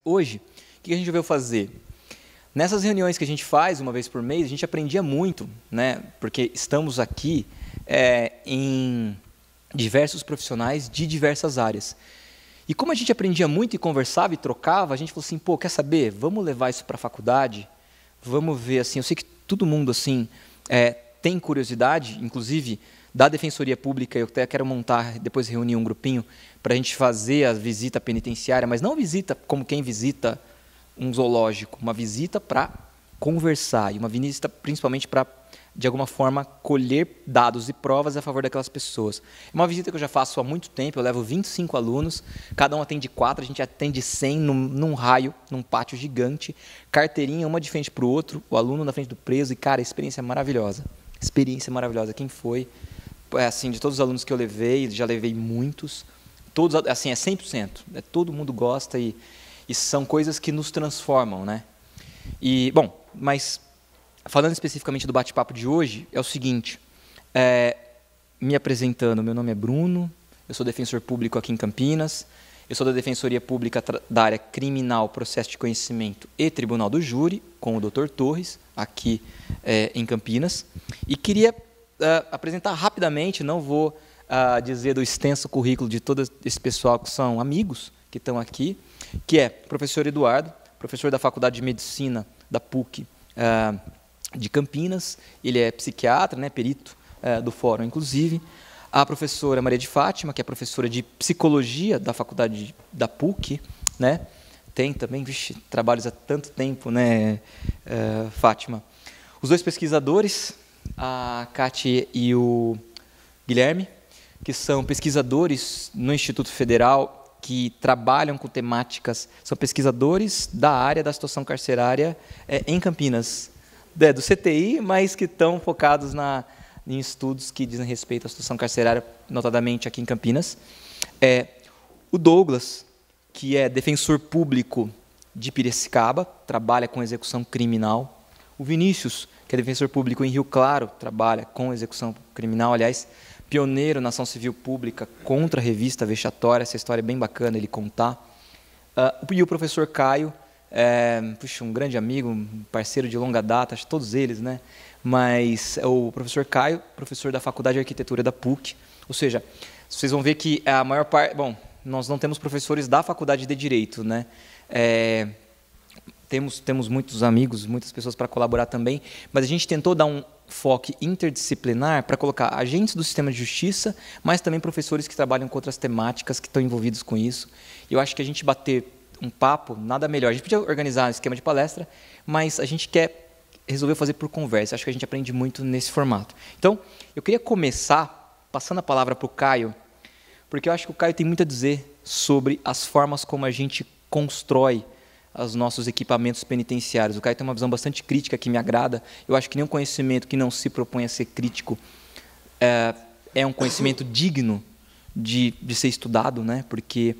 Hoje, o que a gente veio fazer? Nessas reuniões que a gente faz uma vez por mês, a gente aprendia muito, né? Porque estamos aqui em diversos profissionais de diversas áreas. E como a gente aprendia muito e conversava e trocava, a gente falou assim, pô, quer saber? Vamos levar isso para a faculdade? Vamos ver, assim, eu sei que todo mundo, assim, tem curiosidade, inclusive da Defensoria Pública, eu até quero montar, depois reunir um grupinho para a gente fazer a visita penitenciária, mas não visita como quem visita um zoológico, uma visita para conversar, e uma visita principalmente para, de alguma forma, colher dados e provas a favor daquelas pessoas. É uma visita que eu já faço há muito tempo, eu levo 25 alunos, cada um atende 4, a gente atende 100 num raio, num pátio gigante, carteirinha, uma de frente para o outro, o aluno na frente do preso, e, cara, experiência maravilhosa. Experiência maravilhosa. Quem foi? Assim, de todos os alunos que eu levei, já levei muitos, todos, assim, é 100%, todo mundo gosta e são coisas que nos transformam, né? E, bom, mas falando especificamente do bate-papo de hoje, é o seguinte, me apresentando, meu nome é Bruno, eu sou defensor público aqui em Campinas, eu sou da Defensoria Pública da área criminal, processo de conhecimento e tribunal do júri, com o Dr. Torres, aqui em Campinas, e queria apresentar rapidamente, não vou dizer do extenso currículo de todo esse pessoal que são amigos que estão aqui, que é o professor Eduardo, professor da Faculdade de Medicina da PUC de Campinas, ele é psiquiatra, né, perito do fórum, inclusive, a professora Maria de Fátima, que é professora de Psicologia da Faculdade da PUC, né, tem também, trabalhos há tanto tempo, né, Fátima. Os dois pesquisadores, a Cátia e o Guilherme, que são pesquisadores no Instituto Federal, que trabalham com temáticas, são pesquisadores da área da situação carcerária em Campinas, do CTI, mas que estão focados em estudos que dizem respeito à situação carcerária, notadamente aqui em Campinas. O Douglas, que é defensor público de Piracicaba, trabalha com execução criminal. O Vinícius, que é defensor público em Rio Claro, trabalha com execução criminal, aliás, pioneiro na ação civil pública contra a revista vexatória, essa história é bem bacana ele contar. E o professor Caio, um grande amigo, um parceiro de longa data, acho que todos eles, né? Mas o professor Caio, professor da Faculdade de Arquitetura da PUC, ou seja, vocês vão ver que a maior parte... Bom, nós não temos professores da Faculdade de Direito, né? Temos muitos amigos, muitas pessoas para colaborar também, mas a gente tentou dar um foco interdisciplinar para colocar agentes do sistema de justiça, mas também professores que trabalham com outras temáticas que estão envolvidos com isso. Eu acho que a gente bater um papo, nada melhor. A gente podia organizar um esquema de palestra, mas a gente resolveu fazer por conversa. Acho que a gente aprende muito nesse formato. Então, eu queria começar passando a palavra para o Caio, porque eu acho que o Caio tem muito a dizer sobre as formas como a gente constrói os nossos equipamentos penitenciários. O Caio tem uma visão bastante crítica que me agrada. Eu acho que nenhum conhecimento que não se propõe a ser crítico é um conhecimento digno de ser estudado, né? Porque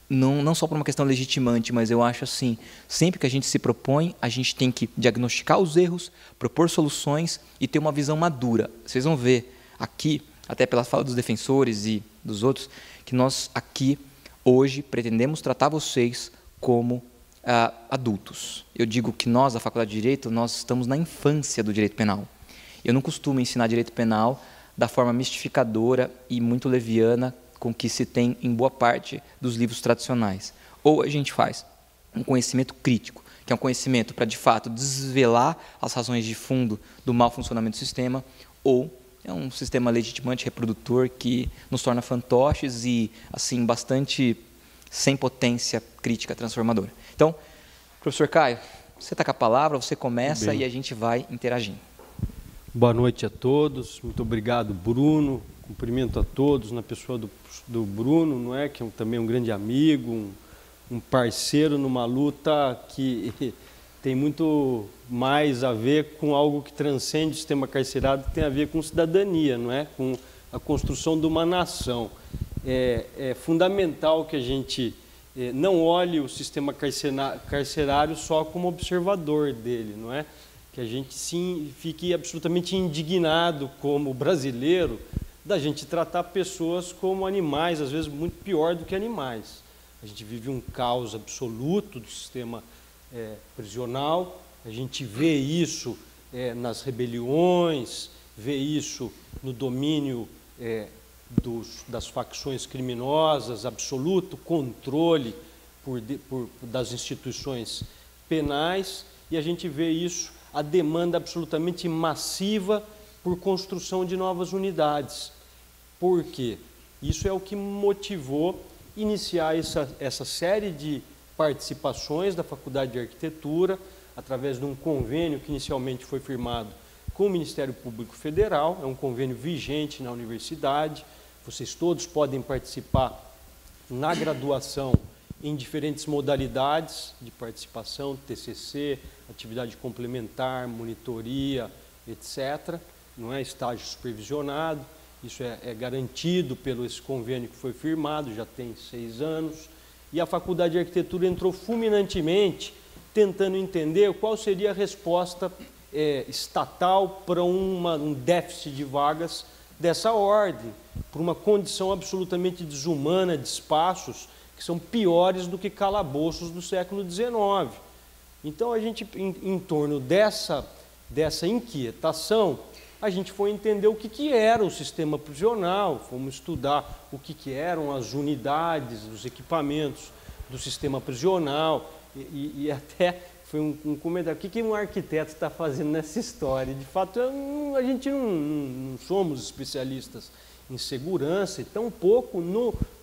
não só por uma questão legitimante, mas eu acho assim, sempre que a gente se propõe, a gente tem que diagnosticar os erros, propor soluções e ter uma visão madura. Vocês vão ver aqui, até pela fala dos defensores e dos outros, que nós aqui, hoje, pretendemos tratar vocês como adultos. Eu digo que nós, da Faculdade de Direito, nós estamos na infância do direito penal. Eu não costumo ensinar direito penal da forma mistificadora e muito leviana com que se tem em boa parte dos livros tradicionais. Ou a gente faz um conhecimento crítico, que é um conhecimento para, de fato, desvelar as razões de fundo do mau funcionamento do sistema, ou é um sistema legitimante reprodutor que nos torna fantoches e, assim, bastante sem potência crítica transformadora. Então, professor Caio, você está com a palavra, você começa e a gente vai interagindo. Boa noite a todos, muito obrigado, Bruno, cumprimento a todos na pessoa do Bruno, não é? Que é também um grande amigo, um parceiro numa luta que tem muito mais a ver com algo que transcende o sistema carcerário, que tem a ver com cidadania, não é? Com a construção de uma nação. É fundamental que a gente não olhe o sistema carcerário só como observador dele, não é? Que a gente sim fique absolutamente indignado como brasileiro da gente tratar pessoas como animais, às vezes muito pior do que animais. A gente vive um caos absoluto do sistema prisional, a gente vê isso nas rebeliões, vê isso no domínio das facções criminosas, absoluto controle das instituições penais, e a gente vê isso, a demanda absolutamente massiva por construção de novas unidades. Por quê? Isso é o que motivou iniciar essa série de participações da Faculdade de Arquitetura, através de um convênio que inicialmente foi firmado com o Ministério Público Federal, é um convênio vigente na universidade, vocês todos podem participar na graduação em diferentes modalidades de participação, TCC, atividade complementar, monitoria, etc. Não é estágio supervisionado, isso é garantido pelo esse convênio que foi firmado, já tem 6 anos, e a Faculdade de Arquitetura entrou fulminantemente tentando entender qual seria a resposta estatal para um déficit de vagas dessa ordem, por uma condição absolutamente desumana de espaços que são piores do que calabouços do século XIX. Então, a gente, em torno dessa inquietação, a gente foi entender o que era o sistema prisional, fomos estudar o que eram as unidades, os equipamentos do sistema prisional, e até foi um comentário, o que um arquiteto está fazendo nessa história? De fato, a gente não somos especialistas em segurança e tampouco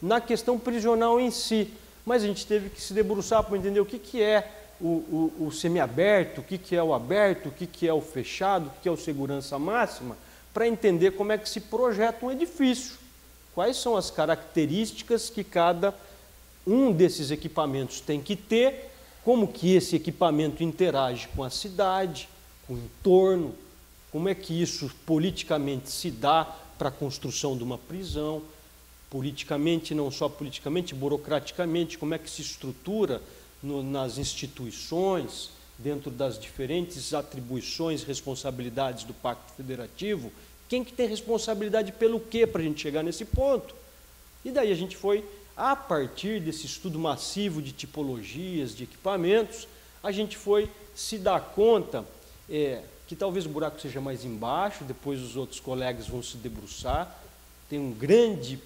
na questão prisional em si, mas a gente teve que se debruçar para entender o que é o semiaberto, o que é o aberto, o que é o fechado, o que é o segurança máxima, para entender como é que se projeta um edifício, quais são as características que cada um desses equipamentos tem que ter, como que esse equipamento interage com a cidade, com o entorno, como é que isso politicamente se dá para a construção de uma prisão, politicamente, não só politicamente, burocraticamente, como é que se estrutura nas instituições, dentro das diferentes atribuições, responsabilidades do Pacto Federativo, quem que tem responsabilidade pelo quê para a gente chegar nesse ponto? E daí a gente foi, a partir desse estudo massivo de tipologias, de equipamentos, a gente foi se dar conta que talvez o buraco seja mais embaixo, depois os outros colegas vão se debruçar, tem um grande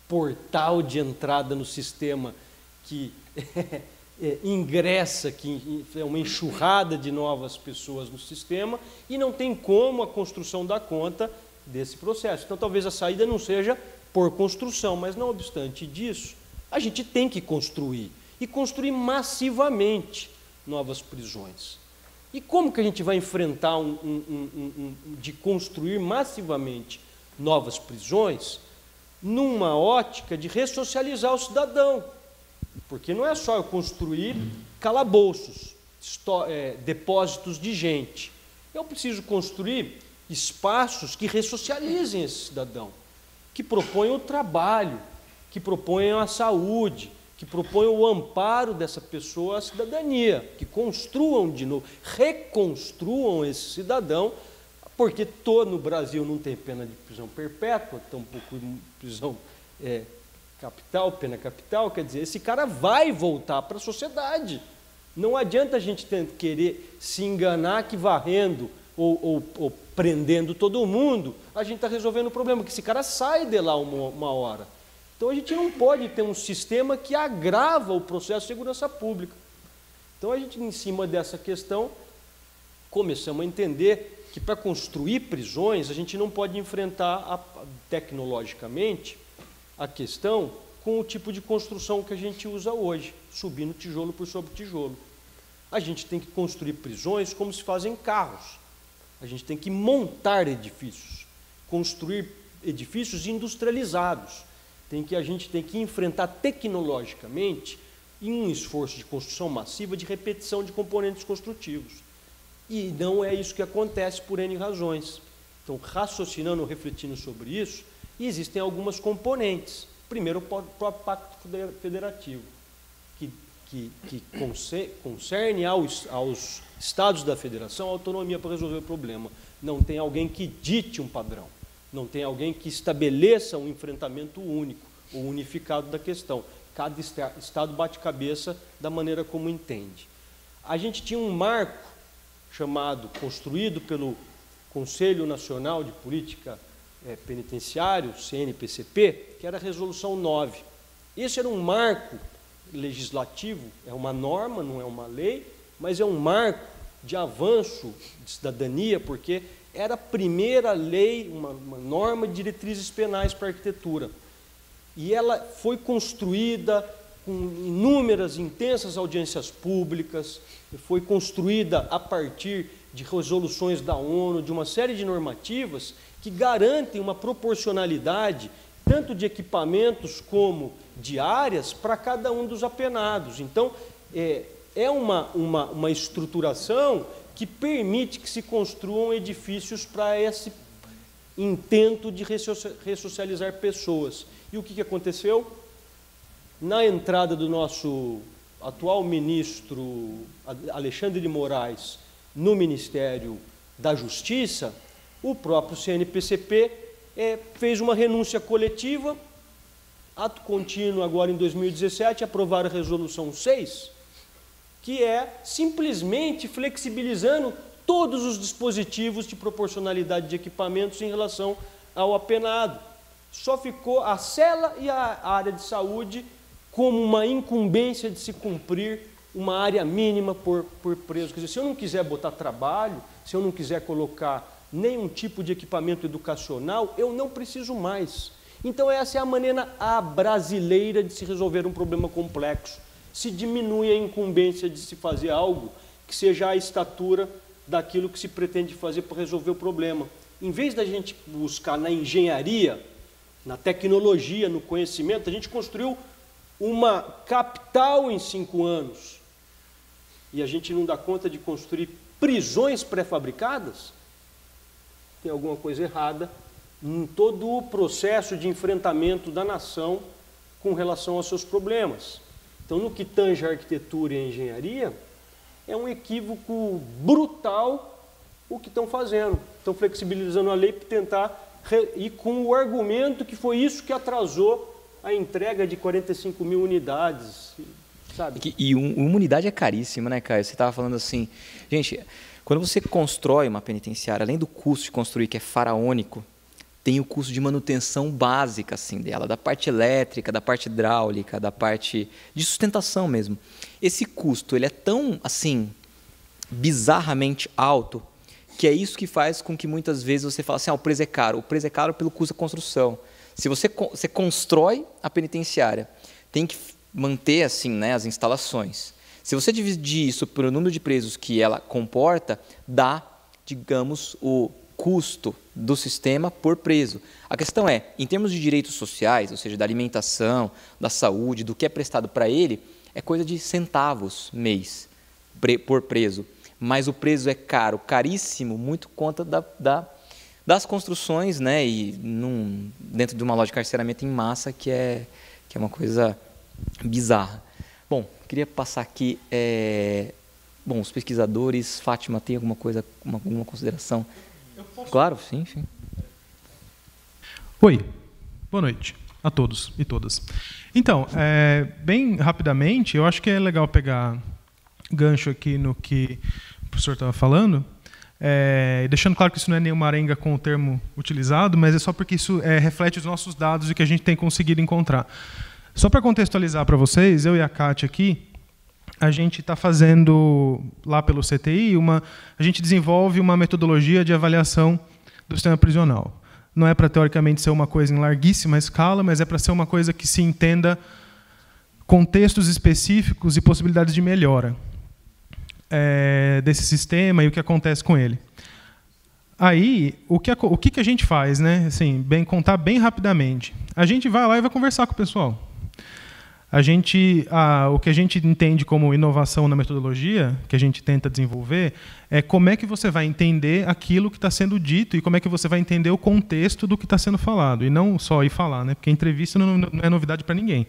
portal de entrada no sistema que ingressa, que é uma enxurrada de novas pessoas no sistema, e não tem como a construção dar conta desse processo. Então, talvez a saída não seja por construção, mas não obstante disso, a gente tem que construir, e construir massivamente novas prisões. E como que a gente vai enfrentar de construir massivamente novas prisões numa ótica de ressocializar o cidadão? Porque não é só eu construir calabouços, depósitos de gente. Eu preciso construir espaços que ressocializem esse cidadão, que proponham o trabalho, que proponham a saúde, que proponham o amparo dessa pessoa à cidadania, que construam de novo, reconstruam esse cidadão, porque no Brasil não tem pena de prisão perpétua, tampouco prisão capital, pena capital, quer dizer, esse cara vai voltar para a sociedade. Não adianta a gente querer se enganar que varrendo ou prendendo todo mundo, a gente está resolvendo o problema, que esse cara sai de lá uma hora. Então, a gente não pode ter um sistema que agrava o processo de segurança pública. Então, a gente, em cima dessa questão, começamos a entender que para construir prisões, a gente não pode enfrentar tecnologicamente a questão com o tipo de construção que a gente usa hoje, subindo tijolo por sobre tijolo. A gente tem que construir prisões como se fazem carros. A gente tem que montar edifícios, construir edifícios industrializados. A gente tem que enfrentar tecnologicamente em um esforço de construção massiva de repetição de componentes construtivos. E não é isso que acontece por N razões. Então, raciocinando, refletindo sobre isso, existem algumas componentes. Primeiro, o próprio Pacto Federativo, que concerne aos estados da federação a autonomia para resolver o problema. Não tem alguém que dite um padrão. Não tem alguém que estabeleça um enfrentamento único ou unificado da questão. cada estado bate cabeça da maneira como entende. A gente tinha um marco construído pelo Conselho Nacional de Política Penitenciária, CNPCP, que era a Resolução 9. Esse era um marco legislativo, é uma norma, não é uma lei, mas é um marco de avanço de cidadania, porque era a primeira lei, uma norma de diretrizes penais para a arquitetura. E ela foi construída com inúmeras, intensas audiências públicas, foi construída a partir de resoluções da ONU, de uma série de normativas que garantem uma proporcionalidade tanto de equipamentos como de áreas para cada um dos apenados. Então, é uma estruturação que permite que se construam edifícios para esse intento de ressocializar pessoas. E o que aconteceu? Na entrada do nosso atual ministro Alexandre de Moraes no Ministério da Justiça, o próprio CNPCP fez uma renúncia coletiva, ato contínuo agora em 2017, aprovaram a Resolução 6, que é simplesmente flexibilizando todos os dispositivos de proporcionalidade de equipamentos em relação ao apenado. Só ficou a cela e a área de saúde como uma incumbência de se cumprir uma área mínima por preso. Quer dizer, se eu não quiser botar trabalho, se eu não quiser colocar nenhum tipo de equipamento educacional, eu não preciso mais. Então essa é a maneira brasileira de se resolver um problema complexo. Se diminui a incumbência de se fazer algo que seja a estatura daquilo que se pretende fazer para resolver o problema. Em vez da gente buscar na engenharia, na tecnologia, no conhecimento, a gente construiu uma capital em 5 anos. E a gente não dá conta de construir prisões pré-fabricadas? Tem alguma coisa errada em todo o processo de enfrentamento da nação com relação aos seus problemas. Então, no que tange a arquitetura e a engenharia, é um equívoco brutal o que estão fazendo. Estão flexibilizando a lei para tentar, e com o argumento que foi isso que atrasou a entrega de 45 mil unidades, sabe? E uma unidade é caríssima, né, Caio? Você estava falando assim, gente, quando você constrói uma penitenciária, além do custo de construir, que é faraônico, tem o custo de manutenção básica assim, dela, da parte elétrica, da parte hidráulica, da parte de sustentação mesmo. Esse custo ele é tão assim, bizarramente alto, que é isso que faz com que muitas vezes você fale assim, o preço é caro. O preço é caro pelo custo da construção. Se você constrói a penitenciária, tem que manter assim, né, as instalações. Se você dividir isso pelo número de presos que ela comporta, dá, digamos, o custo do sistema por preso. A questão é, em termos de direitos sociais, ou seja, da alimentação, da saúde, do que é prestado para ele, é coisa de centavos mês por preso. Mas o preso é caro, caríssimo, muito conta das construções, né, e dentro de uma loja de carceramento em massa, que é uma coisa bizarra. Bom, queria passar aqui, os pesquisadores, Fátima, tem alguma coisa, alguma consideração? Claro, sim. Oi, boa noite a todos e todas. Então, bem rapidamente, eu acho que é legal pegar gancho aqui no que o professor estava falando, deixando claro que isso não é nenhuma arenga com o termo utilizado, mas é só porque isso reflete os nossos dados e que a gente tem conseguido encontrar. Só para contextualizar para vocês, eu e a Kátia aqui, a gente está fazendo, lá pelo CTI, a gente desenvolve uma metodologia de avaliação do sistema prisional. Não é para, teoricamente, ser uma coisa em larguíssima escala, mas é para ser uma coisa que se entenda contextos específicos e possibilidades de melhora desse sistema e o que acontece com ele. Aí, o que a gente faz, né? Assim, contar bem rapidamente. A gente vai lá e vai conversar com o pessoal. O que a gente entende como inovação na metodologia, que a gente tenta desenvolver, é como é que você vai entender aquilo que está sendo dito e como é que você vai entender o contexto do que está sendo falado, e não só ir falar, né? Porque entrevista não é novidade para ninguém.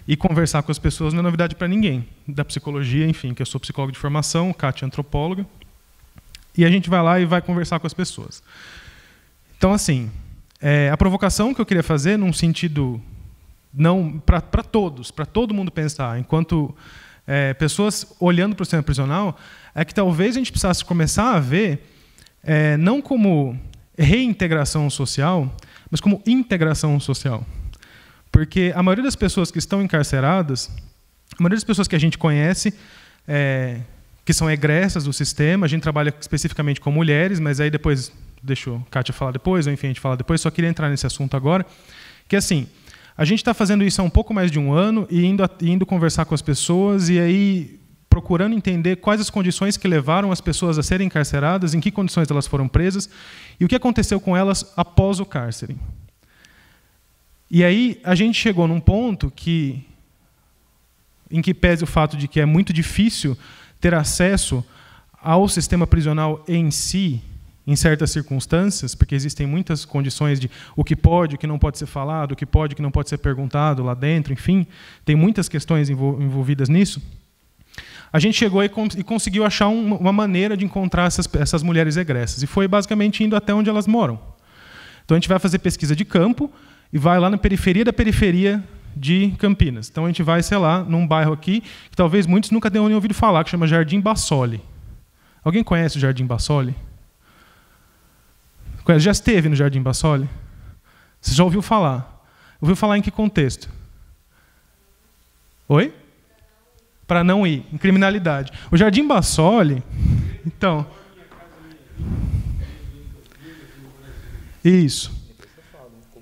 E conversar com as pessoas não é novidade para ninguém. Da psicologia, enfim, que eu sou psicólogo de formação, Kátia é antropóloga, e a gente vai lá e vai conversar com as pessoas. Então, assim, a provocação que eu queria fazer, num sentido não para todos, para todo mundo pensar, enquanto pessoas olhando para o sistema prisional, é que talvez a gente precisasse começar a ver não como reintegração social, mas como integração social. Porque a maioria das pessoas que estão encarceradas, a maioria das pessoas que a gente conhece, que são egressas do sistema, a gente trabalha especificamente com mulheres, mas aí depois, deixa a Kátia falar depois, ou enfim, a gente fala depois, só queria entrar nesse assunto agora, que assim, a gente está fazendo isso há um pouco mais de um ano e indo conversar com as pessoas e aí procurando entender quais as condições que levaram as pessoas a serem encarceradas, em que condições elas foram presas e o que aconteceu com elas após o cárcere. E aí a gente chegou num ponto em que pese o fato de que é muito difícil ter acesso ao sistema prisional em si, em certas circunstâncias, porque existem muitas condições de o que pode, o que não pode ser falado, o que pode, o que não pode ser perguntado lá dentro, enfim, tem muitas questões envolvidas nisso. A gente chegou e conseguiu achar uma maneira de encontrar essas mulheres egressas, e foi basicamente indo até onde elas moram. Então a gente vai fazer pesquisa de campo e vai lá na periferia da periferia de Campinas. Então a gente vai, sei lá, num bairro aqui, que talvez muitos nunca tenham nem ouvido falar, que chama Jardim Bassoli. Alguém conhece o Jardim Bassoli? Já esteve no Jardim Bassoli? Você já ouviu falar? Ouviu falar em que contexto? Oi? Para não ir, em criminalidade. O Jardim Bassoli, então... Isso.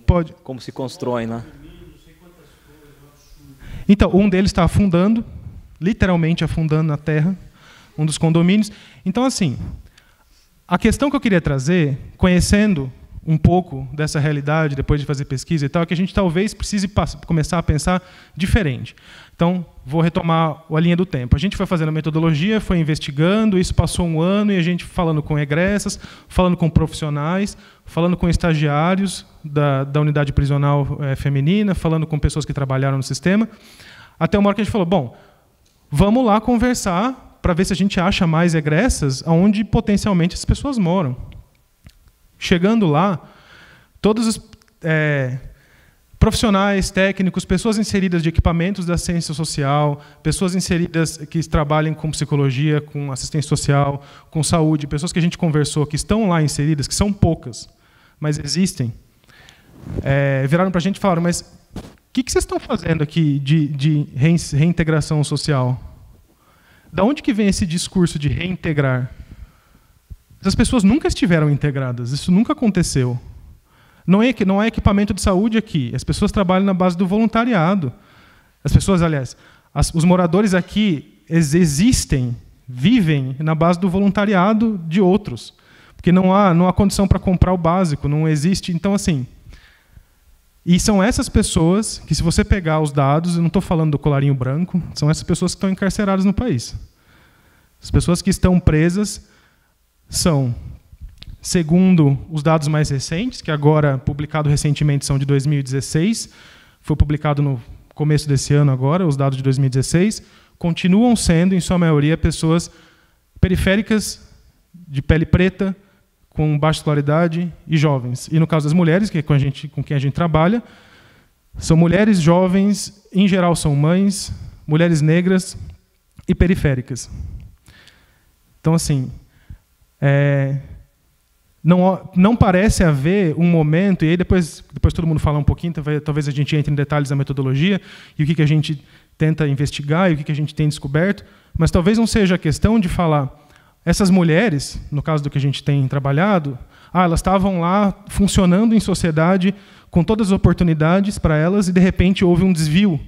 Pode. Como se constrói, né? Então, um deles está afundando, literalmente afundando na terra, um dos condomínios. Então, assim... A questão que eu queria trazer, conhecendo um pouco dessa realidade, depois de fazer pesquisa e tal, é que a gente talvez precise começar a pensar diferente. Então, vou retomar a linha do tempo. A gente foi fazendo a metodologia, foi investigando, isso passou um ano, e a gente falando com egressas, falando com profissionais, falando com estagiários da unidade prisional feminina, falando com pessoas que trabalharam no sistema, até uma hora que a gente falou, bom, vamos lá conversar para ver se a gente acha mais egressas onde potencialmente as pessoas moram. Chegando lá, todos os profissionais, técnicos, pessoas inseridas de equipamentos da ciência social, pessoas inseridas que trabalhem com psicologia, com assistência social, com saúde, pessoas que a gente conversou, que estão lá inseridas, que são poucas, mas existem, viraram para a gente e falaram, mas o que vocês estão fazendo aqui de reintegração social? Da onde que vem esse discurso de reintegrar? Essas pessoas nunca estiveram integradas, isso nunca aconteceu. Não é equipamento de saúde aqui, as pessoas trabalham na base do voluntariado. As pessoas, aliás, os moradores aqui existem, vivem na base do voluntariado de outros, porque não há condição para comprar o básico, não existe. Então, assim, e são essas pessoas que, se você pegar os dados, eu não estou falando do colarinho branco, são essas pessoas que estão encarceradas no país. As pessoas que estão presas são, segundo os dados mais recentes, que agora, publicado recentemente, são de 2016, foi publicado no começo desse ano agora, os dados de 2016, continuam sendo, em sua maioria, pessoas periféricas, de pele preta, com baixa escolaridade e jovens. E no caso das mulheres, que é com quem a gente trabalha, são mulheres jovens, em geral são mães, mulheres negras e periféricas. Então, assim, não parece haver um momento, e aí depois todo mundo fala um pouquinho, talvez a gente entre em detalhes da metodologia, e o que a gente tenta investigar, e o que a gente tem descoberto, mas talvez não seja a questão de falar, essas mulheres, no caso do que a gente tem trabalhado, elas estavam lá funcionando em sociedade com todas as oportunidades para elas e, de repente, houve um desvio.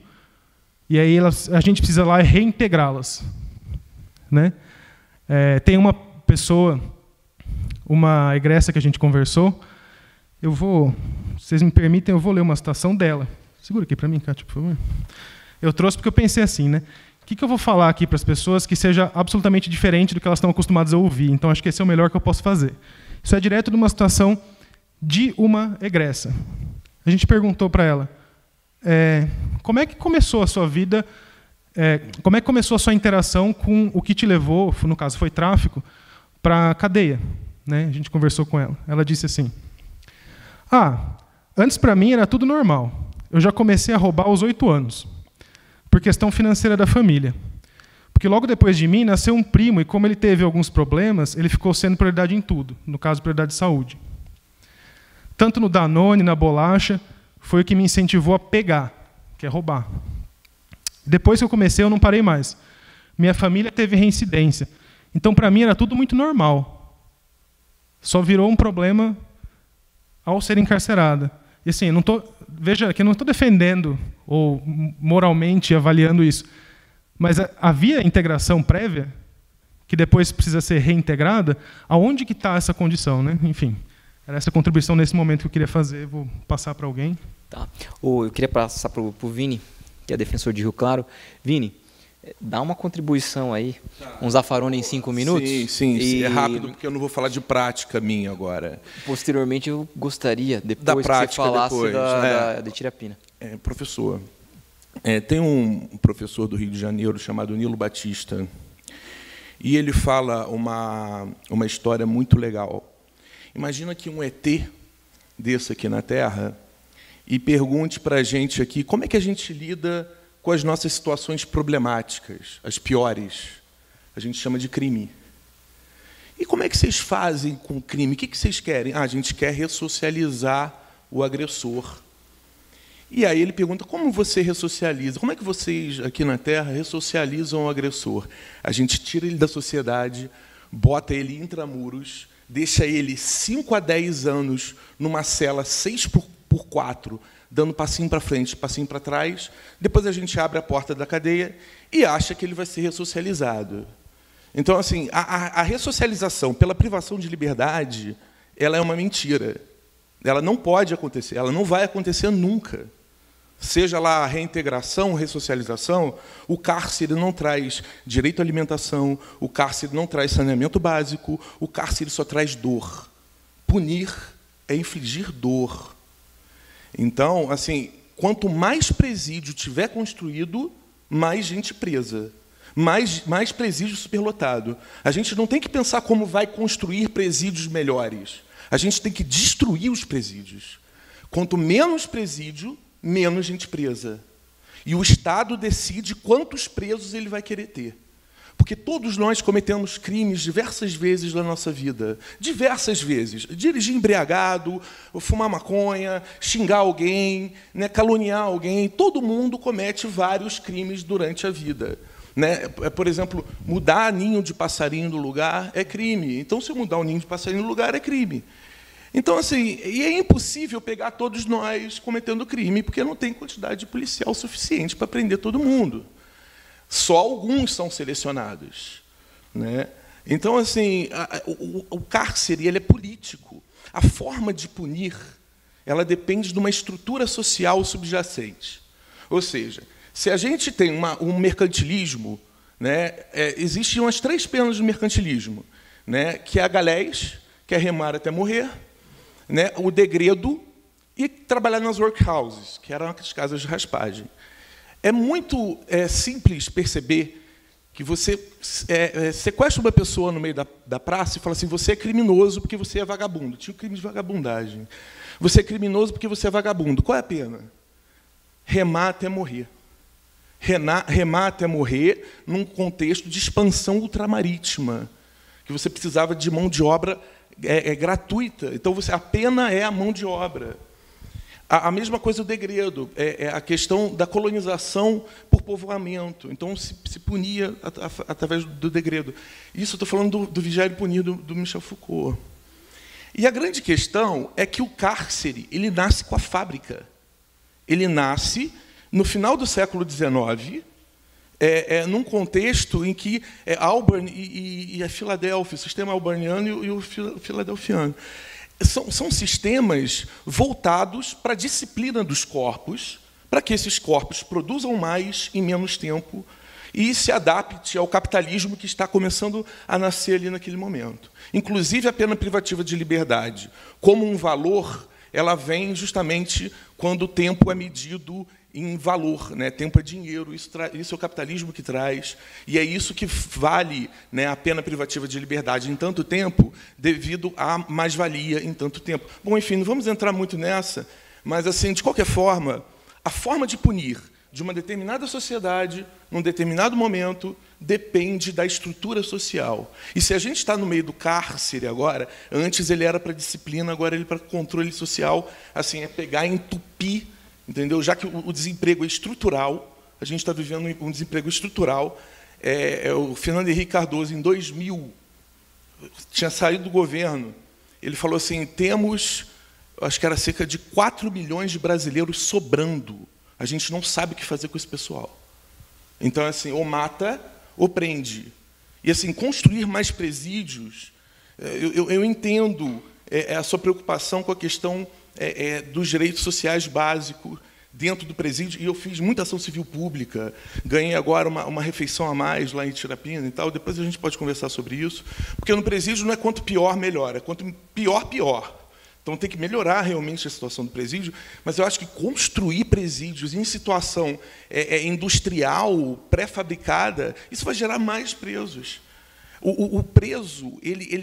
E aí a gente precisa lá reintegrá-las. Né? Tem uma pessoa, uma egressa que a gente conversou, se vocês me permitem, eu vou ler uma citação dela. Segura aqui para mim, Kátia, por favor. Eu trouxe porque eu pensei assim, né? O que eu vou falar aqui para as pessoas que seja absolutamente diferente do que elas estão acostumadas a ouvir? Então, acho que esse é o melhor que eu posso fazer. Isso é direto de uma situação de uma egressa. A gente perguntou para ela, como é que começou a sua vida, como é que começou a sua interação com o que te levou, no caso foi tráfico, para a cadeia? Né? A gente conversou com ela. Ela disse assim, antes para mim era tudo normal. eu já comecei a roubar aos 8 anos, por questão financeira da família. Porque logo depois de mim nasceu um primo, e como ele teve alguns problemas, ele ficou sendo prioridade em tudo, no caso, prioridade de saúde. Tanto no Danone, na bolacha, foi o que me incentivou a pegar, que é roubar. Depois que eu comecei, eu não parei mais. Minha família teve reincidência. Então, para mim, era tudo muito normal. Só virou um problema ao ser encarcerada. E assim, veja que eu não estou defendendo ou moralmente avaliando isso, mas havia integração prévia, que depois precisa ser reintegrada. Aonde que está essa condição, né? Enfim, era essa contribuição nesse momento que eu queria fazer. Vou passar para alguém. Tá. Eu queria passar para o Vini, que é defensor de Rio Claro. Vini, dá uma contribuição aí, um Zaffaroni em 5 minutos. Sim. É rápido, porque eu não vou falar de prática minha agora. Posteriormente, eu gostaria, depois da prática, que você falasse depois, da Tirapina. Professor, tem um professor do Rio de Janeiro chamado Nilo Batista, e ele fala uma história muito legal. Imagina que um ET desça aqui na Terra e pergunte para a gente aqui como é que a gente lida com as nossas situações problemáticas, as piores. A gente chama de crime. E como é que vocês fazem com o crime? O que vocês querem? A gente quer ressocializar o agressor. E aí ele pergunta, como você ressocializa? Como é que vocês, aqui na Terra, ressocializam o agressor? A gente tira ele da sociedade, bota ele intramuros, deixa ele 5 a 10 anos numa cela 6x4, dando passinho para frente, passinho para trás. Depois a gente abre a porta da cadeia e acha que ele vai ser ressocializado. Então, assim, a ressocialização pela privação de liberdade, ela é uma mentira. Ela não pode acontecer, ela não vai acontecer nunca. Seja lá a reintegração, ressocialização, o cárcere não traz direito à alimentação, o cárcere não traz saneamento básico, o cárcere só traz dor. Punir é infligir dor. Então, assim, quanto mais presídio tiver construído, mais gente presa, mais presídio superlotado. A gente não tem que pensar como vai construir presídios melhores. A gente tem que destruir os presídios. Quanto menos presídio, menos gente presa. E o Estado decide quantos presos ele vai querer ter. Porque todos nós cometemos crimes diversas vezes na nossa vida. Diversas vezes. Dirigir embriagado, fumar maconha, xingar alguém, né, caluniar alguém. Todo mundo comete vários crimes durante a vida. Né? Por exemplo, mudar ninho de passarinho do lugar é crime. Então, se eu mudar o ninho de passarinho do lugar, é crime. Então, assim, e é impossível pegar todos nós cometendo crime, porque não tem quantidade de policial suficiente para prender todo mundo. Só alguns são selecionados. Né? Então, assim, o cárcere ele é político. A forma de punir ela depende de uma estrutura social subjacente. Ou seja, se a gente tem um mercantilismo, né, existem umas 3 penas do mercantilismo, né, que é a galés, que é remar até morrer, né, o degredo e trabalhar nas workhouses, que eram as casas de raspagem. É muito simples perceber que você sequestra uma pessoa no meio da praça e fala assim, você é criminoso porque você é vagabundo. Tinha o crime de vagabundagem. Você é criminoso porque você é vagabundo. Qual é a pena? Remar até morrer. Remar até morrer num contexto de expansão ultramarítima, que você precisava de mão de obra gratuita. Então, a pena é a mão de obra. A mesma coisa o degredo, é a questão da colonização por povoamento. Então, se punia através do degredo. Isso eu estou falando do Vigiar e Punir, do Michel Foucault. E a grande questão é que o cárcere ele nasce com a fábrica. Ele nasce no final do século XIX, num contexto em que Auburn e a Filadélfia, o sistema alberniano e o filadelfiano, são sistemas voltados para a disciplina dos corpos, para que esses corpos produzam mais em menos tempo e se adapte ao capitalismo que está começando a nascer ali naquele momento. Inclusive, a pena privativa de liberdade, como um valor, ela vem justamente quando o tempo é medido em valor, né? Tempo é dinheiro, isso é o capitalismo que traz, e é isso que vale, né, a pena privativa de liberdade em tanto tempo, devido à mais-valia em tanto tempo. Bom, enfim, não vamos entrar muito nessa, mas, assim, de qualquer forma, a forma de punir de uma determinada sociedade, num determinado momento, depende da estrutura social. E se a gente está no meio do cárcere agora, antes ele era para disciplina, agora ele é para controle social, assim, é pegar e entupir, entendeu? Já que o desemprego é estrutural, a gente está vivendo um desemprego estrutural. O Fernando Henrique Cardoso, em 2000, tinha saído do governo, ele falou assim, temos, acho que era cerca de 4 milhões de brasileiros sobrando. A gente não sabe o que fazer com esse pessoal. Então, assim, ou mata ou prende. E, assim, construir mais presídios, eu entendo a sua preocupação com a questão dos direitos sociais básicos dentro do presídio, e eu fiz muita ação civil pública, ganhei agora uma refeição a mais lá em Tirapina e tal, depois a gente pode conversar sobre isso, porque no presídio não é quanto pior, melhor, é quanto pior, pior. Então, tem que melhorar realmente a situação do presídio, mas eu acho que construir presídios em situação industrial, pré-fabricada, isso vai gerar mais presos. O preso,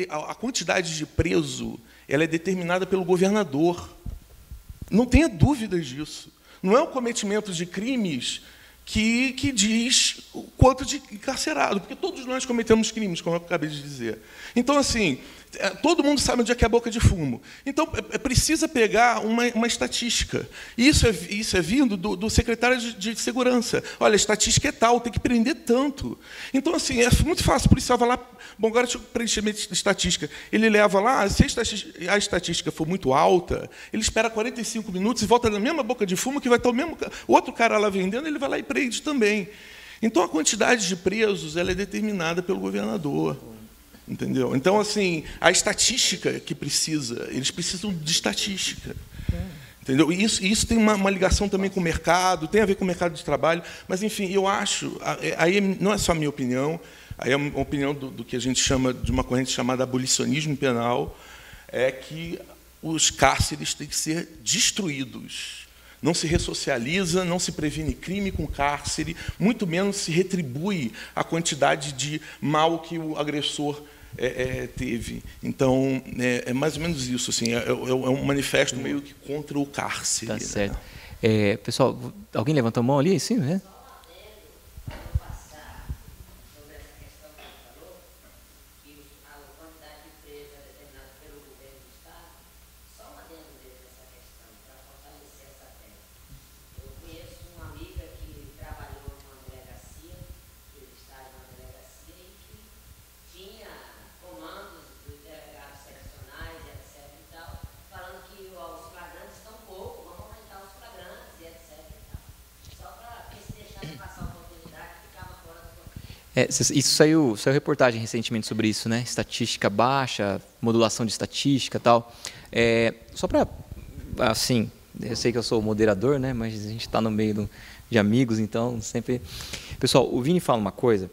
a quantidade de preso, ela é determinada pelo governador. Não tenha dúvidas disso. Não é o cometimento de crimes que diz o quanto de encarcerado, porque todos nós cometemos crimes, como eu acabei de dizer. Então, assim, todo mundo sabe onde é que é a boca de fumo. Então, precisa pegar uma estatística. E isso é vindo do secretário de Segurança. Olha, a estatística é tal, tem que prender tanto. Então, assim, é muito fácil. O policial vai lá, bom, agora deixa eu preencher minha estatística. Ele leva lá, se a estatística for muito alta, ele espera 45 minutos e volta na mesma boca de fumo, que vai estar o mesmo outro cara lá vendendo, ele vai lá e prende também. Então, a quantidade de presos ela é determinada pelo governador. Entendeu? Então, assim, a estatística que eles precisam de estatística. Entendeu? E isso tem uma ligação também com o mercado, tem a ver com o mercado de trabalho, mas, enfim, eu acho, aí não é só a minha opinião, aí é uma opinião do que a gente chama de uma corrente chamada abolicionismo penal, é que os cárceres têm que ser destruídos. Não se ressocializa, não se previne crime com cárcere, muito menos se retribui a quantidade de mal que o agressor teve. Então, é mais ou menos isso. Assim, é um manifesto meio que contra o cárcere. Tá certo. Né? Pessoal, alguém levantou a mão ali em cima, né? Isso saiu reportagem recentemente sobre isso, né? Estatística baixa, modulação de estatística e tal. Só para, assim, eu sei que eu sou moderador, né? Mas a gente está no meio de amigos, então sempre... Pessoal, o Vini fala uma coisa,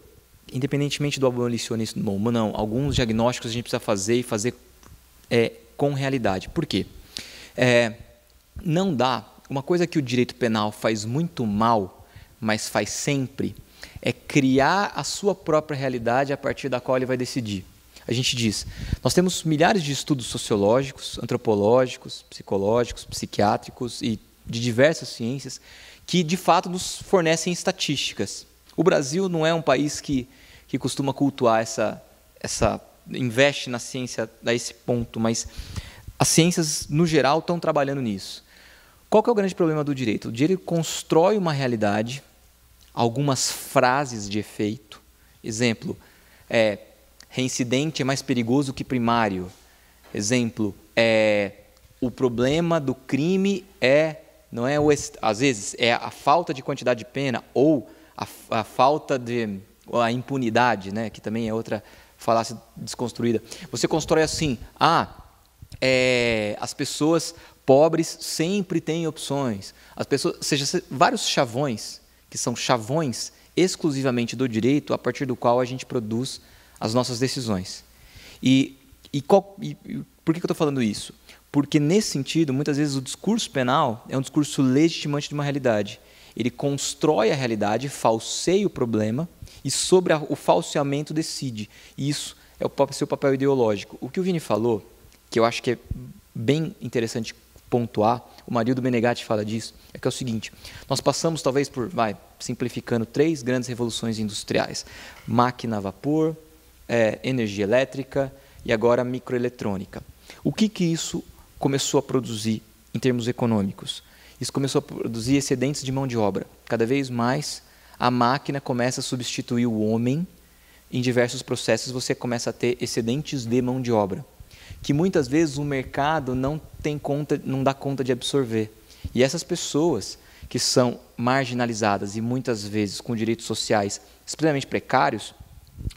independentemente do abolicionismo ou não, alguns diagnósticos a gente precisa fazer e fazer com realidade. Por quê? Não dá... Uma coisa que o direito penal faz muito mal, mas faz sempre... é criar a sua própria realidade a partir da qual ele vai decidir. A gente diz, nós temos milhares de estudos sociológicos, antropológicos, psicológicos, psiquiátricos e de diversas ciências que, de fato, nos fornecem estatísticas. O Brasil não é um país que costuma cultuar investe na ciência a esse ponto, mas as ciências, no geral, estão trabalhando nisso. Qual que é o grande problema do direito? O direito constrói uma realidade, algumas frases de efeito. Exemplo, reincidente é mais perigoso que primário. Exemplo, o problema do crime não é às vezes é a falta de quantidade de pena ou a falta de a impunidade, né, que também é outra falácia desconstruída. Você constrói assim, as pessoas pobres sempre têm opções. As pessoas, ou seja, vários chavões que são chavões exclusivamente do direito, a partir do qual a gente produz as nossas decisões. E por que eu estou falando isso? Porque, nesse sentido, muitas vezes o discurso penal é um discurso legitimante de uma realidade. Ele constrói a realidade, falseia o problema e, sobre o falseamento, decide. E isso é o seu papel ideológico. O que o Vini falou, que eu acho que é bem interessante pontuar, o Marildo Menegatti fala disso, é que é o seguinte, nós passamos talvez por, simplificando, 3 grandes revoluções industriais. Máquina a vapor, energia elétrica e agora microeletrônica. O que isso começou a produzir em termos econômicos? Isso começou a produzir excedentes de mão de obra. Cada vez mais a máquina começa a substituir o homem. Em diversos processos você começa a ter excedentes de mão de obra, que muitas vezes o mercado não dá conta de absorver. E essas pessoas que são marginalizadas e muitas vezes com direitos sociais extremamente precários,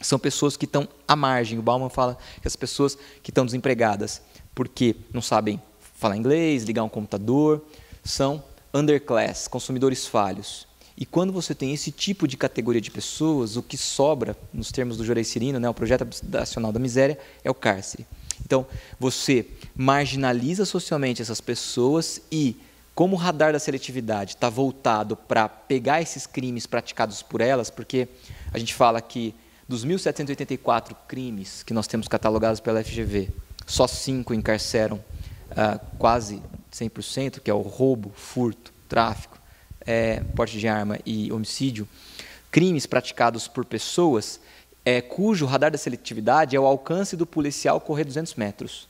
são pessoas que estão à margem. O Bauman fala que as pessoas que estão desempregadas porque não sabem falar inglês, ligar um computador, são underclass, consumidores falhos. E quando você tem esse tipo de categoria de pessoas, o que sobra, nos termos do Juarez Cirino, o projeto habitacional da miséria, é o cárcere. Então, você marginaliza socialmente essas pessoas e, como o radar da seletividade está voltado para pegar esses crimes praticados por elas, porque a gente fala que dos 1.784 crimes que nós temos catalogados pela FGV, só 5 encarceram quase 100%, que é o roubo, furto, tráfico, porte de arma e homicídio, crimes praticados por pessoas cujo radar da seletividade é o alcance do policial correr 200 metros.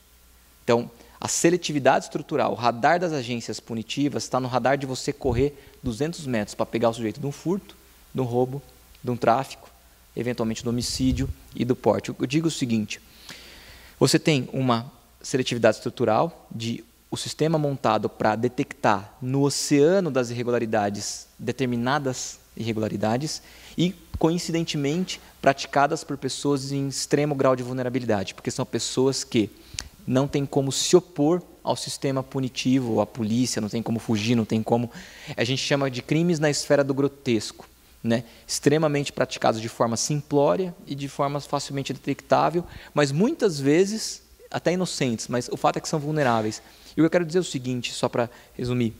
Então, a seletividade estrutural, o radar das agências punitivas está no radar de você correr 200 metros para pegar o sujeito de um furto, de um roubo, de um tráfico, eventualmente do homicídio e do porte. Eu digo o seguinte, você tem uma seletividade estrutural de o sistema montado para detectar no oceano das irregularidades determinadas irregularidades e, coincidentemente, praticadas por pessoas em extremo grau de vulnerabilidade, porque são pessoas que não têm como se opor ao sistema punitivo, à polícia, não tem como fugir, não tem como... A gente chama de crimes na esfera do grotesco, extremamente praticados de forma simplória e de forma facilmente detectável, mas muitas vezes até inocentes, mas o fato é que são vulneráveis. E eu quero dizer o seguinte, só para resumir,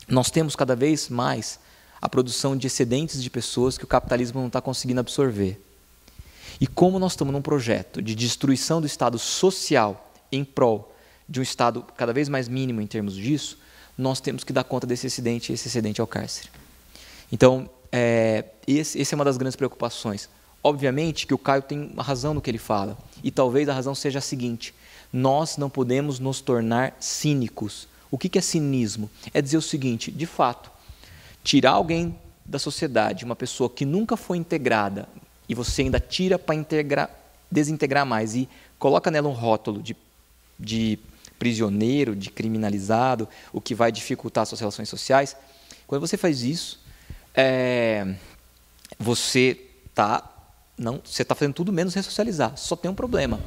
nós temos cada vez mais a produção de excedentes de pessoas que o capitalismo não está conseguindo absorver. E como nós estamos num projeto de destruição do Estado social em prol de um Estado cada vez mais mínimo em termos disso, nós temos que dar conta desse excedente, e esse excedente é o cárcere. Então, essa é uma das grandes preocupações. Obviamente que o Caio tem uma razão no que ele fala, e talvez a razão seja a seguinte, nós não podemos nos tornar cínicos. O que é cinismo? É dizer o seguinte, de fato, tirar alguém da sociedade, uma pessoa que nunca foi integrada, e você ainda tira para desintegrar mais, e coloca nela um rótulo de prisioneiro, de criminalizado, o que vai dificultar as suas relações sociais. Quando você faz isso, você está fazendo tudo menos ressocializar. Só tem um problema.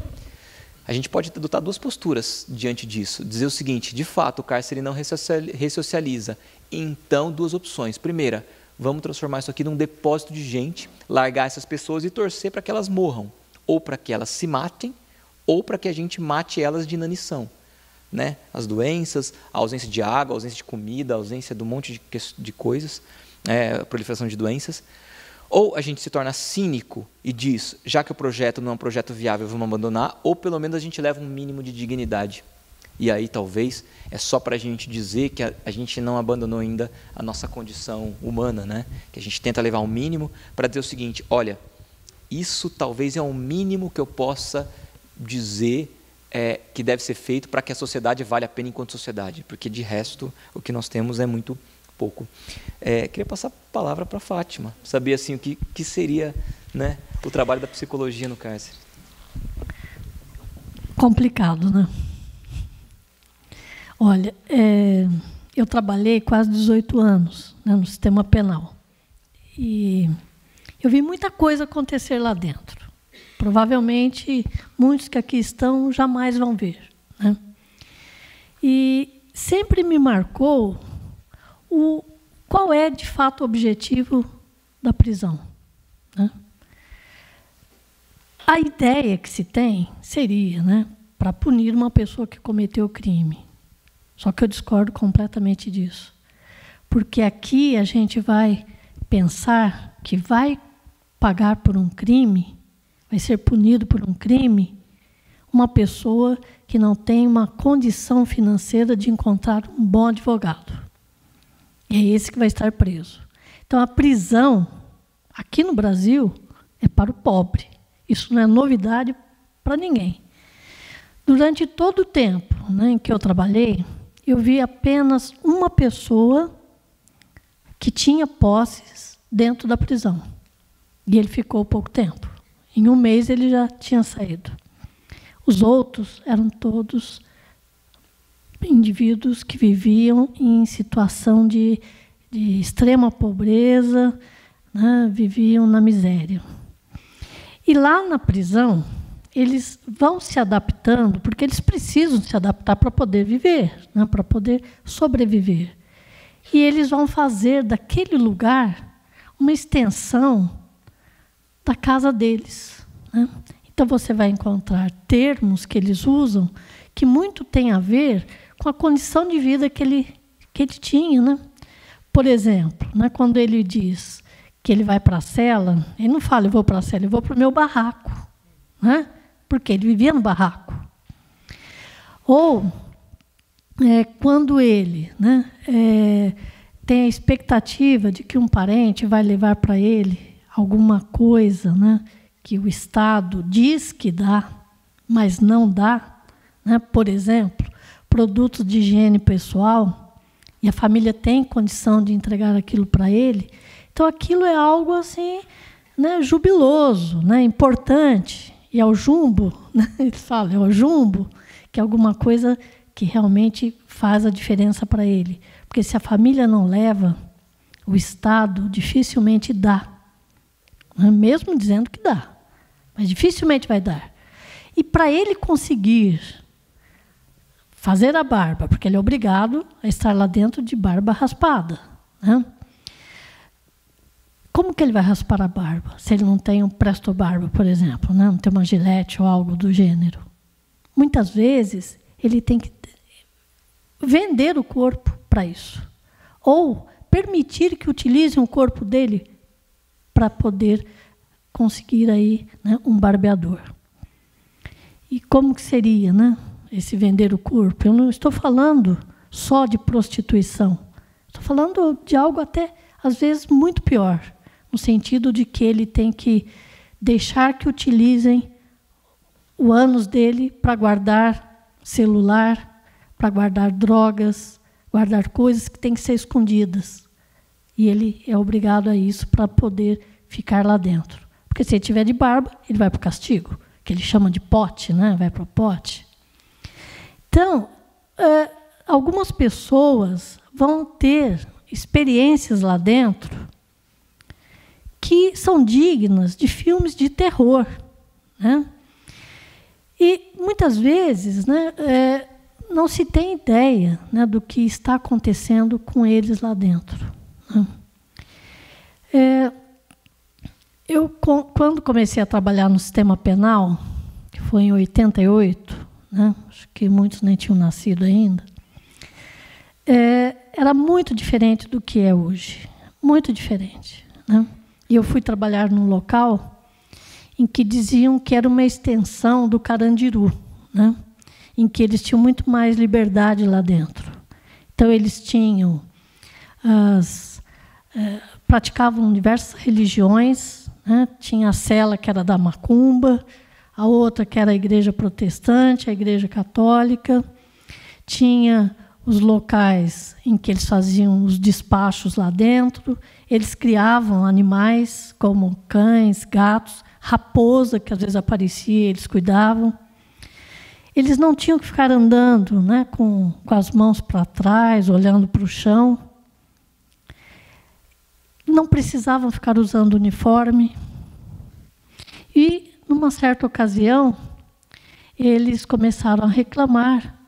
A gente pode adotar 2 posturas diante disso. Dizer o seguinte, de fato, o cárcere não ressocializa. Então, 2 opções. Primeira, vamos transformar isso aqui num depósito de gente, largar essas pessoas e torcer para que elas morram. Ou para que elas se matem, ou para que a gente mate elas de inanição. As doenças, a ausência de água, a ausência de comida, a ausência de um monte de coisas, a proliferação de doenças. Ou a gente se torna cínico e diz, já que o projeto não é um projeto viável, vamos abandonar, ou pelo menos a gente leva um mínimo de dignidade. E aí talvez é só para a gente dizer que a gente não abandonou ainda a nossa condição humana, que a gente tenta levar um mínimo para dizer o seguinte, olha, isso talvez é o mínimo que eu possa dizer que deve ser feito para que a sociedade valha a pena enquanto sociedade, porque de resto o que nós temos é muito pouco. Queria passar a palavra para a Fátima, saber assim, o que seria o trabalho da psicologia no cárcere. Complicado, né? Olha, eu trabalhei quase 18 anos no sistema penal e eu vi muita coisa acontecer lá dentro. Provavelmente, muitos que aqui estão jamais vão ver. E sempre me marcou qual é, de fato, o objetivo da prisão. A ideia que se tem seria para punir uma pessoa que cometeu o crime. Só que eu discordo completamente disso. Porque aqui a gente vai pensar que vai pagar por um crime, vai ser punido por um crime, uma pessoa que não tem uma condição financeira de encontrar um bom advogado. E é esse que vai estar preso. Então, a prisão, aqui no Brasil, é para o pobre. Isso não é novidade para ninguém. Durante todo o tempo, né, em que eu trabalhei, eu vi apenas uma pessoa que tinha posses dentro da prisão. E ele ficou pouco tempo. Em um mês ele já tinha saído. Os outros eram todos indivíduos que viviam em situação de extrema pobreza, né, viviam na miséria. E lá na prisão, eles vão se adaptando, porque eles precisam se adaptar para poder viver, né, para poder sobreviver. E eles vão fazer daquele lugar uma extensão da casa deles, né? Então, você vai encontrar termos que eles usam que muito tem a ver com a condição de vida que ele tinha, né? Por exemplo, né, quando ele diz que ele vai para a cela, ele não fala, eu vou para a cela, eu vou para o meu barraco, né? Porque ele vivia no barraco. Ou, quando ele, né, tem a expectativa de que um parente vai levar para ele alguma coisa, né, que o Estado diz que dá, mas não dá, né? Por exemplo, produtos de higiene pessoal, e a família tem condição de entregar aquilo para ele, então aquilo é algo assim, né, jubiloso, né, importante. E é o jumbo, né, eles falam, é o jumbo, que é alguma coisa que realmente faz a diferença para ele. Porque se a família não leva, o Estado dificilmente dá. Mesmo dizendo que dá, mas dificilmente vai dar. E para ele conseguir fazer a barba, porque ele é obrigado a estar lá dentro de barba raspada, né? Como que ele vai raspar a barba, se ele não tem um Presto Barba, por exemplo, né? Não tem uma Gillette ou algo do gênero? Muitas vezes, ele tem que vender o corpo para isso, ou permitir que utilizem o corpo dele para poder conseguir aí, né, um barbeador. E como que seria, né, esse vender o corpo? Eu não estou falando só de prostituição. Estou falando de algo até, às vezes, muito pior, no sentido de que ele tem que deixar que utilizem o ânus dele para guardar celular, para guardar drogas, guardar coisas que têm que ser escondidas. E ele é obrigado a isso para poder ficar lá dentro. Porque se ele tiver de barba, ele vai para o castigo, que ele chama de pote, né? Vai para o pote. Então, algumas pessoas vão ter experiências lá dentro que são dignas de filmes de terror, né? E, muitas vezes, né, não se tem ideia, né, do que está acontecendo com eles lá dentro, né? Eu, quando comecei a trabalhar no sistema penal, que foi em 88, né, acho que muitos nem tinham nascido ainda, era muito diferente do que é hoje, muito diferente, né? E eu fui trabalhar num local em que diziam que era uma extensão do Carandiru, né, em que eles tinham muito mais liberdade lá dentro. Então, eles tinham praticavam diversas religiões, né? Tinha a cela que era da macumba, a outra que era a igreja protestante, a igreja católica, tinha os locais em que eles faziam os despachos lá dentro, eles criavam animais como cães, gatos, raposa, que às vezes aparecia, eles cuidavam. Eles não tinham que ficar andando, né, com as mãos para trás, olhando para o chão. Não precisavam ficar usando uniforme. E, numa certa ocasião, eles começaram a reclamar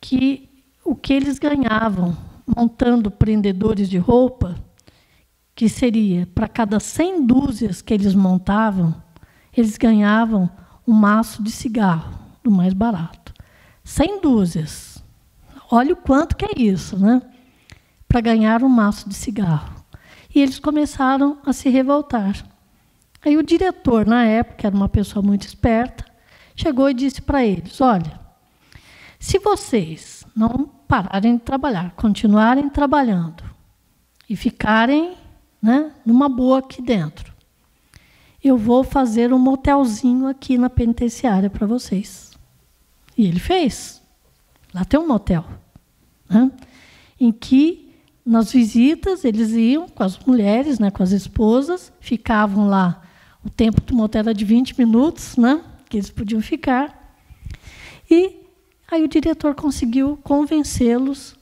que o que eles ganhavam montando prendedores de roupa, que seria, para cada 100 dúzias que eles montavam, eles ganhavam um maço de cigarro, do mais barato. 100 dúzias. Olha o quanto que é isso, né? Para ganhar um maço de cigarro. E eles começaram a se revoltar. Aí o diretor, na época, era uma pessoa muito esperta, chegou e disse para eles: olha, se vocês não pararem de trabalhar, continuarem trabalhando e ficarem, né, numa boa aqui dentro, eu vou fazer um motelzinho aqui na penitenciária para vocês. E ele fez. Lá tem um motel, né, em que, nas visitas, eles iam com as mulheres, né, com as esposas, ficavam lá. O tempo do motel era de 20 minutos, né, que eles podiam ficar. E aí o diretor conseguiu convencê-los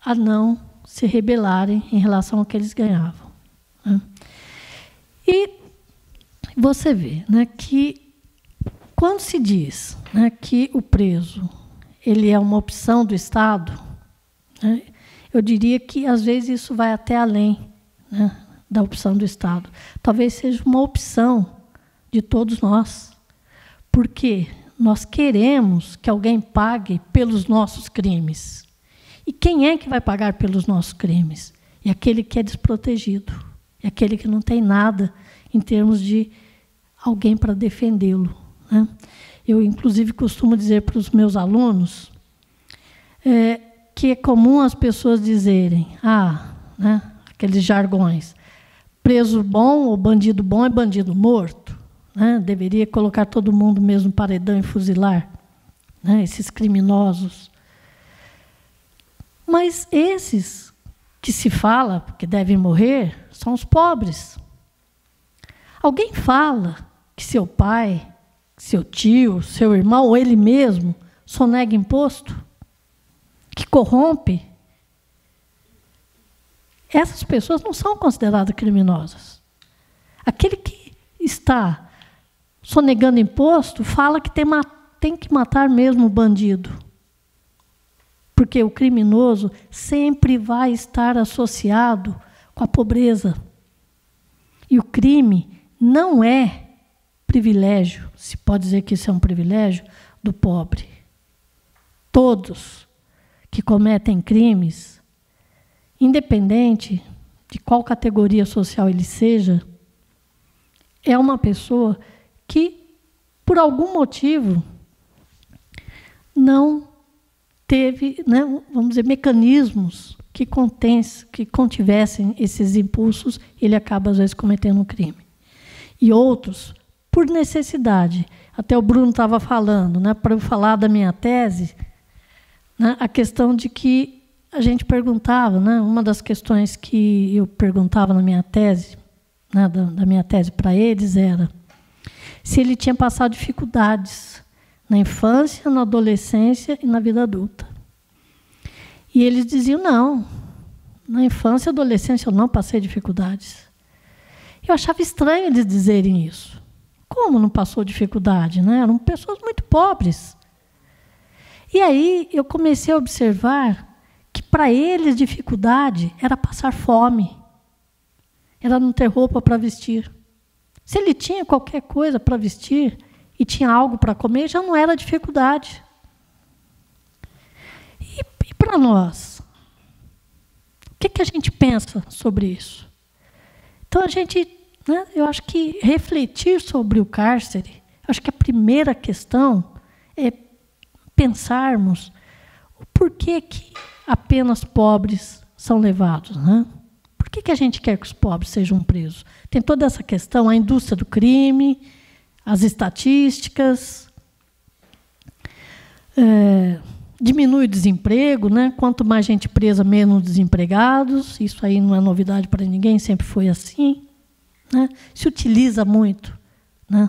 a não se rebelarem em relação ao que eles ganhavam, né. E você vê, né, que quando se diz, né, que o preso ele é uma opção do Estado, né, eu diria que, às vezes, isso vai até além, né, da opção do Estado. Talvez seja uma opção de todos nós, porque nós queremos que alguém pague pelos nossos crimes. E quem é que vai pagar pelos nossos crimes? É aquele que é desprotegido, é aquele que não tem nada em termos de alguém para defendê-lo, né? Eu, inclusive, costumo dizer para os meus alunos que é comum as pessoas dizerem, né, aqueles jargões, preso bom ou bandido bom é bandido morto, né? Deveria colocar todo mundo no mesmo paredão e fuzilar, né, esses criminosos. Mas esses que se fala que devem morrer são os pobres. Alguém fala que seu pai, seu tio, seu irmão ou ele mesmo sonega imposto, que corrompe? Essas pessoas não são consideradas criminosas. Aquele que está sonegando imposto fala que tem que matar mesmo o bandido. Porque o criminoso sempre vai estar associado com a pobreza. E o crime não é privilégio, se pode dizer que isso é um privilégio, do pobre. Todos que cometem crimes, independente de qual categoria social ele seja, é uma pessoa que, por algum motivo, não teve, né, vamos dizer, mecanismos que contivessem esses impulsos, ele acaba, às vezes, cometendo um crime. E outros, por necessidade. Até o Bruno estava falando, né, para eu falar da minha tese, né, a questão de que a gente perguntava, né, uma das questões que eu perguntava na minha tese, né, da minha tese para eles, era se ele tinha passado dificuldades na infância, na adolescência e na vida adulta. E eles diziam, não, na infância e adolescência eu não passei dificuldades. Eu achava estranho eles dizerem isso. Como não passou dificuldade, né? Eram pessoas muito pobres. E aí eu comecei a observar que, para eles, dificuldade era passar fome, era não ter roupa para vestir. Se ele tinha qualquer coisa para vestir e tinha algo para comer, já não era dificuldade. E para nós? O que a gente pensa sobre isso? Então, a gente, né, eu acho que refletir sobre o cárcere, acho que a primeira questão é pensarmos o porquê que apenas pobres são levados, né? Por que a gente quer que os pobres sejam presos? Tem toda essa questão, a indústria do crime, as estatísticas, diminui o desemprego, né? Quanto mais gente presa, menos desempregados. Isso aí não é novidade para ninguém, sempre foi assim, né? Se utiliza muito, né,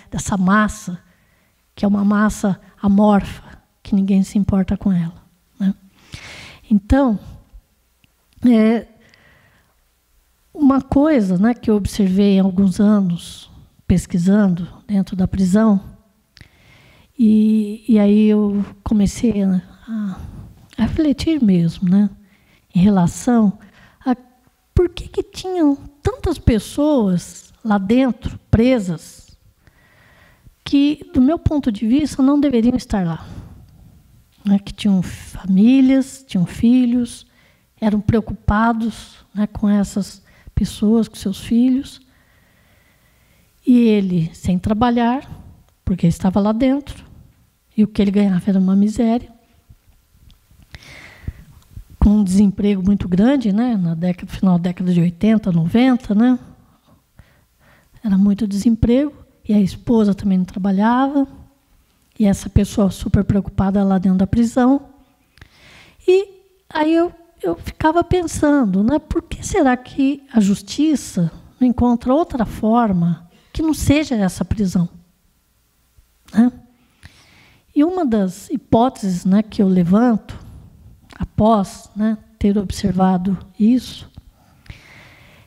dessa massa, que é uma massa amorfa, que ninguém se importa com ela, né? Então, uma coisa, né, que eu observei em alguns anos, pesquisando dentro da prisão, e aí eu comecei a refletir mesmo, né, em relação a por que tinham tantas pessoas lá dentro, presas, que, do meu ponto de vista, não deveriam estar lá. Né, que tinham famílias, tinham filhos, eram preocupados, né, com essas pessoas, com seus filhos. E ele sem trabalhar, porque estava lá dentro, e o que ele ganhava era uma miséria, com um desemprego muito grande, né? Final da década de 80, 90, né? Era muito desemprego, e a esposa também não trabalhava, e essa pessoa super preocupada lá dentro da prisão. E aí eu ficava pensando, né? Por que será que a justiça não encontra outra forma que não seja essa prisão? Né? E uma das hipóteses, né, que eu levanto, após, né, ter observado isso,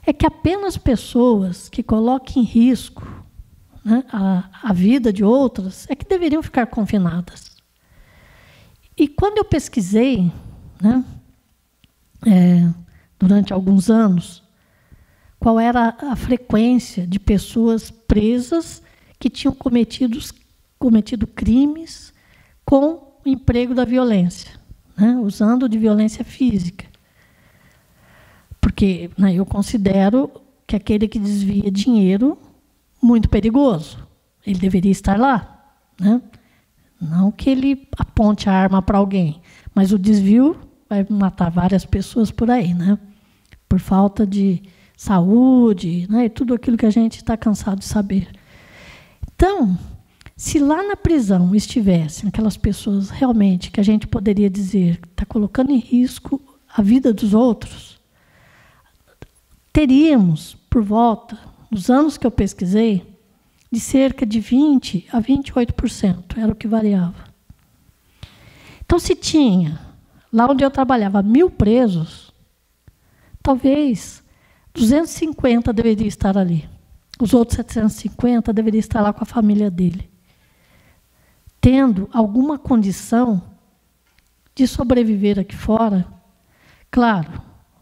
é que apenas pessoas que coloquem em risco, né, a vida de outras é que deveriam ficar confinadas. E quando eu pesquisei, né, durante alguns anos, qual era a frequência de pessoas presas que tinham cometido crimes com o emprego da violência, né, usando de violência física. Porque, né, eu considero que aquele que desvia dinheiro muito perigoso. Ele deveria estar lá, né? Não que ele aponte a arma para alguém, mas o desvio vai matar várias pessoas por aí, né? Por falta de saúde, né? E tudo aquilo que a gente está cansado de saber. Então, se lá na prisão estivessem aquelas pessoas realmente que a gente poderia dizer que está colocando em risco a vida dos outros, teríamos, por volta, nos anos que eu pesquisei, de cerca de 20% a 28%, era o que variava. Então, se tinha, lá onde eu trabalhava, 1.000 presos, talvez 250 deveriam estar ali. Os outros 750 deveriam estar lá com a família dele, tendo alguma condição de sobreviver aqui fora. Claro,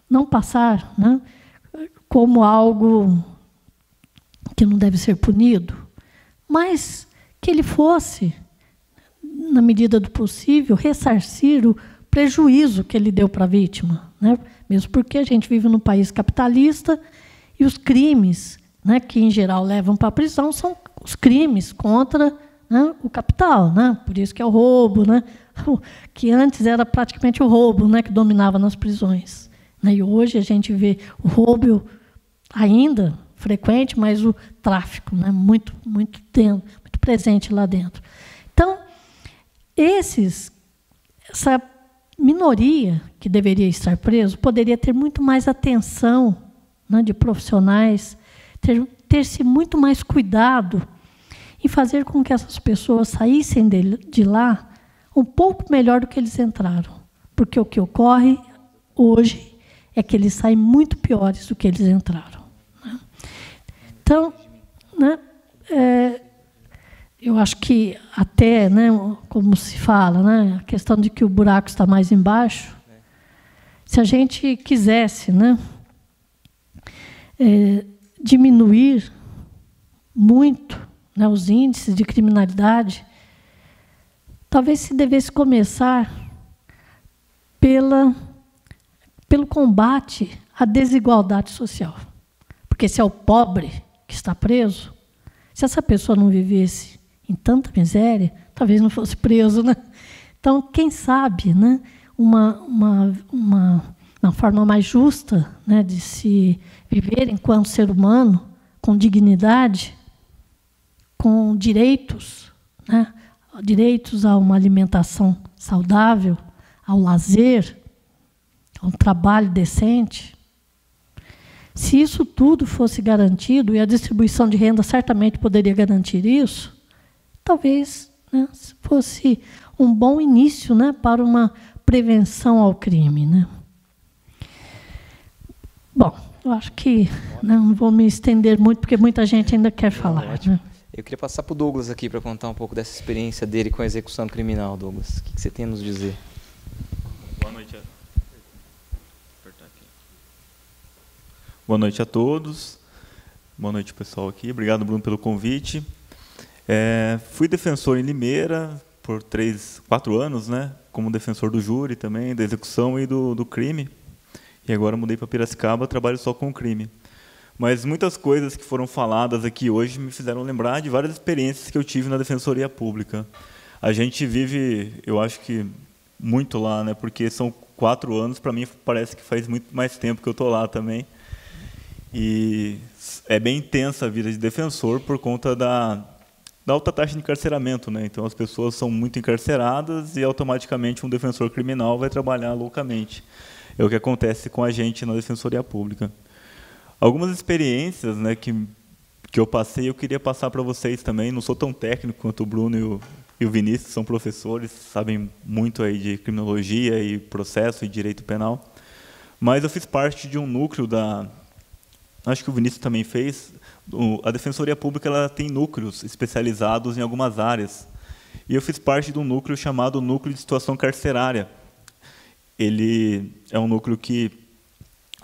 não passar, né, como algo que não deve ser punido, mas que ele fosse, na medida do possível, ressarcir o prejuízo que ele deu para a vítima, né? Mesmo porque a gente vive num país capitalista e os crimes, né, que, em geral, levam para a prisão são os crimes contra, né, o capital. Né? Por isso que é o roubo, né? Que antes era praticamente o roubo, né, que dominava nas prisões. Né? E hoje a gente vê o roubo ainda frequente, mas o tráfico, né, muito presente lá dentro. Então, essa minoria que deveria estar preso poderia ter muito mais atenção, né, de profissionais, ter-se muito mais cuidado em fazer com que essas pessoas saíssem de lá um pouco melhor do que eles entraram. Porque o que ocorre hoje é que eles saem muito piores do que eles entraram. Então, né, eu acho que até, né, como se fala, né, a questão de que o buraco está mais embaixo, se a gente quisesse, né, diminuir muito, né, os índices de criminalidade, talvez se devesse começar pelo combate à desigualdade social. Porque se é o pobre que está preso, se essa pessoa não vivesse em tanta miséria, talvez não fosse preso, né? Então, quem sabe, né, uma forma mais justa, né, de se viver enquanto ser humano, com dignidade, com direitos, né, direitos a uma alimentação saudável, ao lazer, a um trabalho decente. Se isso tudo fosse garantido, e a distribuição de renda certamente poderia garantir isso, talvez, né, fosse um bom início, né, para uma prevenção ao crime. Né? Bom, eu acho que, né, não vou me estender muito, porque muita gente ainda quer falar. Né? Eu queria passar para o Douglas aqui para contar um pouco dessa experiência dele com a execução criminal. Douglas, o que você tem a nos dizer? Boa noite. Boa noite a todos. Boa noite, pessoal aqui. Obrigado, Bruno, pelo convite. Fui defensor em Limeira por 4 anos, né? Como defensor do júri também, da execução e do crime. E agora mudei para Piracicaba, trabalho só com o crime. mas muitas coisas que foram faladas aqui hoje me fizeram lembrar de várias experiências que eu tive na Defensoria Pública. A gente vive, eu acho que, muito lá, né? Porque são 4 anos, para mim parece que faz muito mais tempo que eu estou lá também. E é bem intensa a vida de defensor por conta da alta taxa de encarceramento, né? Então, as pessoas são muito encarceradas e, automaticamente, um defensor criminal vai trabalhar loucamente. É o que acontece com a gente na Defensoria Pública. Algumas experiências, né, que eu passei, eu queria passar para vocês também. Não sou tão técnico quanto o Bruno e o Vinícius, são professores, sabem muito aí de criminologia e processo e direito penal. Mas eu fiz parte de um núcleo acho que o Vinícius também fez. A Defensoria Pública ela tem núcleos especializados em algumas áreas. E eu fiz parte de um núcleo chamado Núcleo de Situação Carcerária. Ele é um núcleo que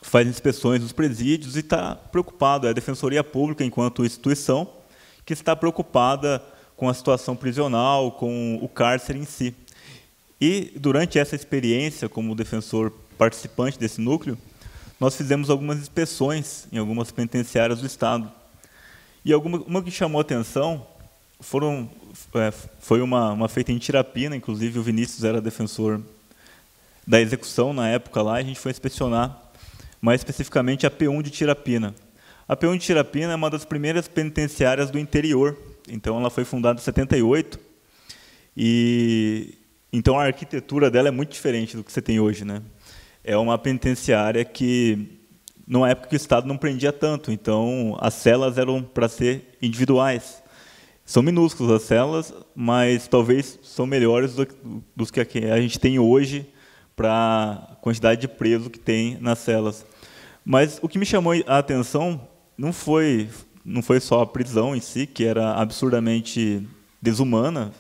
faz inspeções nos presídios e está preocupado. É a Defensoria Pública, enquanto instituição, que está preocupada com a situação prisional, com o cárcere em si. E, durante essa experiência, como defensor participante desse núcleo, nós fizemos algumas inspeções em algumas penitenciárias do Estado. E uma que chamou a atenção foi uma feita em Tirapina, inclusive o Vinícius era defensor da execução na época lá, e a gente foi inspecionar, mais especificamente, a P1 de Tirapina. A P1 de Tirapina é uma das primeiras penitenciárias do interior, então ela foi fundada em 78, e então a arquitetura dela é muito diferente do que você tem hoje, né? É uma penitenciária que, numa época que o Estado não prendia tanto, então as celas eram para ser individuais. São minúsculas as celas, mas talvez são melhores dos que a gente tem hoje para a quantidade de preso que tem nas celas. Mas o que me chamou a atenção não foi só a prisão em si, que era absurdamente desumana,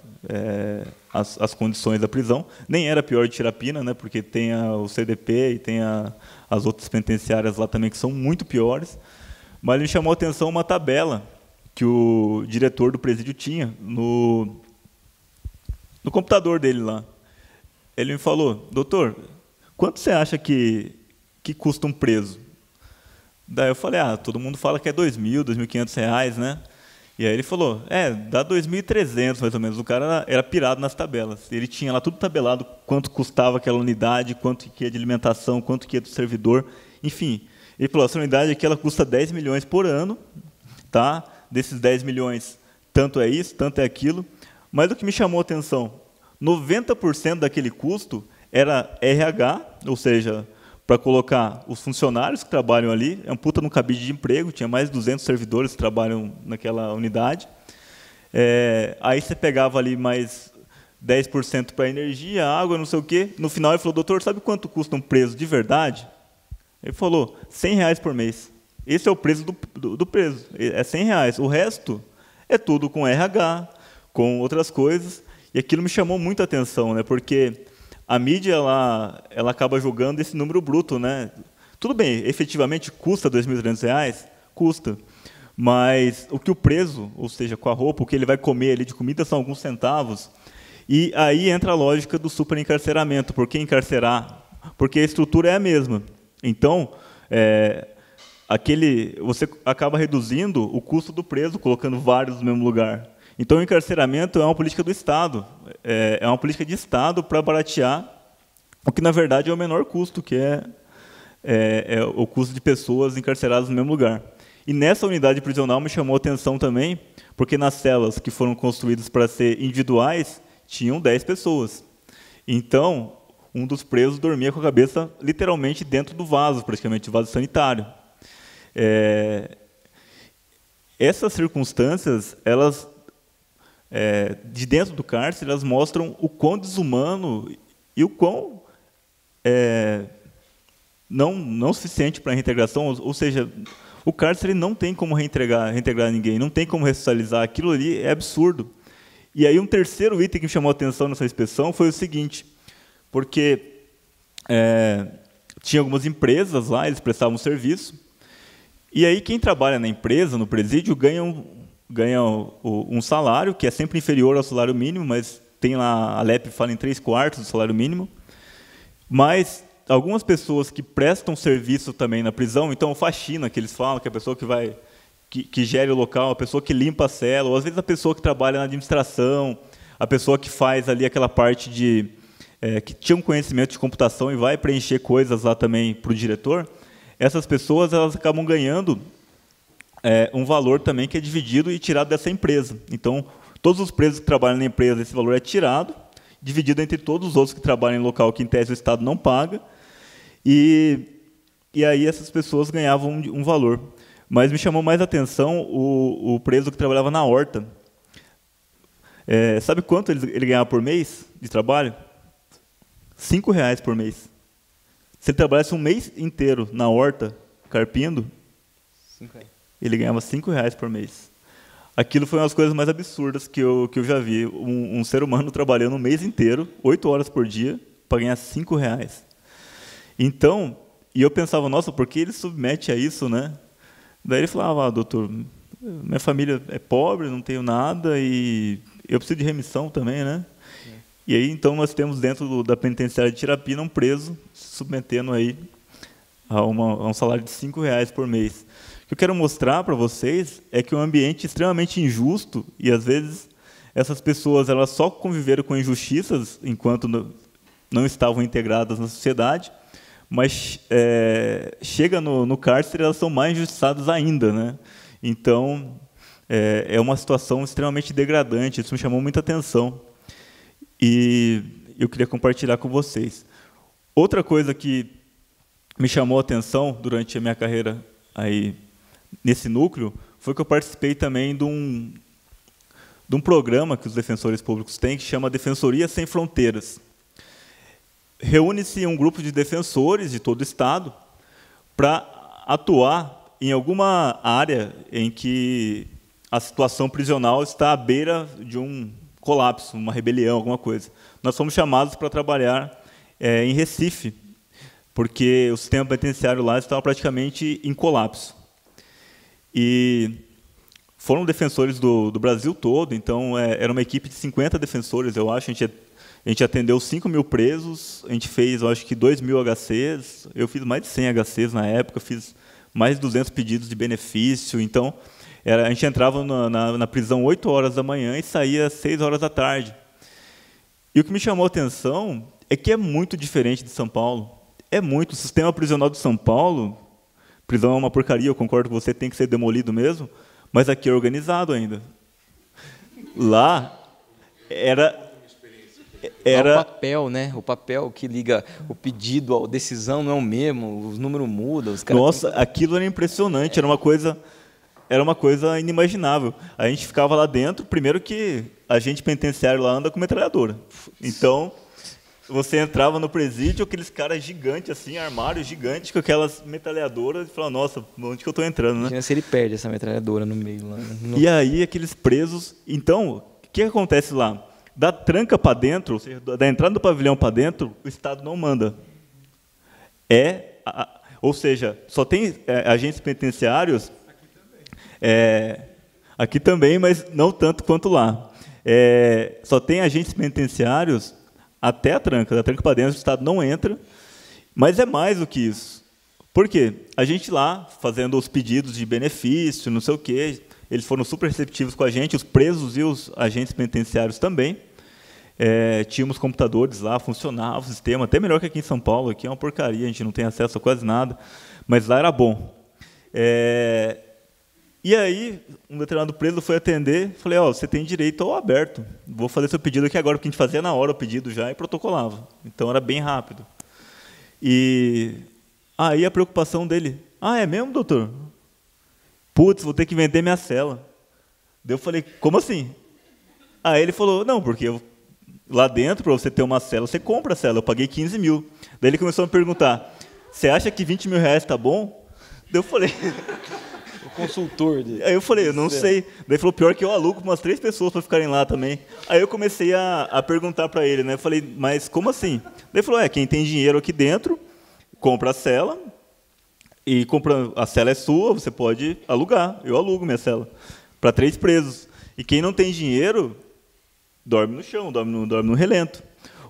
as condições da prisão. Nem era pior de Tirapina, né, porque tem o CDP e tem as outras penitenciárias lá também que são muito piores. Mas me chamou a atenção uma tabela que o diretor do presídio tinha no computador dele lá. Ele me falou: doutor, quanto você acha que custa um preso? Daí eu falei: todo mundo fala que é R$2.000, R$2.500, né? E aí ele falou: dá 2.300 mais ou menos. O cara era pirado nas tabelas. Ele tinha lá tudo tabelado, quanto custava aquela unidade, quanto que ia de alimentação, quanto que ia do servidor, enfim. Ele falou: essa unidade aqui ela custa 10 milhões por ano, tá? Desses 10 milhões, tanto é isso, tanto é aquilo. Mas o que me chamou a atenção, 90% daquele custo era RH, ou seja, para colocar os funcionários que trabalham ali, é um puta no cabide de emprego, tinha mais de 200 servidores que trabalham naquela unidade. Aí você pegava ali mais 10% para energia, água, não sei o quê. No final ele falou: doutor, sabe quanto custa um preso de verdade? Ele falou: R$100 por mês. Esse é o preço do preso, é R$100. O resto é tudo com RH, com outras coisas. E aquilo me chamou muita atenção, né? Porque a mídia ela acaba jogando esse número bruto, né? Tudo bem, efetivamente custa R$2.300? Custa. Mas o que o preso, ou seja, com a roupa, o que ele vai comer ali de comida são alguns centavos. E aí entra a lógica do superencarceramento. Por que encarcerar? Porque a estrutura é a mesma. Então, você acaba reduzindo o custo do preso, colocando vários no mesmo lugar. Então, o encarceramento é uma política do Estado, é uma política de Estado para baratear o que, na verdade, é o menor custo, que é o custo de pessoas encarceradas no mesmo lugar. E nessa unidade prisional me chamou a atenção também, porque nas celas que foram construídas para ser individuais, tinham 10 pessoas. Então, um dos presos dormia com a cabeça literalmente dentro do vaso, praticamente, vaso sanitário. Essas circunstâncias, elas... de dentro do cárcere, elas mostram o quão desumano e o quão não suficiente para a reintegração, ou seja, o cárcere não tem como reintegrar ninguém, não tem como ressocializar, aquilo ali é absurdo. E aí um terceiro item que me chamou a atenção nessa inspeção foi o seguinte, porque tinha algumas empresas lá, eles prestavam serviço, e aí quem trabalha na empresa, no presídio, ganha um salário que é sempre inferior ao salário mínimo, mas tem lá, a LEP fala em 3/4 do salário mínimo, mas algumas pessoas que prestam serviço também na prisão, então faxina, que eles falam, que é a pessoa que vai, que gere o local, a pessoa que limpa a cela, ou às vezes a pessoa que trabalha na administração, a pessoa que faz ali aquela parte de... que tinha um conhecimento de computação e vai preencher coisas lá também para o diretor, essas pessoas elas acabam ganhando um valor também que é dividido e tirado dessa empresa. Então, todos os presos que trabalham na empresa, esse valor é tirado, dividido entre todos os outros que trabalham em local que, em tese, o Estado não paga, e aí essas pessoas ganhavam um valor. Mas me chamou mais a atenção o preso que trabalhava na horta. Sabe quanto ele ganhava por mês de trabalho? R$5 por mês. Se ele trabalhasse um mês inteiro na horta, carpindo, ele ganhava R$5 por mês. Aquilo foi uma das coisas mais absurdas que eu já vi. Um ser humano trabalhando um mês inteiro, 8 horas por dia, para ganhar R$5. Então, e eu pensava, nossa, por que ele submete a isso, né? Daí ele falava, doutor, minha família é pobre, não tenho nada, e eu preciso de remissão também, né? E aí, então, nós temos dentro da penitenciária de Tirapina um preso se submetendo aí a um salário de R$5 por mês. O que eu quero mostrar para vocês é que é um ambiente extremamente injusto e, às vezes, essas pessoas elas só conviveram com injustiças enquanto não estavam integradas na sociedade, mas chega no cárcere, elas são mais injustiçadas ainda, né? Então, é uma situação extremamente degradante, isso me chamou muita atenção. E eu queria compartilhar com vocês. Outra coisa que me chamou a atenção durante a minha carreira aí nesse núcleo foi que eu participei também de um programa que os defensores públicos têm, que chama Defensoria Sem Fronteiras. Reúne-se um grupo de defensores de todo o Estado para atuar em alguma área em que a situação prisional está à beira de um colapso, uma rebelião, alguma coisa. Nós fomos chamados para trabalhar em Recife, porque o sistema penitenciário lá estava praticamente em colapso. E foram defensores do Brasil todo, então era uma equipe de 50 defensores, eu acho. A gente atendeu 5.000 presos, a gente fez, eu acho que 2.000 HCs, eu fiz mais de 100 HCs na época, fiz mais de 200 pedidos de benefício, então... a gente entrava na prisão 8 horas da manhã e saía às 6 horas da tarde. E o que me chamou a atenção é que é muito diferente de São Paulo. É muito. O sistema prisional de São Paulo, prisão é uma porcaria, eu concordo com você, tem que ser demolido mesmo, mas aqui é organizado ainda. Lá era o papel, né? O papel que liga o pedido à decisão não é o mesmo, os números mudam. Os caras Nossa, aquilo era impressionante, era uma coisa inimaginável. A gente ficava lá dentro, primeiro que a gente penitenciário lá anda com metralhadora. Então, você entrava no presídio, aqueles caras gigantes, assim, armário gigante, com aquelas metralhadoras, e falava, nossa, onde que eu estou entrando, né? Imagina se ele perde essa metralhadora no meio lá. E aí, aqueles presos... Então, o que acontece lá? Da tranca para dentro, ou seja, da entrada do pavilhão para dentro, o Estado não manda. Ou seja, só tem agentes penitenciários... aqui também, mas não tanto quanto lá. Só tem agentes penitenciários até a tranca. Da tranca para dentro, o Estado não entra, mas é mais do que isso. Por quê? A gente lá, fazendo os pedidos de benefício, não sei o quê, eles foram super receptivos com a gente, os presos e os agentes penitenciários também. Tínhamos computadores lá, funcionava o sistema, até melhor que aqui em São Paulo. Aqui é uma porcaria, a gente não tem acesso a quase nada, mas lá era bom. E aí, um determinado preso foi atender, falei, você tem direito ao aberto, vou fazer seu pedido aqui agora, porque a gente fazia na hora o pedido já e protocolava. Então, era bem rápido. E aí a preocupação dele, é mesmo, doutor? Putz, vou ter que vender minha cela. Daí eu falei, como assim? Aí ele falou, não, porque lá dentro, para você ter uma cela, você compra a cela, eu paguei 15 mil. Daí ele começou a me perguntar, você acha que 20 mil reais está bom? Daí eu falei... consultor dele. Aí eu falei, eu não sei. Daí ele falou, pior que eu alugo umas 3 pessoas para ficarem lá também. Aí eu comecei a perguntar para ele, né? Eu falei, mas como assim? Daí ele falou, quem tem dinheiro aqui dentro, compra a cela, e a cela é sua, você pode alugar. Eu alugo minha cela para 3 presos. E quem não tem dinheiro, dorme no chão, dorme no relento.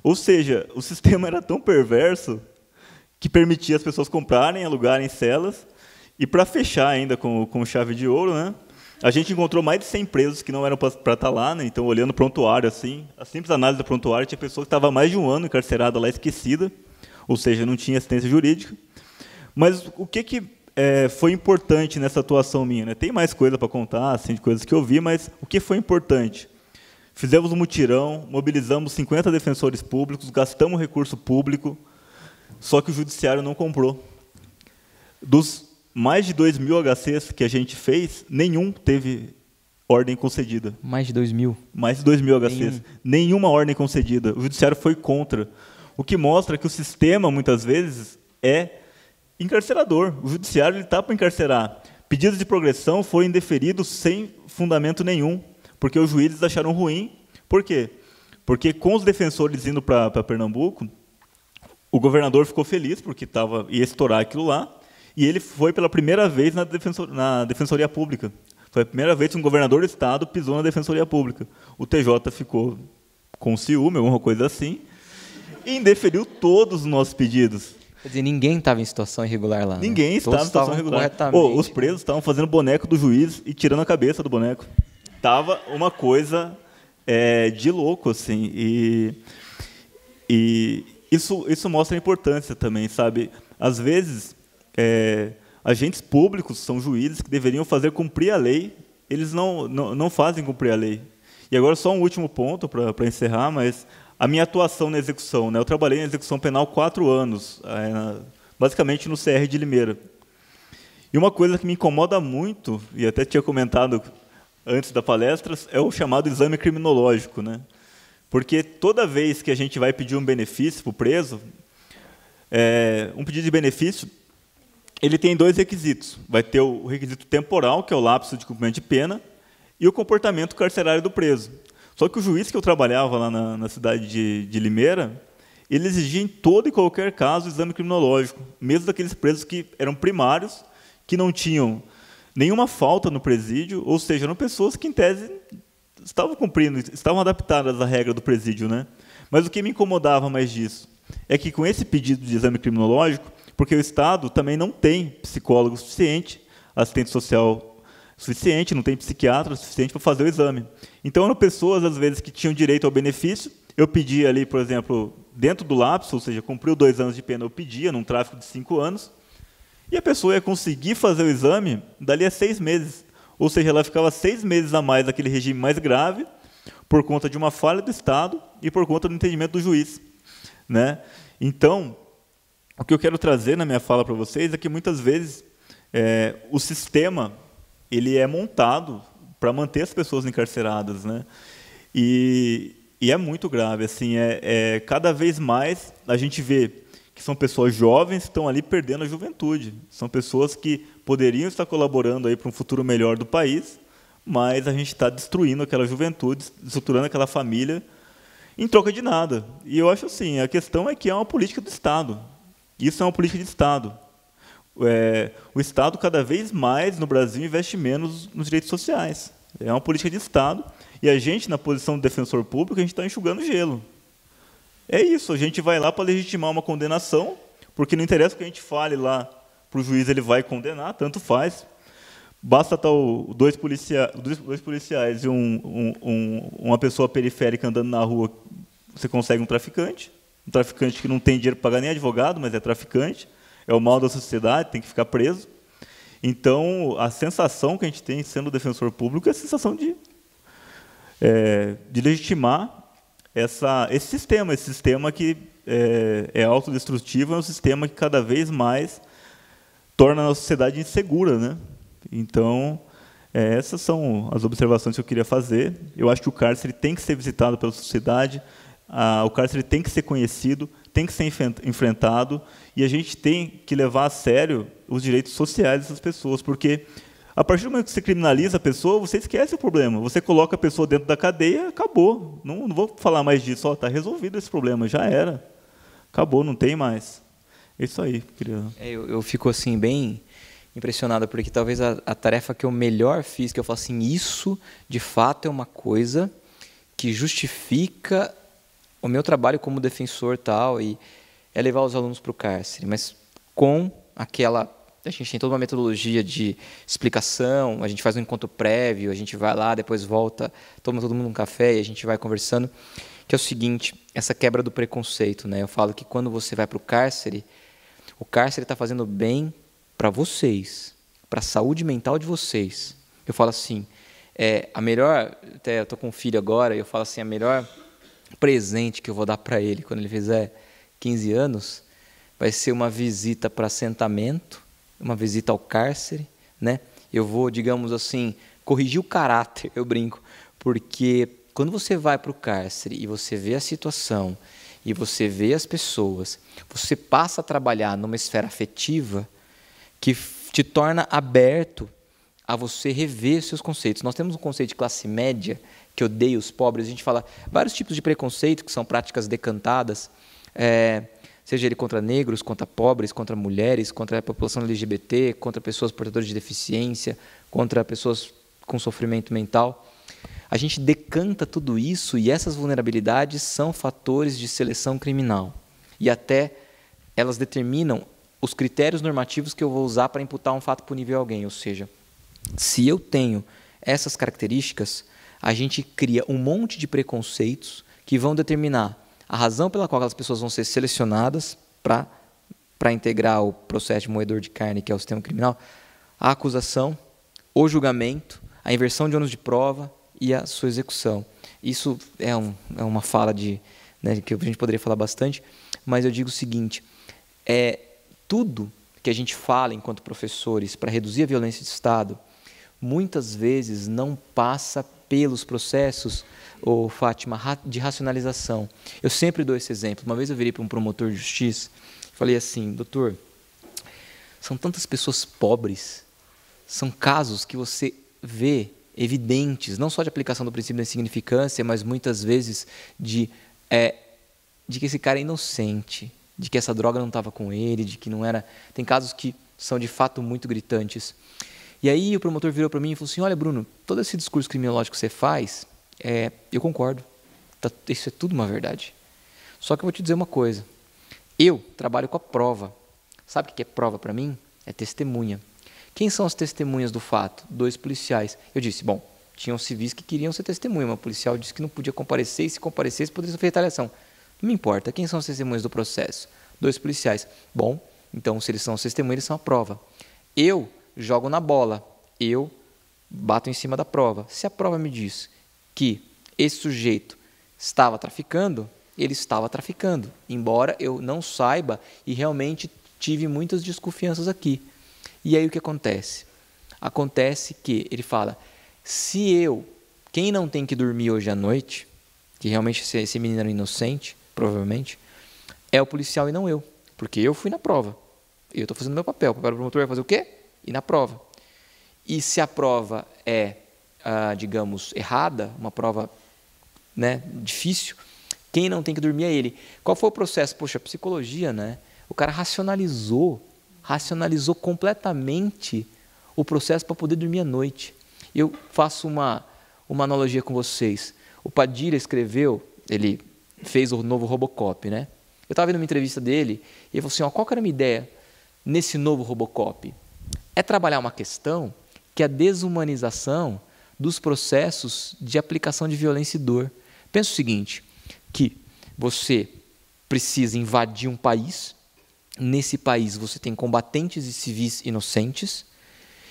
Ou seja, o sistema era tão perverso que permitia as pessoas comprarem, alugarem celas. E para fechar ainda com chave de ouro, né, a gente encontrou mais de 100 presos que não eram para estar lá, né, então olhando o prontuário, assim, a simples análise do prontuário, tinha pessoa que estava há mais de um ano encarcerada lá, esquecida, ou seja, não tinha assistência jurídica. Mas o que foi importante nessa atuação minha? Né? Tem mais coisa para contar, assim, de coisas que eu vi, mas o que foi importante? Fizemos um mutirão, mobilizamos 50 defensores públicos, gastamos recurso público, só que o judiciário não comprou. Dos mais de 2.000 HCs que a gente fez, nenhum teve ordem concedida. Mais de 2.000? Mais de 2.000 HCs. Nenhuma ordem concedida. O judiciário foi contra. O que mostra que o sistema, muitas vezes, é encarcerador. O judiciário está para encarcerar. Pedidos de progressão foram indeferidos sem fundamento nenhum, porque os juízes acharam ruim. Por quê? Porque com os defensores indo para Pernambuco, o governador ficou feliz, porque ia estourar aquilo lá, e ele foi pela primeira vez na Defensoria Pública. Foi a primeira vez que um governador do Estado pisou na Defensoria Pública. O TJ ficou com ciúme, alguma coisa assim, e indeferiu todos os nossos pedidos. Quer dizer, ninguém estava em situação irregular lá. Ninguém né? estava em situação irregular. Os presos estavam fazendo boneco do juiz e tirando a cabeça do boneco. Estava uma coisa de louco, assim. E isso mostra a importância também, sabe? Às vezes, agentes públicos são juízes que deveriam fazer cumprir a lei, eles não fazem cumprir a lei. E agora só um último ponto para encerrar, mas a minha atuação na execução, né? Eu trabalhei na execução penal 4 anos, basicamente no CR de Limeira. E uma coisa que me incomoda muito, e até tinha comentado antes da palestra, é o chamado exame criminológico, né? Porque toda vez que a gente vai pedir um benefício para o preso, um pedido de benefício, ele tem 2 requisitos. Vai ter o requisito temporal, que é o lapso de cumprimento de pena, e o comportamento carcerário do preso. Só que o juiz que eu trabalhava lá na cidade de Limeira, ele exigia em todo e qualquer caso o exame criminológico, mesmo daqueles presos que eram primários, que não tinham nenhuma falta no presídio, ou seja, eram pessoas que, em tese, estavam cumprindo, estavam adaptadas à regra do presídio, né? Mas o que me incomodava mais disso é que, com esse pedido de exame criminológico, porque o Estado também não tem psicólogo suficiente, assistente social suficiente, não tem psiquiatra suficiente para fazer o exame. Então, eram pessoas, às vezes, que tinham direito ao benefício. Eu pedia ali, por exemplo, dentro do lapso, ou seja, cumpriu 2 anos de pena, eu pedia, num tráfico de 5 anos, e a pessoa ia conseguir fazer o exame dali a 6 meses. Ou seja, ela ficava 6 meses a mais naquele regime mais grave, por conta de uma falha do Estado e por conta do entendimento do juiz, né? Então, o que eu quero trazer na minha fala para vocês é que, muitas vezes, o sistema ele é montado para manter as pessoas encarceradas, né? E é muito grave. Assim, cada vez mais a gente vê que são pessoas jovens que estão ali perdendo a juventude. São pessoas que poderiam estar colaborando para um futuro melhor do país, mas a gente está destruindo aquela juventude, estruturando aquela família em troca de nada. E eu acho assim, a questão é que é uma política do Estado. Isso é uma política de Estado. O Estado, cada vez mais, no Brasil, investe menos nos direitos sociais. É uma política de Estado. E a gente, na posição de defensor público, a gente está enxugando gelo. É isso, a gente vai lá para legitimar uma condenação, porque não interessa o que a gente fale lá para o juiz, ele vai condenar, tanto faz. Basta estar 2 policiais e uma pessoa periférica andando na rua, você consegue um traficante que não tem dinheiro para pagar nem advogado, mas é traficante, é o mal da sociedade, tem que ficar preso. Então, a sensação que a gente tem sendo defensor público é a sensação de legitimar esse sistema que é autodestrutivo, é um sistema que cada vez mais torna a nossa sociedade insegura, né? Então, essas são as observações que eu queria fazer. Eu acho que o cárcere tem que ser visitado pela sociedade, o cárcere tem que ser conhecido, tem que ser enfrentado, e a gente tem que levar a sério os direitos sociais dessas pessoas, porque a partir do momento que você criminaliza a pessoa, você esquece o problema. Você coloca a pessoa dentro da cadeia, acabou. Não vou falar mais disso. Está resolvido esse problema, já era. Acabou, não tem mais. É isso aí. Eu fico assim, bem impressionado, porque talvez a tarefa que eu melhor fiz, que eu falo assim, isso de fato é uma coisa que justifica o meu trabalho como defensor tal, e é levar os alunos para o cárcere, mas com aquela... A gente tem toda uma metodologia de explicação, a gente faz um encontro prévio, a gente vai lá, depois volta, toma todo mundo um café e a gente vai conversando, que é o seguinte, essa quebra do preconceito, né? Eu falo que quando você vai para o cárcere está fazendo bem para vocês, para a saúde mental de vocês. Eu falo assim, a melhor, até eu estou com um filho agora, e eu falo assim, a melhor presente que eu vou dar para ele quando ele fizer 15 anos vai ser uma visita para assentamento, uma visita ao cárcere, né? Eu vou, digamos assim, corrigir o caráter, eu brinco, porque quando você vai para o cárcere e você vê a situação e você vê as pessoas, você passa a trabalhar numa esfera afetiva que te torna aberto a você rever seus conceitos. Nós temos um conceito de classe média que odeia os pobres, a gente fala vários tipos de preconceito, que são práticas decantadas, seja ele contra negros, contra pobres, contra mulheres, contra a população LGBT, contra pessoas portadoras de deficiência, contra pessoas com sofrimento mental. A gente decanta tudo isso e essas vulnerabilidades são fatores de seleção criminal. E até elas determinam os critérios normativos que eu vou usar para imputar um fato punível a alguém. Ou seja, se eu tenho essas características, a gente cria um monte de preconceitos que vão determinar a razão pela qual aquelas pessoas vão ser selecionadas para integrar o processo de moedor de carne, que é o sistema criminal, a acusação, o julgamento, a inversão de ônus de prova e a sua execução. Isso é uma fala né, que a gente poderia falar bastante, mas eu digo o seguinte, tudo que a gente fala enquanto professores para reduzir a violência de Estado, muitas vezes não passa pelos processos, Fátima, de racionalização. Eu sempre dou esse exemplo. Uma vez eu virei para um promotor de justiça e falei assim, doutor, são tantas pessoas pobres, são casos que você vê evidentes, não só de aplicação do princípio da insignificância, mas muitas vezes de que esse cara é inocente, de que essa droga não estava com ele, de que não era... Tem casos que são de fato muito gritantes. E aí o promotor virou para mim e falou assim, olha Bruno, todo esse discurso criminológico que você faz, eu concordo, isso é tudo uma verdade. Só que eu vou te dizer uma coisa, eu trabalho com a prova. Sabe o que é prova para mim? É testemunha. Quem são as testemunhas do fato? 2 policiais. Eu disse, bom, tinham civis que queriam ser testemunha, mas o policial disse que não podia comparecer e se comparecesse poderia sofrer retaliação. Não me importa, quem são as testemunhas do processo? 2 policiais. Bom, então se eles são as testemunhas, eles são a prova. Eu jogo na bola, eu bato em cima da prova. Se a prova me diz que esse sujeito estava traficando, ele estava traficando, embora eu não saiba e realmente tive muitas desconfianças aqui. E aí o que acontece? Acontece que ele fala, quem não tem que dormir hoje à noite, que realmente esse menino era inocente, provavelmente, é o policial e não eu, porque eu fui na prova. Eu estou fazendo meu papel, o papel do promotor vai fazer o quê? Ir na prova. E se a prova é, digamos, errada, uma prova, né, difícil, quem não tem que dormir é ele. Qual foi o processo? Poxa, psicologia, né? O cara racionalizou completamente o processo para poder dormir à noite. Eu faço uma analogia com vocês. O Padilha escreveu, ele fez o novo Robocop, né? Eu estava vendo uma entrevista dele e ele falou assim, qual que era a minha ideia nesse novo Robocop? É trabalhar uma questão que é a desumanização dos processos de aplicação de violência e dor. Pensa o seguinte, que você precisa invadir um país, nesse país você tem combatentes e civis inocentes,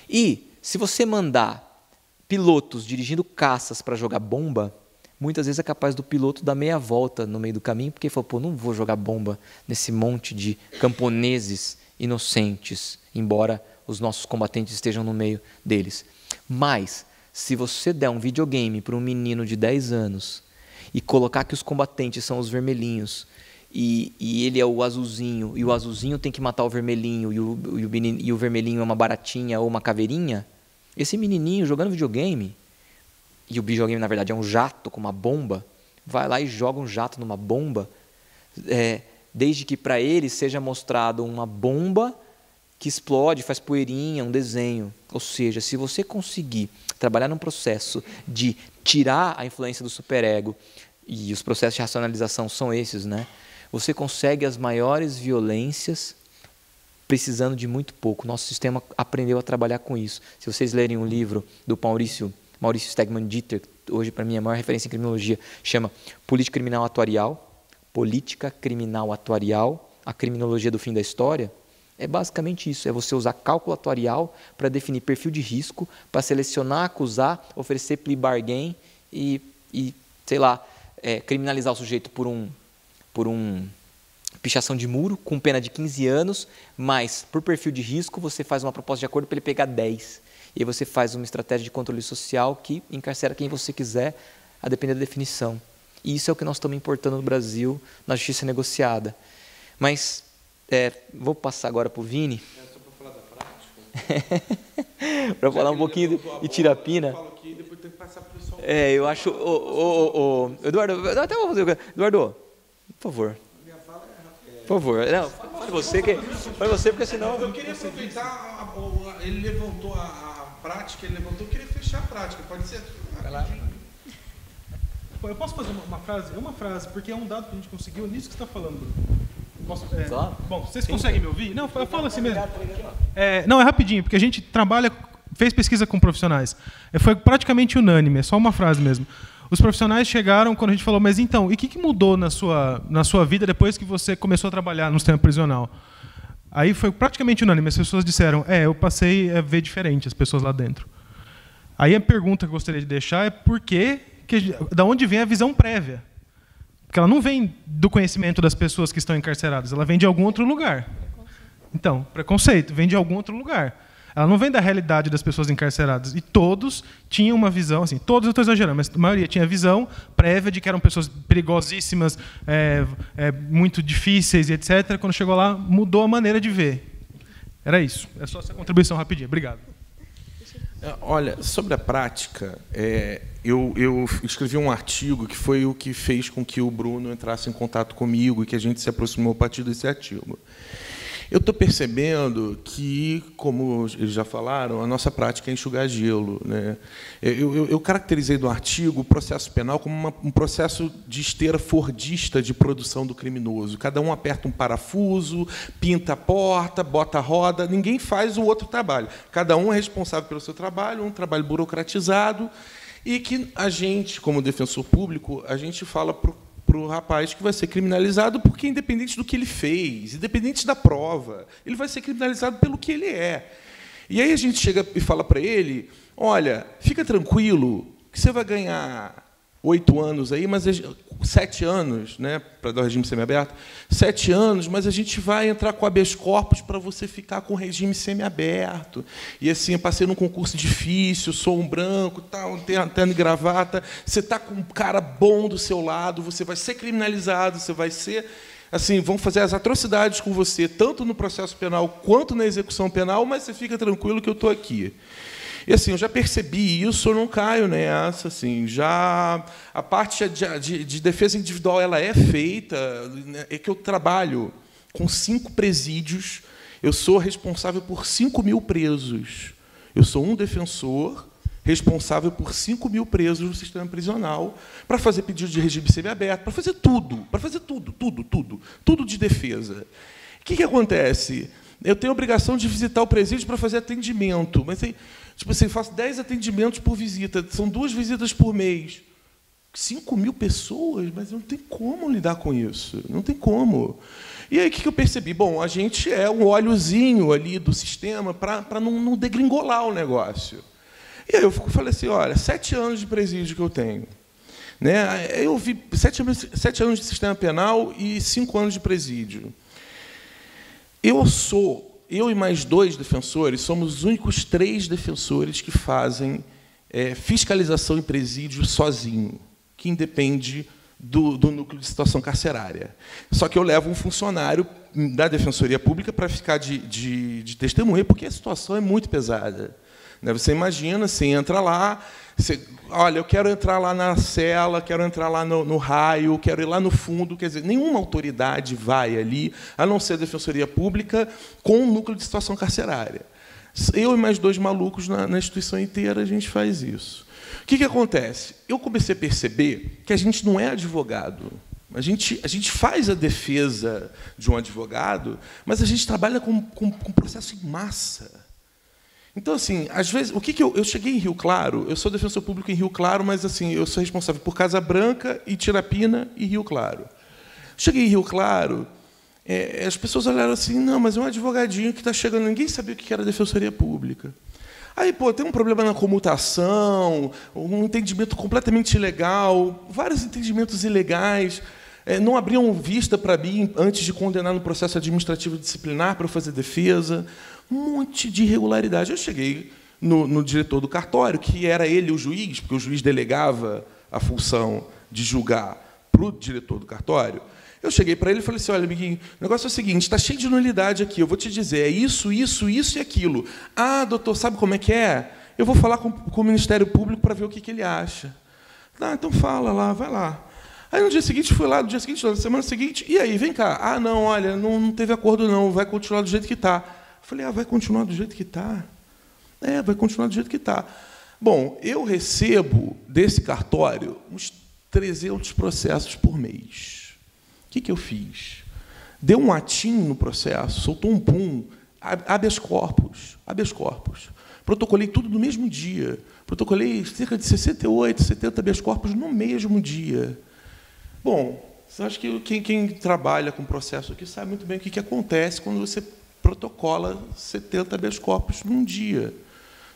e se você mandar pilotos dirigindo caças para jogar bomba, muitas vezes é capaz do piloto dar meia volta no meio do caminho, porque ele falou, não vou jogar bomba nesse monte de camponeses inocentes, embora os nossos combatentes estejam no meio deles. Mas, se você der um videogame para um menino de 10 anos e colocar que os combatentes são os vermelhinhos e ele é o azulzinho, e o azulzinho tem que matar o vermelhinho e o vermelhinho é uma baratinha ou uma caveirinha, esse menininho jogando videogame, e o videogame na verdade é um jato com uma bomba, vai lá e joga um jato numa bomba, desde que para ele seja mostrado uma bomba que explode, faz poeirinha, um desenho. Ou seja, se você conseguir trabalhar num processo de tirar a influência do superego, e os processos de racionalização são esses, né? você consegue as maiores violências precisando de muito pouco. Nosso sistema aprendeu a trabalhar com isso. Se vocês lerem um livro do Maurício Stegmann Dieter, hoje para mim é a maior referência em criminologia, chama Política Criminal Atuarial, a criminologia do fim da história, é basicamente isso, é você usar cálculo atuarial para definir perfil de risco, para selecionar, acusar, oferecer plea bargain e sei lá, criminalizar o sujeito por pichação de muro, com pena de 15 anos, mas por perfil de risco você faz uma proposta de acordo para ele pegar 10. E aí você faz uma estratégia de controle social que encarcera quem você quiser, a depender da definição. E isso é o que nós estamos importando no Brasil, na justiça negociada. Mas, vou passar agora para o Vini. Só para falar da prática. Para falar um pouquinho de Tirapina. Eu falo aqui, depois tem que passar para o pessoal. Eu acho... Eduardo, até vou fazer... Eduardo, por favor. Por favor. Não, fale você, porque senão... Eu queria aproveitar, ele levantou a prática, eu queria fechar a prática, pode ser? Vai lá. Eu posso fazer uma frase? Uma frase, porque é um dado que a gente conseguiu nisso que você está falando, Bruno. Bom, vocês conseguem me ouvir? Não, eu falo assim mesmo. Não, é rapidinho, porque a gente fez pesquisa com profissionais. Foi praticamente unânime, é só uma frase mesmo. Os profissionais chegaram quando a gente falou, mas então, e o que mudou na sua vida depois que você começou a trabalhar no sistema prisional? Aí foi praticamente unânime, as pessoas disseram, eu passei a ver diferente as pessoas lá dentro. Aí a pergunta que eu gostaria de deixar é da onde vem a visão prévia? Porque ela não vem do conhecimento das pessoas que estão encarceradas, ela vem de algum outro lugar. Então, preconceito, vem de algum outro lugar. Ela não vem da realidade das pessoas encarceradas. E todos tinham uma visão, assim, todos eu estou exagerando, mas a maioria tinha visão prévia de que eram pessoas perigosíssimas, muito difíceis e etc. Quando chegou lá, mudou a maneira de ver. Era isso. É só essa contribuição rapidinha. Obrigado. Olha, sobre a prática, eu escrevi um artigo que foi o que fez com que o Bruno entrasse em contato comigo e que a gente se aproximou a partir desse artigo. Eu estou percebendo que, como eles já falaram, a nossa prática é enxugar gelo, né? Eu caracterizei no artigo o processo penal como um processo de esteira fordista de produção do criminoso. Cada um aperta um parafuso, pinta a porta, bota a roda, ninguém faz o outro trabalho. Cada um é responsável pelo seu trabalho, um trabalho burocratizado, e que a gente, como defensor público, a gente fala para o rapaz que vai ser criminalizado porque, independente do que ele fez, independente da prova, ele vai ser criminalizado pelo que ele é. E aí a gente chega e fala para ele, olha, fica tranquilo, que você vai ganhar 8 anos aí, mas 7 anos, né, para dar o regime semiaberto, 7 anos, mas a gente vai entrar com habeas corpus para você ficar com o regime semiaberto. E assim, eu passei num concurso difícil, sou um branco, tal, terno e gravata, você está com um cara bom do seu lado, você vai ser criminalizado, você vai ser... Assim, vão fazer as atrocidades com você, tanto no processo penal quanto na execução penal, mas você fica tranquilo que eu estou aqui. E assim, eu já percebi isso, eu não caio nessa. Assim, já a parte de defesa individual ela é feita, é que eu trabalho com 5 presídios, eu sou responsável por 5.000 presos. Eu sou um defensor responsável por 5.000 presos no sistema prisional, para fazer pedido de regime semiaberto, para fazer tudo, tudo de defesa. O que acontece? Eu tenho a obrigação de visitar o presídio para fazer atendimento, mas tipo assim, faço 10 atendimentos por visita, são 2 visitas por mês. 5.000 pessoas, mas não tem como lidar com isso, não tem como. E aí o que eu percebi? Bom, a gente é um óleozinho ali do sistema para não degringolar o negócio. E aí eu falei assim, olha, 7 anos de presídio que eu tenho, né? Eu vi 7 anos de sistema penal e 5 anos de presídio. Eu e mais 2 defensores, somos os únicos 3 defensores que fazem fiscalização em presídio sozinho, que independe do núcleo de situação carcerária. Só que eu levo um funcionário da Defensoria Pública para ficar de testemunha, porque a situação é muito pesada. Você imagina, você entra lá, olha, eu quero entrar lá na cela, quero entrar lá no raio, quero ir lá no fundo, quer dizer, nenhuma autoridade vai ali, a não ser a Defensoria Pública, com um núcleo de situação carcerária. Eu e mais 2 malucos na instituição inteira, a gente faz isso. O que acontece? Eu comecei a perceber que a gente não é advogado, A gente faz a defesa de um advogado, mas a gente trabalha com processo em massa. Então, assim, às vezes, eu cheguei em Rio Claro, eu sou defensor público em Rio Claro, mas assim, eu sou responsável por Casa Branca, Itirapina e Rio Claro. Cheguei em Rio Claro, as pessoas olharam assim, não, mas é um advogadinho que está chegando, ninguém sabia o que era defensoria pública. Aí, tem um problema na comutação, um entendimento completamente ilegal, vários entendimentos ilegais, não abriam vista para mim antes de condenar no processo administrativo disciplinar para eu fazer defesa, um monte de irregularidade. Eu cheguei no diretor do cartório, que era ele o juiz, porque o juiz delegava a função de julgar para o diretor do cartório. Eu cheguei para ele e falei assim, olha, amiguinho, o negócio é o seguinte, está cheio de nulidade aqui, eu vou te dizer, é isso, isso, isso e aquilo. Ah, doutor, sabe como é que é? Eu vou falar com o Ministério Público para ver o que ele acha. Ah, então fala lá, vai lá. Aí no dia seguinte, fui lá, no dia seguinte, na semana seguinte, e aí, vem cá. Ah, não, olha, não teve acordo não, vai continuar do jeito que está. Eu falei, vai continuar do jeito que está? Vai continuar do jeito que está. Bom, eu recebo desse cartório uns 300 processos por mês. O que eu fiz? Deu um atinho no processo, soltou um pum, habeas corpus. Protocolei tudo no mesmo dia. Protocolei cerca de 68, 70 habeas corpus no mesmo dia. Bom, acho que quem trabalha com processo aqui sabe muito bem o que acontece quando você protocola 70 habeas corpus num dia.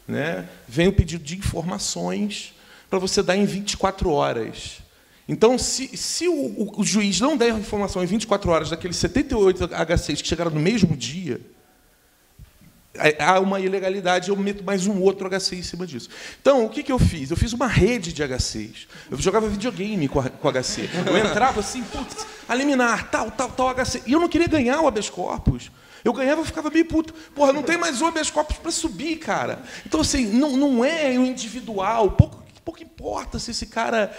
Né? Vem o pedido de informações para você dar em 24 horas. Então, se o juiz não der informação em 24 horas daqueles 78 H6 que chegaram no mesmo dia, há uma ilegalidade, eu meto mais um outro H6 em cima disso. Então, o que eu fiz? Eu fiz uma rede de H6. Eu jogava videogame com H6. Eu entrava assim, putz, a liminar, tal H6. E eu não queria ganhar o habeas corpus. Eu ganhava e ficava meio puto. Porra, não tem mais o habeas corpus para subir, cara. Então, assim, não é o individual. Pouco importa se esse cara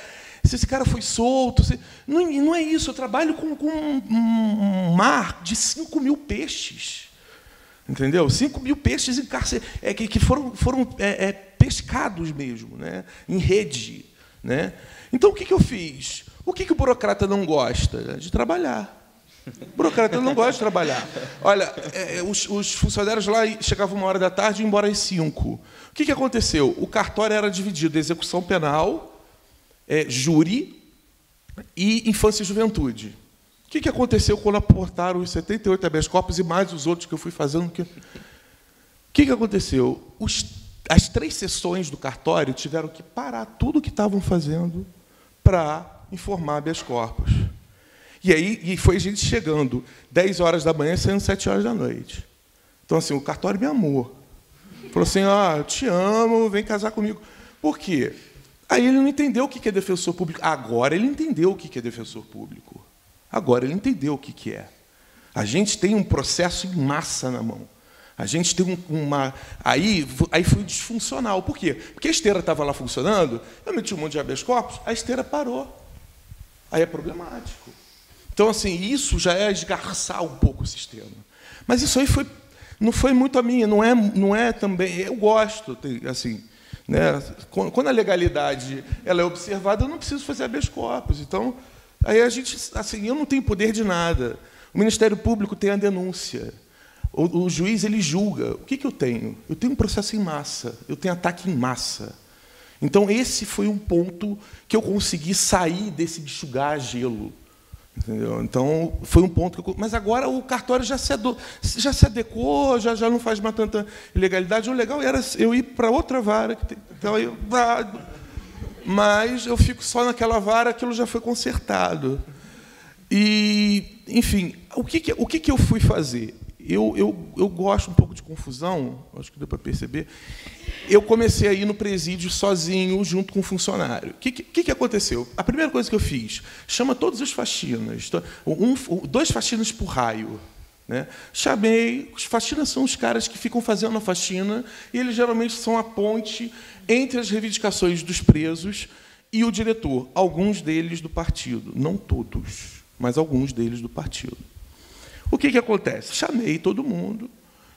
foi solto. Não é isso. Eu trabalho com um mar de 5 mil peixes. Entendeu? 5 mil peixes que foram pescados mesmo, né? Em rede. Né? Então, o que eu fiz? O que o burocrata não gosta? De trabalhar. O burocrata não gosta de trabalhar. Olha, os funcionários lá chegavam 13h e iam embora às 5h. O que aconteceu? O cartório era dividido em execução penal, júri e infância e juventude. O que aconteceu quando aportaram os 78 habeas corpus e mais os outros que eu fui fazendo? O que aconteceu? As 3 sessões do cartório tiveram que parar tudo o que estavam fazendo para informar habeas corpus. E foi a gente chegando 10 horas da manhã, saindo 7 horas da noite. Então, assim, o cartório me amou. Falou assim, eu te amo, vem casar comigo. Por quê? Aí ele não entendeu o que é defensor público. Agora ele entendeu o que é defensor público. Agora ele entendeu o que é. A gente tem um processo em massa na mão. A gente tem uma... Aí foi disfuncional. Por quê? Porque a esteira estava lá funcionando, eu meti um monte de habeas corpus, a esteira parou. Aí é problemático. Então, assim, isso já é esgarçar um pouco o sistema. Mas isso aí não foi muito a minha, não é também... Eu gosto, assim... Né? Quando a legalidade ela é observada, eu não preciso fazer habeas corpus. Então, aí a gente, assim, eu não tenho poder de nada. O Ministério Público tem a denúncia. O juiz ele julga. O que eu tenho? Eu tenho um processo em massa. Eu tenho ataque em massa. Então, esse foi um ponto que eu consegui sair desse enxugar gelo. Entendeu? Então, foi um ponto que eu... Mas agora o cartório já se adequou, já não faz mais tanta ilegalidade. O legal era eu ir para outra vara. Então, mas eu fico só naquela vara, aquilo já foi consertado. E, enfim, o que eu fui fazer? Eu gosto um pouco de confusão, acho que deu para perceber. Eu comecei a ir no presídio sozinho, junto com um funcionário. O que aconteceu? A primeira coisa que eu fiz, chama todos os faxinas, 2 faxinas por raio. Né? Chamei, os faxinas são os caras que ficam fazendo a faxina, e eles geralmente são a ponte entre as reivindicações dos presos e o diretor, alguns deles do partido, não todos, mas alguns deles do partido. O que acontece? Chamei todo mundo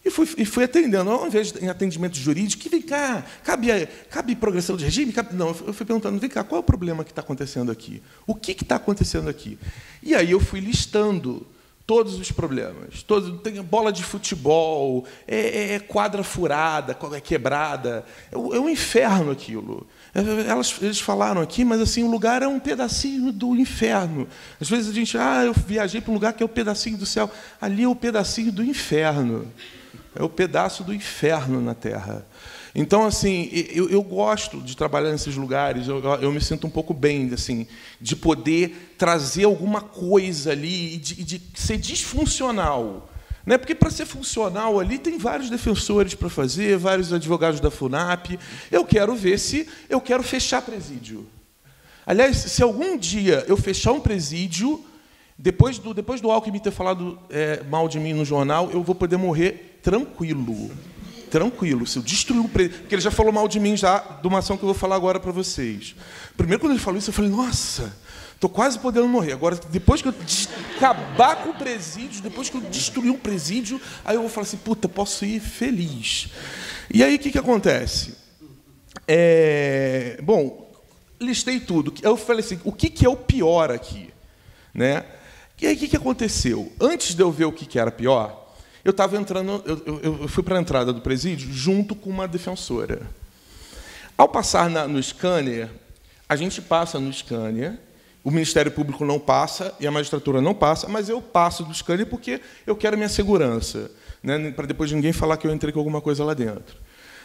E fui atendendo. Ao invés de atendimento jurídico, vem cá, cabe progressão de regime? Não, eu fui perguntando, vem cá, qual é o problema que está acontecendo aqui? O que está acontecendo aqui? E aí eu fui listando todos os problemas. Tem bola de futebol, quadra furada, quebrada. É um inferno aquilo. Eles falaram aqui, mas assim, o lugar é um pedacinho do inferno. Às vezes a gente, eu viajei para um lugar que é um pedacinho do céu. Ali é o pedacinho do inferno. É o pedaço do inferno na Terra. Então, assim, eu gosto de trabalhar nesses lugares, eu me sinto um pouco bem, assim, de poder trazer alguma coisa ali e de ser disfuncional. Né? Porque, para ser funcional ali, tem vários defensores para fazer, vários advogados da FUNAP. Eu quero ver se eu quero fechar presídio. Aliás, se algum dia eu fechar um presídio, depois do Alckmin ter falado mal de mim no jornal, eu vou poder morrer tranquilo. Tranquilo. Se eu destruir o presídio... Porque ele já falou mal de mim, já, de uma ação que eu vou falar agora para vocês. Primeiro, quando ele falou isso, eu falei, nossa, estou quase podendo morrer. Agora, depois que eu acabar com o presídio, depois que eu destruir um presídio, aí eu vou falar assim, puta, posso ir feliz. E aí, o que acontece? Bom, listei tudo. Eu falei assim, o que é o pior aqui? Né? E aí, o que aconteceu? Antes de eu ver o que era pior, eu estava entrando, eu fui para a entrada do presídio junto com uma defensora. Ao passar no scanner, a gente passa no scanner, o Ministério Público não passa e a magistratura não passa, mas eu passo do scanner porque eu quero minha segurança, né, para depois ninguém falar que eu entrei com alguma coisa lá dentro.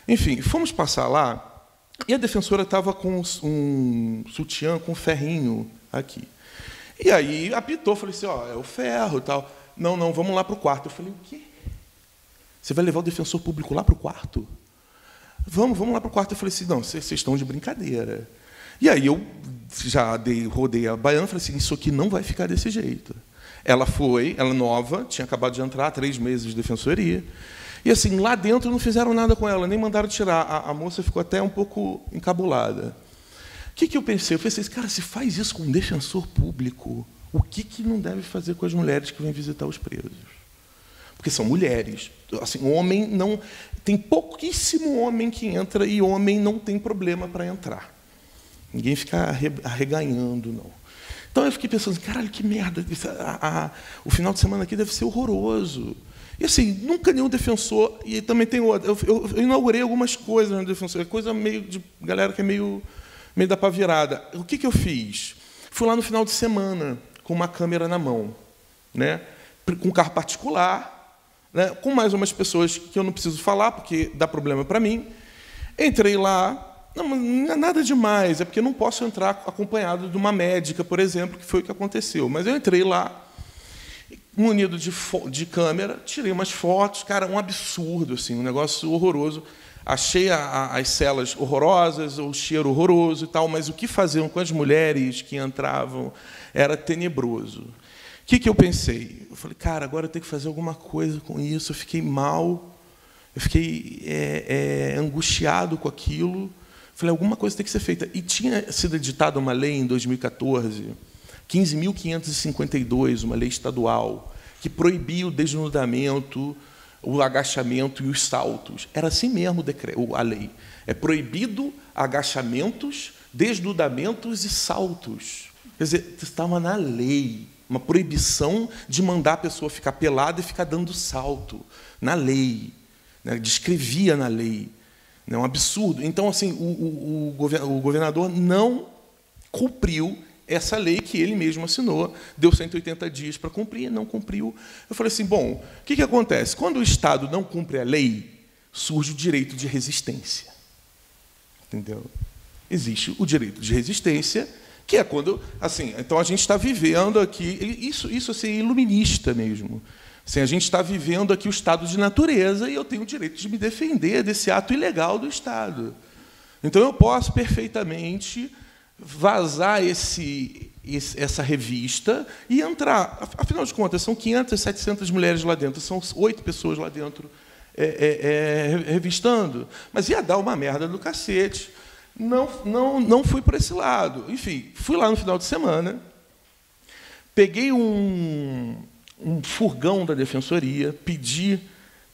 Enfim, fomos passar lá e a defensora estava com um sutiã com ferrinho aqui. E aí apitou, falei assim, é o ferro e tal. Não, vamos lá para o quarto. Eu falei, o quê? Você vai levar o defensor público lá para o quarto? Vamos lá para o quarto. Eu falei assim, não, vocês estão de brincadeira. E aí eu já rodei a baiana e falei assim, isso aqui não vai ficar desse jeito. Ela nova, tinha acabado de entrar, 3 meses de defensoria. E assim, lá dentro não fizeram nada com ela, nem mandaram tirar. A moça ficou até um pouco encabulada. O que eu pensei? Eu pensei, cara, se faz isso com um defensor público, o que não deve fazer com as mulheres que vêm visitar os presos? Porque são mulheres. Assim, homem não... Tem pouquíssimo homem que entra e homem não tem problema para entrar. Ninguém fica arreganhando, não. Então eu fiquei pensando, caralho, que merda. O final de semana aqui deve ser horroroso. E assim, nunca nenhum defensor... E também tem outro... Eu inaugurei algumas coisas no defensor. Coisa meio de galera que é meio da pá virada. O que eu fiz? Fui lá no final de semana com uma câmera na mão, né? Com carro particular, né? Com mais umas pessoas que eu não preciso falar, porque dá problema para mim. Entrei lá, não é nada demais, é porque eu não posso entrar acompanhado de uma médica, por exemplo, que foi o que aconteceu. Mas eu entrei lá, munido de câmera, tirei umas fotos, cara, um absurdo, assim, um negócio horroroso. Achei as celas horrorosas, o cheiro horroroso e tal, mas o que faziam com as mulheres que entravam era tenebroso. O que eu pensei? Eu falei, cara, agora eu tenho que fazer alguma coisa com isso. Eu fiquei mal, eu fiquei angustiado com aquilo. Falei, alguma coisa tem que ser feita. E tinha sido editada uma lei em 2014, 15.552, uma lei estadual, que proibia o desnudamento, o agachamento e os saltos. Era assim mesmo a lei. É proibido agachamentos, desnudamentos e saltos. Quer dizer, estava na lei. Uma proibição de mandar a pessoa ficar pelada e ficar dando salto. Na lei. Né? Descrevia na lei. É um absurdo. Então, assim, o governador não cumpriu essa lei que ele mesmo assinou, deu 180 dias para cumprir, não cumpriu. Eu falei assim, bom, o que acontece? Quando o Estado não cumpre a lei, surge o direito de resistência. Entendeu? Existe o direito de resistência, que é quando... assim, então, a gente está vivendo aqui... Isso assim, é iluminista mesmo. Assim, a gente está vivendo aqui o estado de natureza e eu tenho o direito de me defender desse ato ilegal do Estado. Então, eu posso perfeitamente vazar essa revista e entrar. Afinal de contas, são 500, 700 mulheres lá dentro, são 8 pessoas lá dentro revistando. Mas ia dar uma merda do cacete. Não fui por esse lado. Enfim, fui lá no final de semana, peguei um furgão da defensoria, pedi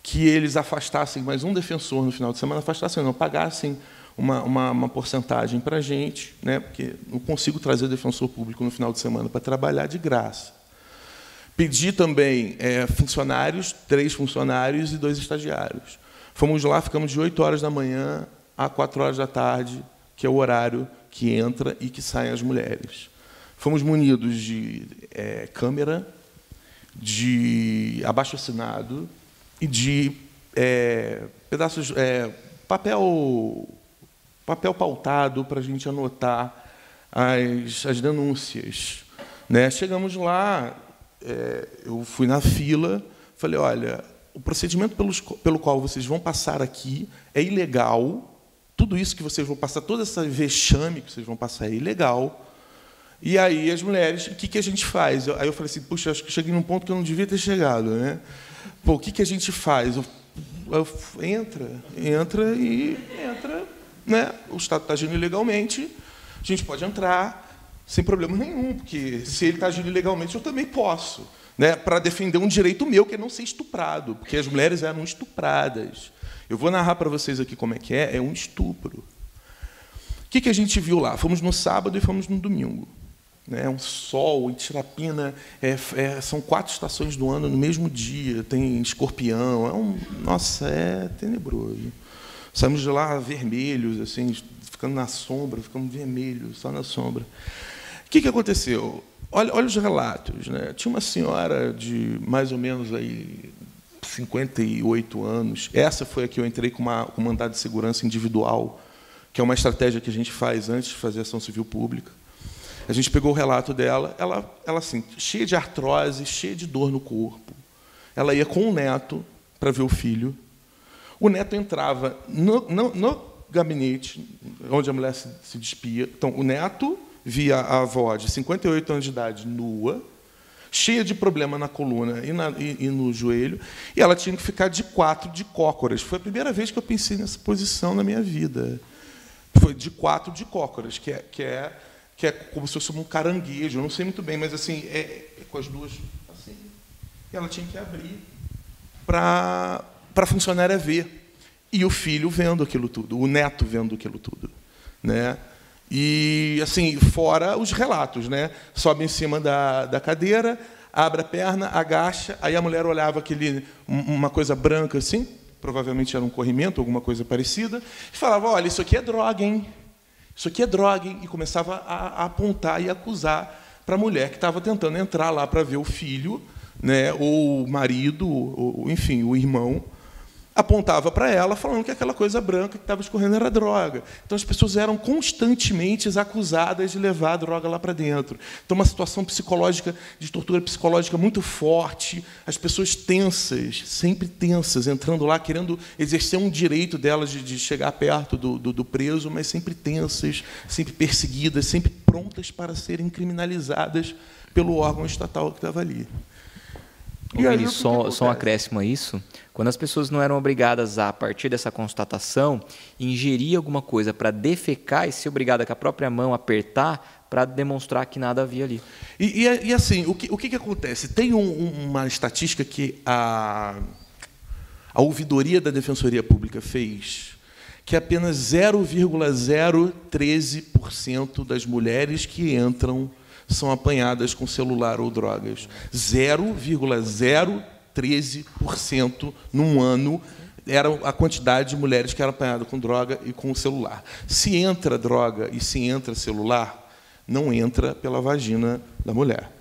que eles afastassem mais um defensor no final de semana, afastassem não, pagassem uma porcentagem para a gente, né, porque não consigo trazer defensor público no final de semana para trabalhar de graça. Pedi também funcionários, 3 funcionários e 2 estagiários. Fomos lá, ficamos de 8 horas da manhã a 4 horas da tarde, que é o horário que entra e que saem as mulheres. Fomos munidos de câmera, de abaixo-assinado e de pedaços, papel pautado para a gente anotar as denúncias, né? Chegamos lá, eu fui na fila, falei, olha, o procedimento pelo qual vocês vão passar aqui é ilegal, tudo isso que vocês vão passar, todo esse vexame que vocês vão passar é ilegal. E aí as mulheres, o que a gente faz? Aí eu falei assim, puxa, acho que cheguei num ponto que eu não devia ter chegado, né? Pô, o que a gente faz? Entra, né? O Estado está agindo ilegalmente, a gente pode entrar sem problema nenhum, porque se ele está agindo ilegalmente, eu também posso, né? Para defender um direito meu, que é não ser estuprado, porque as mulheres eram estupradas. Eu vou narrar para vocês aqui como é um estupro. O que a gente viu lá? Fomos no sábado e fomos no domingo. Né? Um sol, em Tirapina, são 4 estações do ano no mesmo dia, tem escorpião, nossa, é tenebroso. Saímos de lá vermelhos, assim, ficando na sombra, ficamos vermelhos, só na sombra. O que aconteceu? Olha os relatos. Né? Tinha uma senhora de mais ou menos aí 58 anos, essa foi a que eu entrei com um mandado de segurança individual, que é uma estratégia que a gente faz antes de fazer ação civil pública. A gente pegou o relato dela, ela assim, cheia de artrose, cheia de dor no corpo. Ela ia com o neto para ver o filho. O neto entrava no gabinete onde a mulher se despia. Então, o neto via a avó de 58 anos de idade nua, cheia de problema na coluna e no joelho, e ela tinha que ficar de 4 de cócoras. Foi a primeira vez que eu pensei nessa posição na minha vida. Foi de 4 de cócoras, que é como se fosse um caranguejo, eu não sei muito bem, mas assim, com as duas assim. E ela tinha que abrir para a funcionária ver. E o filho vendo aquilo tudo, o neto vendo aquilo tudo. Né? E, assim, fora os relatos, né? Sobe em cima da cadeira, abre a perna, agacha, aí a mulher olhava uma coisa branca assim, provavelmente era um corrimento, alguma coisa parecida, e falava, olha, isso aqui é droga, hein? Isso aqui é droga, hein? E começava a apontar e acusar para a mulher que estava tentando entrar lá para ver o filho, né? Ou o marido, ou, enfim, o irmão, apontava para ela falando que aquela coisa branca que estava escorrendo era droga. Então, as pessoas eram constantemente acusadas de levar a droga lá para dentro. Então, uma situação psicológica, de tortura psicológica muito forte, as pessoas tensas, sempre tensas, entrando lá, querendo exercer um direito delas de chegar perto do preso, mas sempre tensas, sempre perseguidas, sempre prontas para serem criminalizadas pelo órgão estatal que estava ali. E aí, só um acréscimo a isso, quando as pessoas não eram obrigadas a partir dessa constatação, ingerir alguma coisa para defecar e ser obrigada com a própria mão apertar para demonstrar que nada havia ali. E assim, o que acontece? Tem uma estatística que a ouvidoria da Defensoria Pública fez, que apenas 0,013% das mulheres que entram são apanhadas com celular ou drogas. 0,013% num ano era a quantidade de mulheres que eram apanhadas com droga e com celular. Se entra droga e se entra celular, não entra pela vagina da mulher.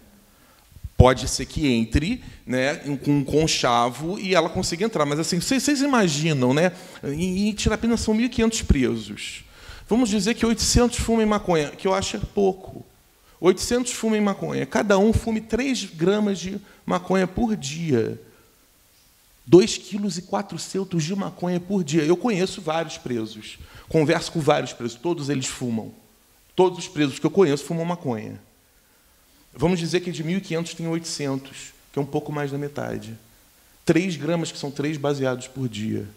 Pode ser que entre, né, com um conchavo e ela consiga entrar. Mas assim, vocês imaginam, né? Em Tirapina são 1.500 presos. Vamos dizer que 800 fumem maconha, que eu acho pouco. 800 fumem maconha. Cada um fume 3 gramas de maconha por dia. 2,4 kg de maconha por dia. Eu conheço vários presos. Converso com vários presos. Todos eles fumam. Todos os presos que eu conheço fumam maconha. Vamos dizer que de 1.500 tem 800, que é um pouco mais da metade. 3 gramas, que são 3 baseados por dia,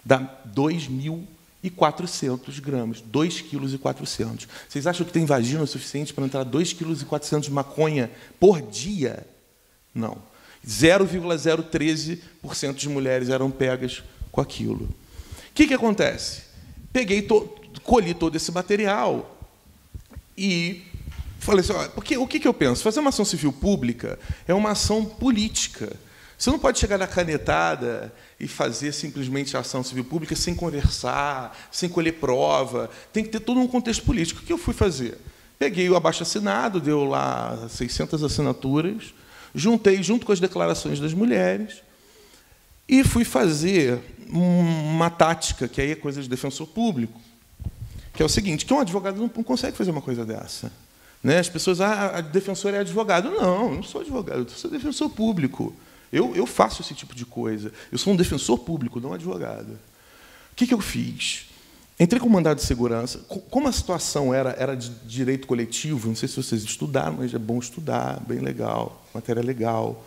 dá 2.400 gramas, 2,4 kg. Vocês acham que tem vagina o suficiente para entrar 2,4 kg de maconha por dia? Não. 0,013% de mulheres eram pegas com aquilo. O que acontece? Colhi todo esse material e falei assim, olha, porque o que eu penso? Fazer uma ação civil pública é uma ação política. Você não pode chegar na canetada e fazer simplesmente a ação civil pública sem conversar, sem colher prova. Tem que ter todo um contexto político. O que eu fui fazer? Peguei o abaixo-assinado, deu lá 600 assinaturas, juntei junto com as declarações das mulheres e fui fazer uma tática, que aí é coisa de defensor público, que é o seguinte, que um advogado não consegue fazer uma coisa dessa. Né? As pessoas, a defensora é advogado. Não, eu não sou advogado, eu sou defensor público. Eu faço esse tipo de coisa. Eu sou um defensor público, não advogado. O que eu fiz? Entrei com mandado de segurança. Como a situação era de direito coletivo, não sei se vocês estudaram, mas é bom estudar, bem legal, matéria legal.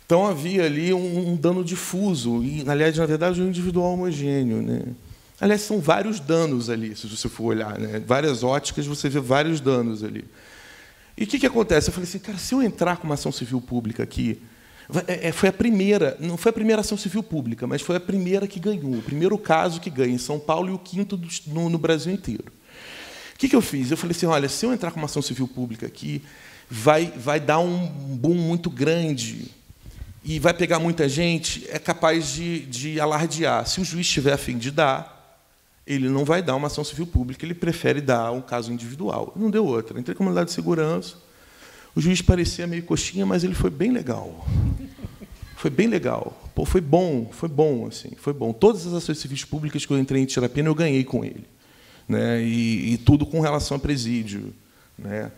Então, havia ali um dano difuso, e, aliás, na verdade, um individual homogêneo. Né? Aliás, são vários danos ali, se você for olhar. Né? Várias óticas, você vê vários danos ali. E o que acontece? Eu falei assim, cara, se eu entrar com uma ação civil pública aqui, foi a primeira, não foi a primeira ação civil pública, mas foi a primeira que ganhou, o primeiro caso que ganha em São Paulo e o quinto no Brasil inteiro. O que eu fiz? Eu falei assim, olha, se eu entrar com uma ação civil pública aqui, vai dar um boom muito grande e vai pegar muita gente, é capaz de alardear. Se o juiz estiver a fim de dar, ele não vai dar uma ação civil pública, ele prefere dar um caso individual. Não deu outra. Entrei com mandado de segurança. O juiz parecia meio coxinha, mas ele foi bem legal. Foi bem legal. Pô, foi bom, assim, foi bom. Todas as ações civis públicas que eu entrei em Tirapina, eu ganhei com ele. Né? E tudo com relação a presídio. Né?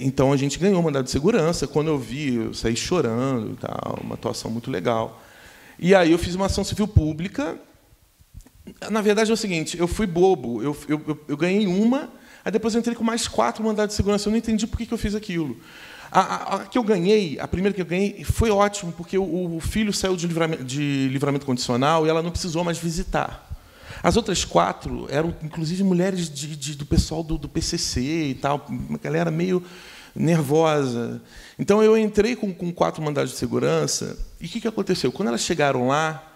Então, a gente ganhou mandado de segurança. Quando eu vi, eu saí chorando, tal, uma atuação muito legal. E aí eu fiz uma ação civil pública. Na verdade, é o seguinte, eu fui bobo. Eu ganhei uma, aí depois eu entrei com mais 4 mandados de segurança. Eu não entendi por que eu fiz aquilo. A que eu ganhei, a primeira que eu ganhei, foi ótimo, porque o filho saiu de livramento condicional e ela não precisou mais visitar. As outras 4 eram, inclusive, mulheres do pessoal do PCC e tal, uma galera meio nervosa. Então, eu entrei com 4 mandados de segurança, e o que aconteceu? Quando elas chegaram lá,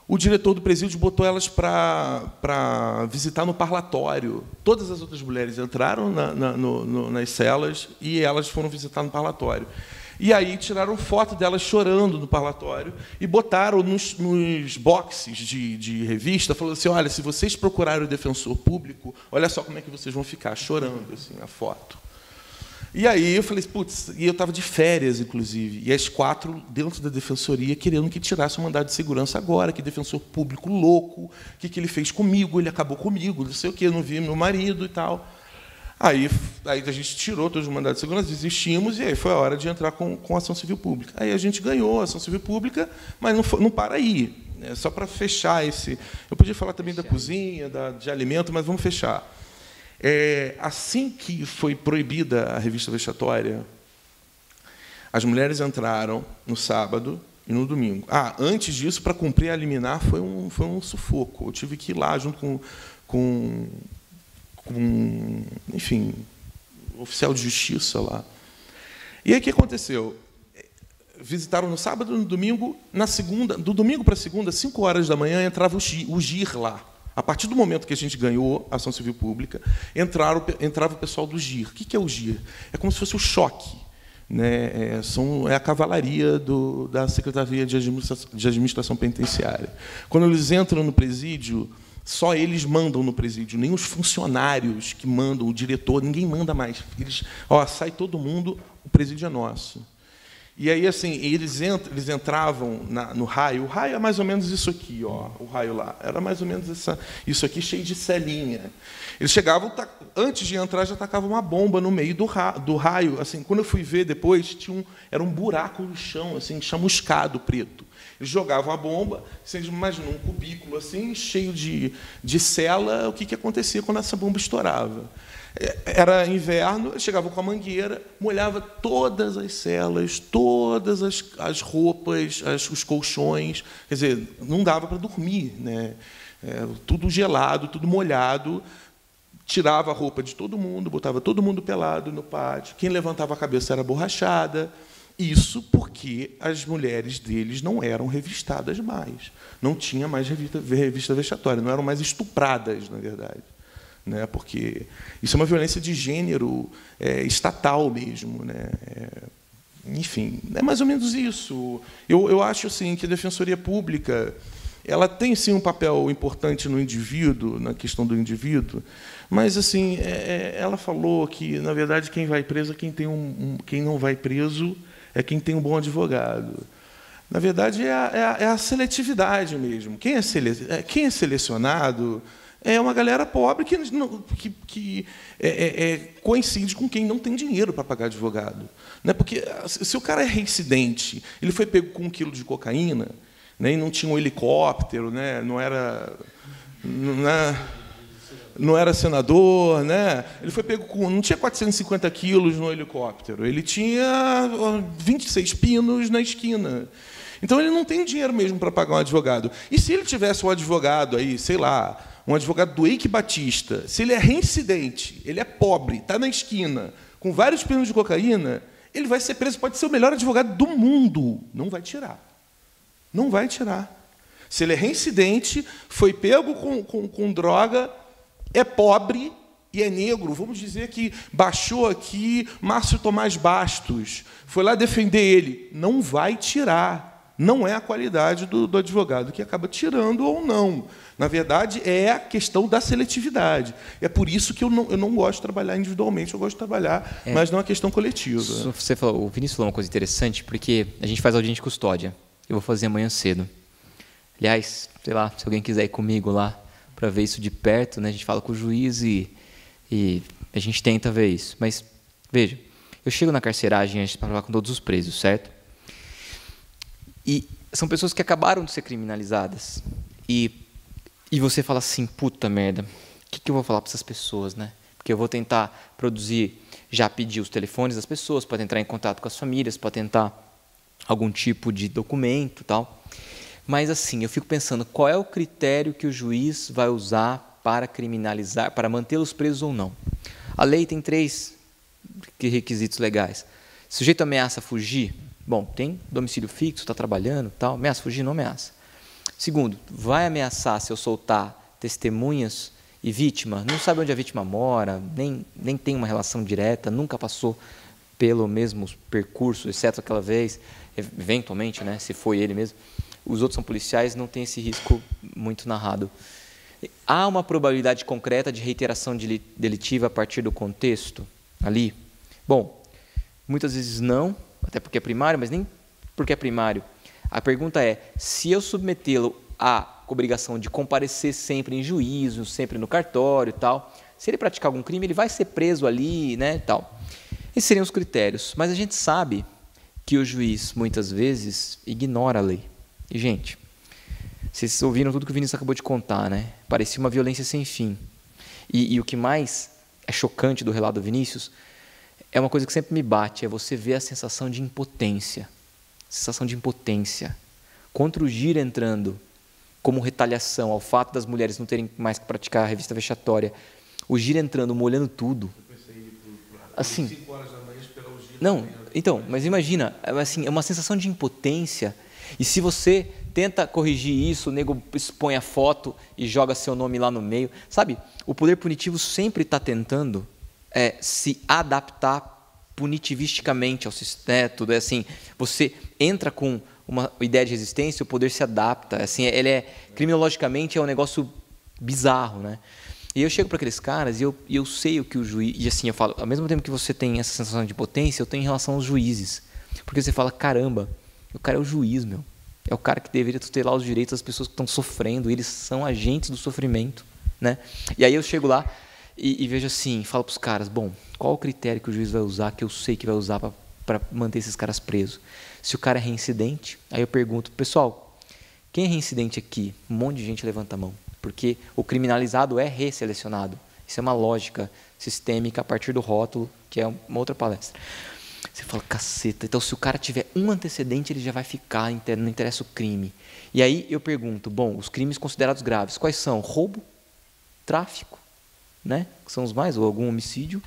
o diretor do presídio botou elas para visitar no parlatório. Todas as outras mulheres entraram nas celas e elas foram visitar no parlatório. E aí tiraram foto delas chorando no parlatório e botaram nos boxes de revista, falando assim, olha, se vocês procurarem o defensor público, olha só como é que vocês vão ficar, chorando assim, a foto. E aí eu falei, putz, e eu estava de férias, inclusive, e as 4 dentro da defensoria querendo que tirasse o mandado de segurança agora, que defensor público louco, o que ele fez comigo, ele acabou comigo, não sei o quê, eu não vi meu marido e tal. Aí a gente tirou todos os mandados de segurança, desistimos, e aí foi a hora de entrar com ação civil pública. Aí a gente ganhou a ação civil pública, mas não para aí. Só para fechar esse... Eu podia falar também da cozinha, de alimento, mas vamos fechar. Assim que foi proibida a revista vexatória, as mulheres entraram no sábado e no domingo. Antes disso, para cumprir a liminar, foi um sufoco. Eu tive que ir lá junto com enfim, oficial de justiça lá. E aí o que aconteceu? Visitaram no sábado e no domingo. Na segunda, do domingo para a segunda, 5 horas da manhã, entrava o GIR lá. A partir do momento que a gente ganhou a ação civil pública, entrava o pessoal do GIR. O que é o GIR? É como se fosse o choque. Né? É a cavalaria da Secretaria de Administração Penitenciária. Quando eles entram no presídio, só eles mandam no presídio, nem os funcionários que mandam, o diretor, ninguém manda mais. Sai todo mundo, o presídio é nosso. E aí, assim, eles entravam no raio. O raio é mais ou menos isso aqui, o raio lá. Era mais ou menos isso aqui, cheio de celinha. Eles chegavam, antes de entrar, já tacavam uma bomba no meio do raio. Assim, quando eu fui ver depois, era um buraco no chão, assim, chamuscado, preto. Eles jogavam a bomba, vocês imaginam um cubículo assim, cheio de cela, o que acontecia quando essa bomba estourava? Era inverno, eles chegavam com a mangueira, molhava todas as celas, todas as roupas, os colchões, quer dizer, não dava para dormir, né? Tudo gelado, tudo molhado, tirava a roupa de todo mundo, botava todo mundo pelado no pátio, quem levantava a cabeça era borrachada. Isso porque as mulheres deles não eram revistadas mais. Não tinha mais revista vexatória, não eram mais estupradas, na verdade. Né? Porque isso é uma violência de gênero estatal mesmo. Né? Enfim, é mais ou menos isso. Eu acho assim, que a Defensoria Pública ela tem, sim, um papel importante no indivíduo, na questão do indivíduo, mas assim, ela falou que, na verdade, quem vai preso é quem não vai preso é quem tem um bom advogado. Na verdade, é a seletividade mesmo. Quem é selecionado é uma galera pobre que coincide com quem não tem dinheiro para pagar advogado. Né? Porque, se o cara é reincidente, ele foi pego com 1 quilo de cocaína, né, e não tinha um helicóptero, né, não era senador, né? Ele foi pego não tinha 450 quilos no helicóptero, ele tinha 26 pinos na esquina. Então ele não tem dinheiro mesmo para pagar um advogado. E se ele tivesse um advogado aí, sei lá, um advogado do Eike Batista, se ele é reincidente, ele é pobre, está na esquina, com vários pinos de cocaína, ele vai ser preso, pode ser o melhor advogado do mundo. Não vai tirar. Não vai tirar. Se ele é reincidente, foi pego com droga, é pobre e é negro, vamos dizer que baixou aqui Márcio Tomás Bastos, foi lá defender ele, não vai tirar. Não é a qualidade do advogado que acaba tirando ou não. Na verdade, é a questão da seletividade. É por isso que eu não gosto de trabalhar individualmente, eu gosto de trabalhar, mas não é uma questão coletiva. Você falou, o Vinícius falou uma coisa interessante, porque a gente faz audiência de custódia. Eu vou fazer amanhã cedo. Aliás, sei lá, se alguém quiser ir comigo lá para ver isso de perto, né, a gente fala com o juiz e a gente tenta ver isso. Mas, veja, eu chego na carceragem antes para falar com todos os presos, certo? E são pessoas que acabaram de ser criminalizadas. E você fala assim, puta merda, o que eu vou falar para essas pessoas, né? Porque eu vou tentar produzir, já pedir os telefones das pessoas para entrar em contato com as famílias, para tentar algum tipo de documento e tal. Mas assim, eu fico pensando, qual é o critério que o juiz vai usar para criminalizar, para mantê-los presos ou não? A lei tem 3 requisitos legais. Se o sujeito ameaça fugir, bom, tem domicílio fixo, está trabalhando, tal, ameaça fugir, não ameaça. Segundo, vai ameaçar se eu soltar testemunhas e vítima, não sabe onde a vítima mora, nem tem uma relação direta, nunca passou pelo mesmo percurso, exceto aquela vez, eventualmente, né, se foi ele mesmo. Os outros são policiais, não tem esse risco muito narrado. Há uma probabilidade concreta de reiteração delitiva a partir do contexto ali? Bom, muitas vezes não, até porque é primário, mas nem porque é primário. A pergunta é, se eu submetê-lo à obrigação de comparecer sempre em juízo, sempre no cartório e tal, se ele praticar algum crime, ele vai ser preso ali, né, e tal. Esses seriam os critérios, mas a gente sabe que o juiz, muitas vezes, ignora a lei. E, gente, vocês ouviram tudo que o Vinícius acabou de contar, né? Parecia uma violência sem fim. E o que mais é chocante do relato do Vinícius é uma coisa que sempre me bate, é você ver a sensação de impotência. Sensação de impotência. Contra o Gira entrando como retaliação ao fato das mulheres não terem mais que praticar a revista vexatória, o Gira entrando, molhando tudo. Assim, não, então, mas imagina, assim, é uma sensação de impotência. E se você tenta corrigir isso, o nego expõe a foto e joga seu nome lá no meio. Sabe, o poder punitivo sempre está tentando se adaptar punitivisticamente ao sistema. Tudo é assim, você entra com uma ideia de resistência, o poder se adapta. Assim, ele criminologicamente é um negócio bizarro, né? E eu chego para aqueles caras e eu sei o que o juiz... E assim, eu falo, ao mesmo tempo que você tem essa sensação de potência, eu tenho em relação aos juízes. Porque você fala, caramba, o cara é o juiz, meu. É o cara que deveria tutelar os direitos das pessoas que estão sofrendo. Eles são agentes do sofrimento, né? E aí eu chego lá e vejo assim, falo para os caras, bom, qual o critério que o juiz vai usar, que eu sei que vai usar para manter esses caras presos? Se o cara é reincidente, aí eu pergunto, pessoal, quem é reincidente aqui? Um monte de gente levanta a mão. Porque o criminalizado é resselecionado. Isso é uma lógica sistêmica a partir do rótulo, que é uma outra palestra. Você fala, caceta, então se o cara tiver um antecedente, ele já vai ficar, não interessa o crime. E aí eu pergunto, bom, os crimes considerados graves, quais são? Roubo, tráfico, né? Que são os mais, ou algum homicídio.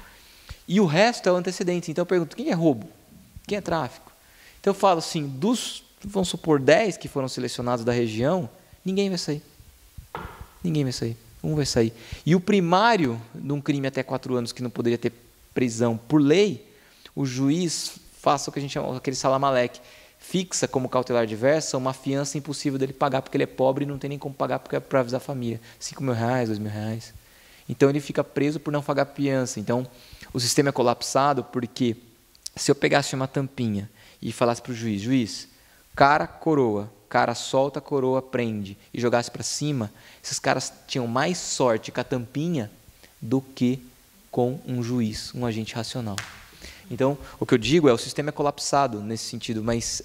E o resto é o antecedente. Então eu pergunto, quem é roubo? Quem é tráfico? Então eu falo assim, vamos supor, 10 que foram selecionados da região, ninguém vai sair. Ninguém vai sair. Um vai sair. E o primário, de um crime até 4 anos que não poderia ter prisão por lei, o juiz faça o que a gente chama, aquele salamaleque, fixa como cautelar diversa uma fiança impossível dele pagar, porque ele é pobre e não tem nem como pagar para avisar a família. R$5.000, R$2.000. Então ele fica preso por não pagar fiança. Então o sistema é colapsado porque se eu pegasse uma tampinha e falasse para o juiz, cara, coroa, cara solta, coroa, prende, e jogasse para cima, esses caras tinham mais sorte com a tampinha do que com um juiz, um agente racional. Então, o que eu digo o sistema é colapsado nesse sentido, mas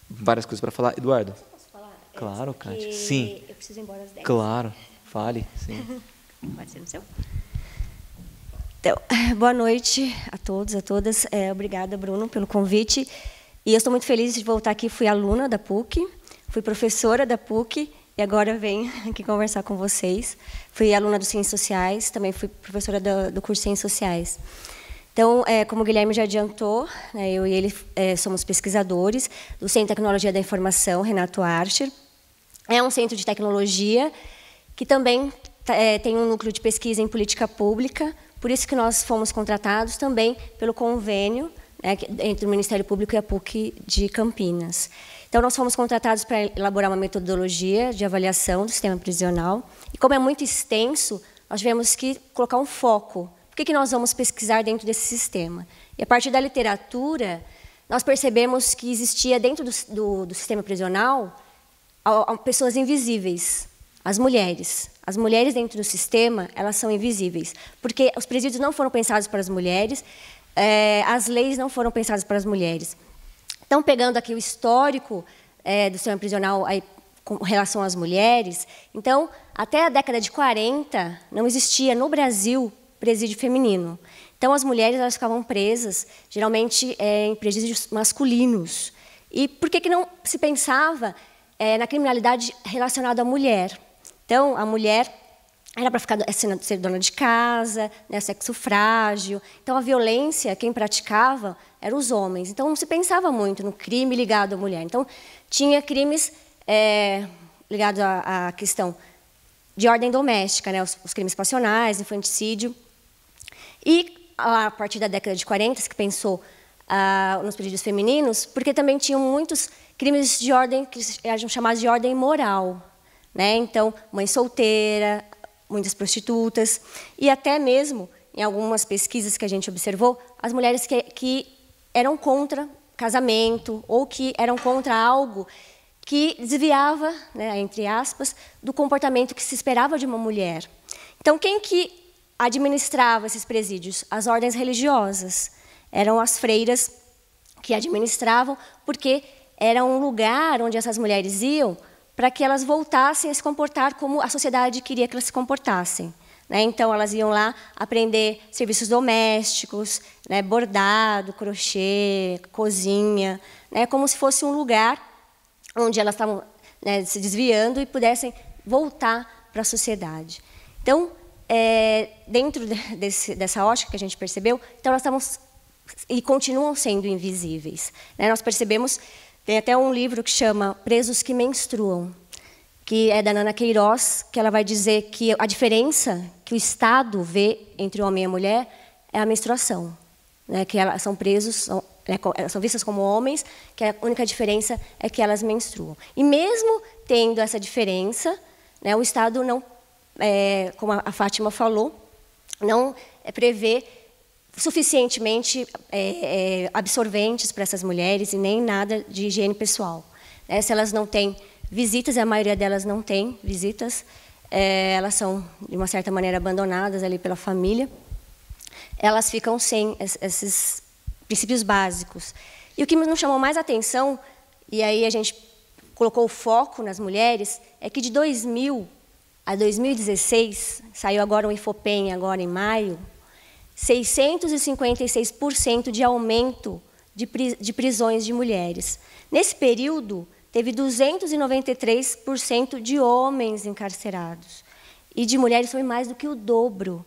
várias coisas para falar. Eduardo? Posso falar? Claro, Kátia. Sim. Eu preciso ir embora às 10. Claro, fale. Sim. Pode ser no seu? Então, boa noite a todos, a todas. Obrigada, Bruno, pelo convite. E eu estou muito feliz de voltar aqui. Fui aluna da PUC, fui professora da PUC e agora venho aqui conversar com vocês. Fui aluna do Ciências Sociais, também fui professora do curso de Ciências Sociais. Então, como o Guilherme já adiantou, eu e ele somos pesquisadores do Centro de Tecnologia da Informação, Renato Archer. É um centro de tecnologia que também tem um núcleo de pesquisa em política pública, por isso que nós fomos contratados também pelo convênio entre o Ministério Público e a PUC de Campinas. Então, nós fomos contratados para elaborar uma metodologia de avaliação do sistema prisional. E, como é muito extenso, nós tivemos que colocar um foco. O que nós vamos pesquisar dentro desse sistema? E, a partir da literatura, nós percebemos que existia, dentro do sistema prisional, pessoas invisíveis, as mulheres. As mulheres dentro do sistema, elas são invisíveis, porque os presídios não foram pensados para as mulheres, as leis não foram pensadas para as mulheres. Então, pegando aqui o histórico do sistema prisional aí, com relação às mulheres, então, até a década de 40, não existia no Brasil presídio feminino. Então, as mulheres elas ficavam presas, geralmente, em presídios masculinos. E por que não se pensava na criminalidade relacionada à mulher? Então, a mulher era para ser dona de casa, né, sexo frágil. Então, a violência, quem praticava, eram os homens. Então, não se pensava muito no crime ligado à mulher. Então, tinha crimes ligados à questão de ordem doméstica, né, os crimes passionais, infanticídio. E, a partir da década de 40, se pensou nos presídios femininos, porque também tinham muitos crimes de ordem, que eram chamados de ordem moral. Né? Então, mãe solteira, muitas prostitutas, e até mesmo, em algumas pesquisas que a gente observou, as mulheres que eram contra casamento ou que eram contra algo que desviava, né, entre aspas, do comportamento que se esperava de uma mulher. Então, quem que administrava esses presídios? As ordens religiosas. Eram as freiras que administravam, porque era um lugar onde essas mulheres iam para que elas voltassem a se comportar como a sociedade queria que elas se comportassem. Né? Então, elas iam lá aprender serviços domésticos, né, bordado, crochê, cozinha, né, como se fosse um lugar onde elas estavam, né, se desviando e pudessem voltar para a sociedade. Então, dentro dessa ótica que a gente percebeu, então elas estavam e continuam sendo invisíveis. Né? Nós percebemos, tem até um livro que chama Presos que Menstruam, que é da Nana Queiroz, que ela vai dizer que a diferença que o Estado vê entre o homem e a mulher é a menstruação. Né? Que elas são presos, são vistas como homens, que a única diferença é que elas menstruam. E mesmo tendo essa diferença, né, o Estado não, como a Fátima falou, não prevê suficientemente absorventes para essas mulheres e nem nada de higiene pessoal. Se elas não têm visitas, e a maioria delas não tem visitas, elas são, de uma certa maneira, abandonadas ali pela família, elas ficam sem esses princípios básicos. E o que nos chamou mais atenção, e aí a gente colocou o foco nas mulheres, é que de 2000 a 2016, saiu agora o Infopem, agora em maio, 656% de aumento de prisões de mulheres. Nesse período, teve 293% de homens encarcerados. E de mulheres foi mais do que o dobro,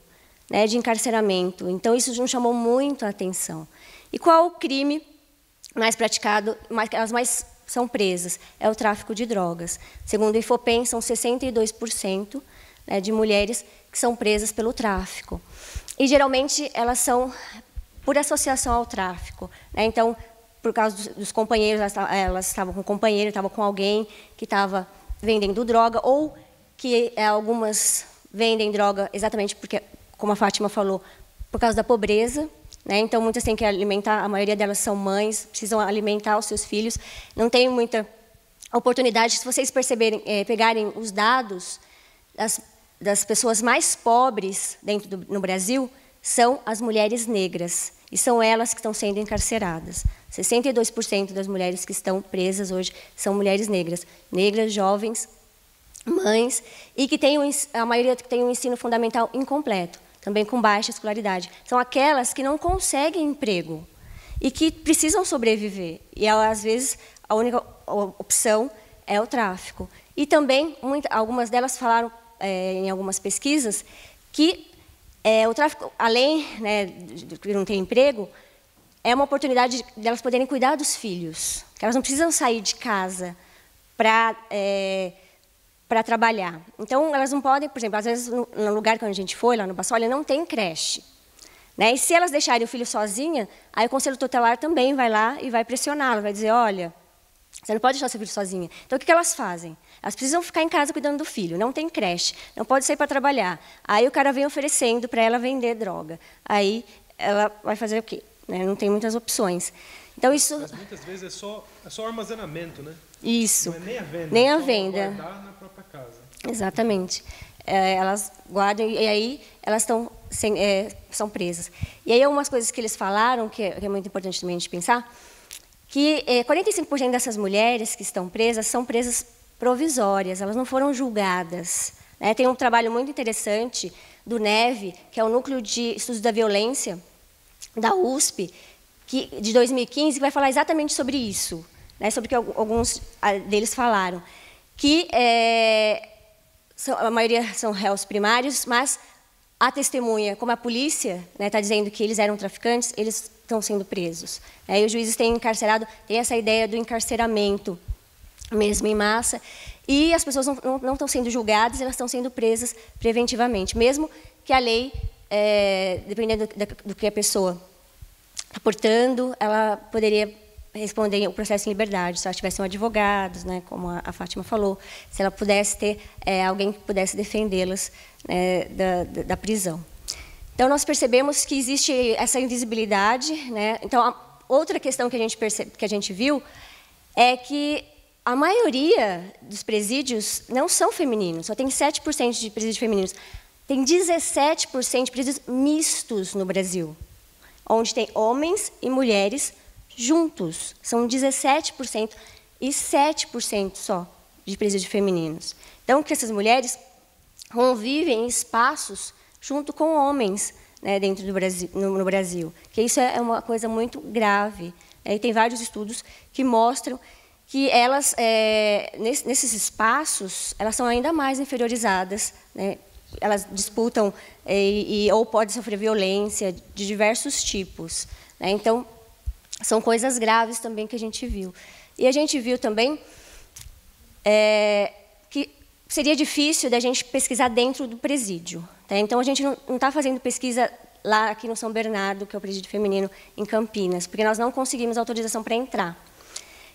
né, de encarceramento. Então, isso nos chamou muito a atenção. E qual o crime mais praticado, elas mais são presas, é o tráfico de drogas. Segundo o IFOPEM, são 62%, né, de mulheres que são presas pelo tráfico. E, geralmente, elas são por associação ao tráfico, né? Então, por causa dos companheiros, elas estavam com um companheiro, estavam com alguém que estava vendendo droga, ou que algumas vendem droga exatamente porque, como a Fátima falou, por causa da pobreza, né? Então, muitas têm que alimentar, a maioria delas são mães, precisam alimentar os seus filhos, não tem muita oportunidade. Se vocês perceberem, pegarem os dados das pessoas mais pobres no Brasil, são as mulheres negras, e são elas que estão sendo encarceradas. 62% das mulheres que estão presas hoje são mulheres negras, jovens, mães, e que a maioria que tem um ensino fundamental incompleto, também com baixa escolaridade. São aquelas que não conseguem emprego e que precisam sobreviver. E, às vezes, a única opção é o tráfico. E também, algumas delas falaram, em algumas pesquisas, que o tráfico, além, né, de não ter emprego, é uma oportunidade de elas poderem cuidar dos filhos, que elas não precisam sair de casa para trabalhar. Então, elas não podem, por exemplo, às vezes, no lugar que a gente foi, lá no Bassoli, não tem creche, né? E se elas deixarem o filho sozinha, aí o Conselho Tutelar também vai lá e vai pressioná-la, vai dizer, olha, você não pode deixar seu filho sozinha. Então, o que elas fazem? Elas precisam ficar em casa cuidando do filho, não tem creche, não pode sair para trabalhar. Aí o cara vem oferecendo para ela vender droga. Aí ela vai fazer o quê? Né? Não tem muitas opções. Então, isso... Mas muitas vezes é só armazenamento, né? Isso. Não é nem a venda. Nem a só venda. guardar na própria casa. Exatamente. Elas guardam e aí elas são presas. E aí algumas coisas que eles falaram, que é muito importante também a gente pensar, que 45% dessas mulheres que estão presas são presas provisórias, elas não foram julgadas, né? Tem um trabalho muito interessante do NEV, que é o Núcleo de Estudos da Violência, da USP, de 2015, que vai falar exatamente sobre isso, né? Sobre o que alguns deles falaram, que a maioria são réus primários, mas a testemunha, como a polícia está dizendo que eles eram traficantes, eles estão sendo presos. E os juízes têm encarcerado, tem essa ideia do encarceramento mesmo em massa, e as pessoas não estão sendo julgadas, elas estão sendo presas preventivamente, mesmo que a lei, dependendo do que a pessoa está portando, ela poderia responder o processo em liberdade, se ela tivesse um advogado, né, como a Fátima falou, se ela pudesse ter alguém que pudesse defendê-las da prisão. Então, nós percebemos que existe essa invisibilidade, né? Então, outra questão que a gente viu é que a maioria dos presídios não são femininos, só tem 7% de presídios femininos. Tem 17% de presídios mistos no Brasil, onde tem homens e mulheres juntos. São 17% e 7% só de presídios femininos. Então, que essas mulheres convivem em espaços junto com homens, né, dentro do Brasil, no Brasil. Que isso é uma coisa muito grave. E tem vários estudos que mostram que elas, nesses espaços, elas são ainda mais inferiorizadas, né? Elas disputam ou podem sofrer violência de diversos tipos, né? Então, são coisas graves também que a gente viu. E a gente viu também que seria difícil da gente pesquisar dentro do presídio, tá? Então, a gente não está fazendo pesquisa lá aqui no São Bernardo, que é o presídio feminino, em Campinas, porque nós não conseguimos autorização para entrar.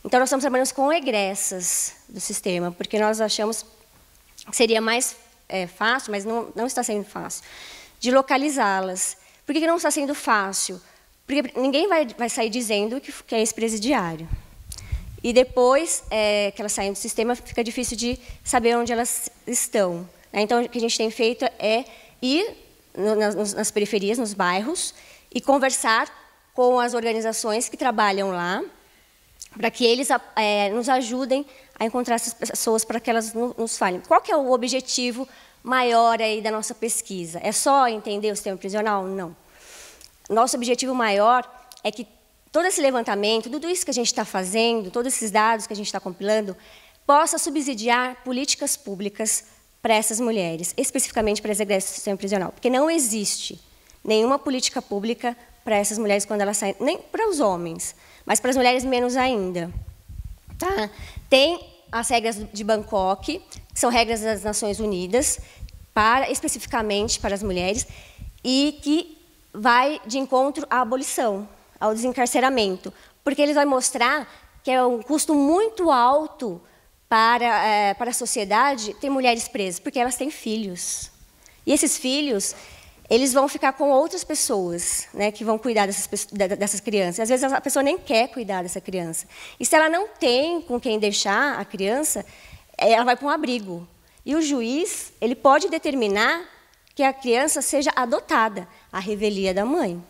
Então, nós estamos trabalhando com egressas do sistema, porque nós achamos que seria mais fácil, mas não está sendo fácil, de localizá-las. Por que não está sendo fácil? Porque ninguém vai sair dizendo que é ex-presidiário. E depois que elas saem do sistema, fica difícil de saber onde elas estão. Então, o que a gente tem feito é ir nas periferias, nos bairros, e conversar com as organizações que trabalham lá, para que eles nos ajudem a encontrar essas pessoas, para que elas nos falem. Qual que é o objetivo maior aí da nossa pesquisa? É só entender o sistema prisional? Não. Nosso objetivo maior é que todo esse levantamento, tudo isso que a gente está fazendo, todos esses dados que a gente está compilando, possa subsidiar políticas públicas para essas mulheres, especificamente para as egressas do sistema prisional, porque não existe nenhuma política pública para essas mulheres quando elas saem, nem para os homens. mas para as mulheres menos ainda. Tá? Tem as regras de Bangkok, que são regras das Nações Unidas, especificamente para as mulheres, e que vai de encontro à abolição, ao desencarceramento, porque eles vão mostrar que é um custo muito alto para a sociedade ter mulheres presas, porque elas têm filhos. E esses filhos, eles vão ficar com outras pessoas, né, que vão cuidar dessas crianças. Às vezes, a pessoa nem quer cuidar dessa criança. E se ela não tem com quem deixar a criança, ela vai para um abrigo. E o juiz, ele pode determinar que a criança seja adotada, à revelia da mãe,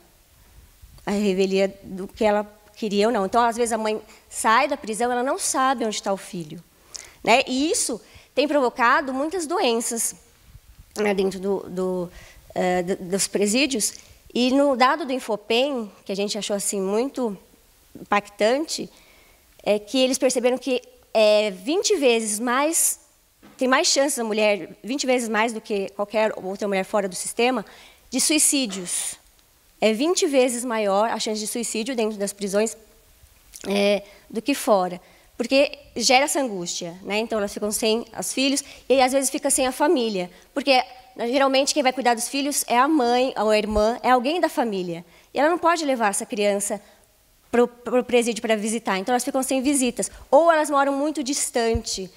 à revelia do que ela queria ou não. Então, às vezes, a mãe sai da prisão, ela não sabe onde está o filho, né? E isso tem provocado muitas doenças, né, dentro dos presídios. E no dado do Infopem, que a gente achou assim muito impactante, é que eles perceberam que 20 vezes mais, tem mais chances a mulher, 20 vezes mais do que qualquer outra mulher fora do sistema, de suicídios. É 20 vezes maior a chance de suicídio dentro das prisões do que fora. Porque gera essa angústia, né? Então, elas ficam sem os filhos e, às vezes, fica sem a família. Porque, geralmente, quem vai cuidar dos filhos é a mãe ou a irmã, é alguém da família. E ela não pode levar essa criança para o presídio para visitar. Então, elas ficam sem visitas. Ou elas moram muito distante,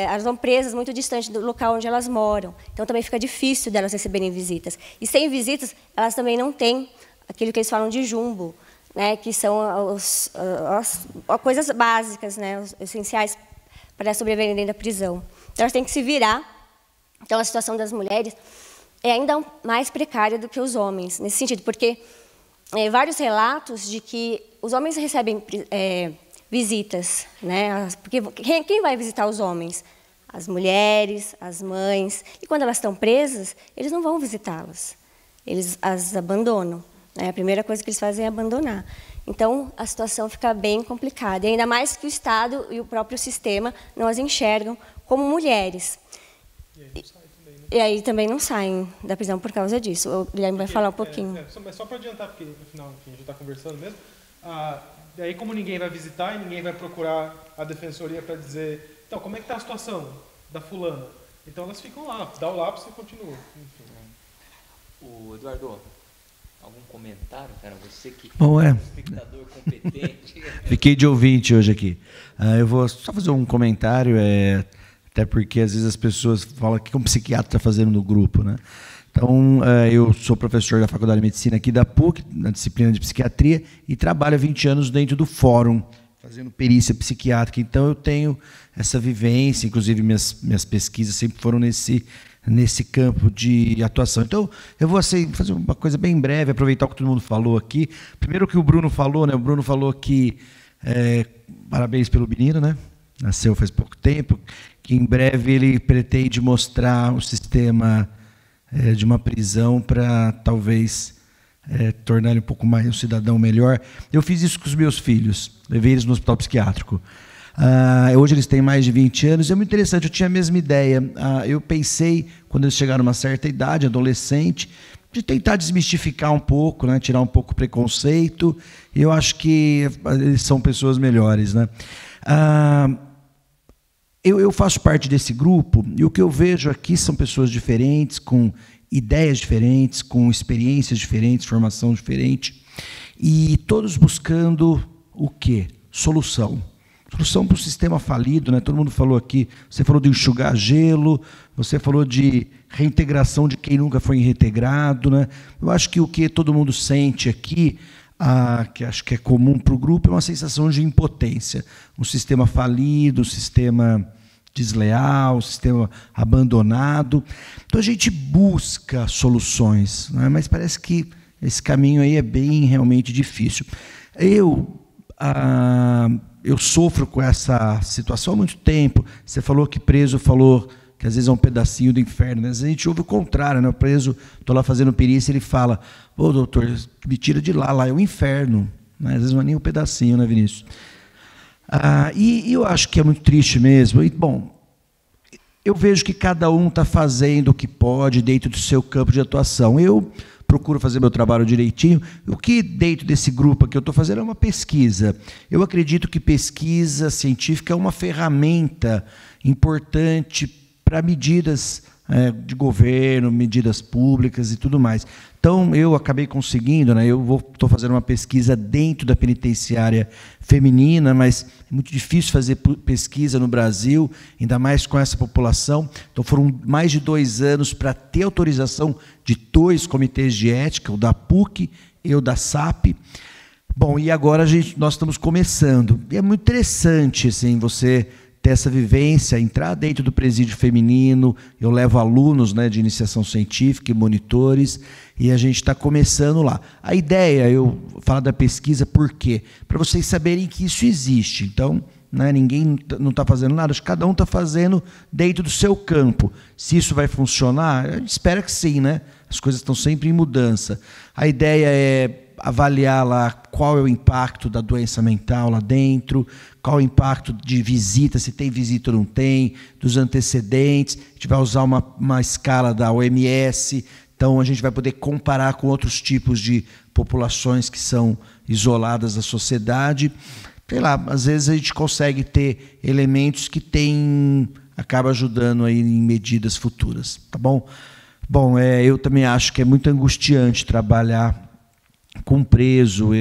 elas vão presas muito distante do local onde elas moram. Então, também fica difícil delas receberem visitas. E sem visitas, elas também não têm aquilo que eles falam de jumbo, né, que são as coisas básicas, né, os essenciais para sobreviver dentro da prisão. Então, elas têm que se virar. Então, a situação das mulheres é ainda mais precária do que os homens, nesse sentido, porque vários relatos de que os homens recebem visitas, né, porque quem vai visitar os homens? As mulheres, as mães. E quando elas estão presas, eles não vão visitá-las. Eles as abandonam. A primeira coisa que eles fazem é abandonar. Então, a situação fica bem complicada. E ainda mais que o Estado e o próprio sistema não as enxergam como mulheres. E aí também não saem da prisão por causa disso. O Guilherme vai falar um pouquinho. Mas só para adiantar, porque, afinal, enfim, a gente está conversando mesmo. Daí, como ninguém vai visitar e ninguém vai procurar a defensoria para dizer, então, como é que está a situação da fulana? Então, elas ficam lá, dá o lápis e continua. Enfim. O Eduardo, algum comentário, cara? Você que é um espectador competente. Fiquei de ouvinte hoje aqui. Eu vou só fazer um comentário, até porque às vezes as pessoas falam o que um psiquiatra está fazendo no grupo, né? Então, eu sou professor da Faculdade de Medicina aqui da PUC, na disciplina de psiquiatria, e trabalho há 20 anos dentro do fórum, fazendo perícia psiquiátrica. Então, eu tenho essa vivência, inclusive minhas pesquisas sempre foram nesse campo de atuação. Então, eu vou fazer uma coisa bem breve, aproveitar o que todo mundo falou aqui. Primeiro o que o Bruno falou, né? O Bruno falou que parabéns pelo menino, né? Nasceu faz pouco tempo, que em breve ele pretende mostrar o sistema de uma prisão para talvez tornar ele um pouco mais um cidadão melhor. Eu fiz isso com os meus filhos, levei eles no hospital psiquiátrico. Hoje eles têm mais de 20 anos, é muito interessante, eu tinha a mesma ideia. Eu pensei, quando eles chegaram a uma certa idade, adolescente, de tentar desmistificar um pouco, né, tirar um pouco o preconceito, e eu acho que eles são pessoas melhores, né? Eu faço parte desse grupo, e o que eu vejo aqui são pessoas diferentes, com ideias diferentes, com experiências diferentes, formação diferente, e todos buscando o quê? Solução. Solução para o sistema falido, né? Todo mundo falou aqui, você falou de enxugar gelo, você falou de reintegração de quem nunca foi reintegrado, né? Eu acho que o que todo mundo sente aqui, que acho que é comum para o grupo, é uma sensação de impotência. Um sistema falido, um sistema desleal, um sistema abandonado. Então a gente busca soluções, né? Mas parece que esse caminho aí é bem realmente difícil. Eu sofro com essa situação há muito tempo. Você falou que preso falou que às vezes é um pedacinho do inferno, né? Às vezes a gente ouve o contrário, né? O preso, estou lá fazendo perícia, ele fala, ô doutor, me tira de lá é o inferno. Né? Às vezes não é nem um pedacinho, né, Vinícius? E eu acho que é muito triste mesmo. E, bom, eu vejo que cada um está fazendo o que pode dentro do seu campo de atuação. Eu, procuro fazer meu trabalho direitinho. O que dentro desse grupo que eu estou fazendo é uma pesquisa. Eu acredito que pesquisa científica é uma ferramenta importante para medidas de governo, medidas públicas e tudo mais. Então, eu acabei conseguindo, né, estou fazendo uma pesquisa dentro da penitenciária feminina, mas é muito difícil fazer pesquisa no Brasil, ainda mais com essa população. Então, foram mais de 2 anos para ter autorização de 2 comitês de ética, o da PUC e o da SAP. Bom, e agora nós estamos começando. E é muito interessante assim, você ter essa vivência, entrar dentro do presídio feminino. Eu levo alunos, né, de iniciação científica e monitores, e a gente está começando lá. A ideia, eu falo da pesquisa, por quê? Para vocês saberem que isso existe. Então, né, ninguém não está fazendo nada, acho que cada um está fazendo dentro do seu campo. Se isso vai funcionar, a gente espera que sim, né? As coisas estão sempre em mudança. A ideia é avaliar lá qual é o impacto da doença mental lá dentro, qual é o impacto de visita, se tem visita ou não tem, dos antecedentes. A gente vai usar uma escala da OMS, então a gente vai poder comparar com outros tipos de populações que são isoladas da sociedade. Sei lá, às vezes a gente consegue ter elementos que acaba ajudando aí em medidas futuras, tá bom? Bom, eu também acho que é muito angustiante trabalhar com preso.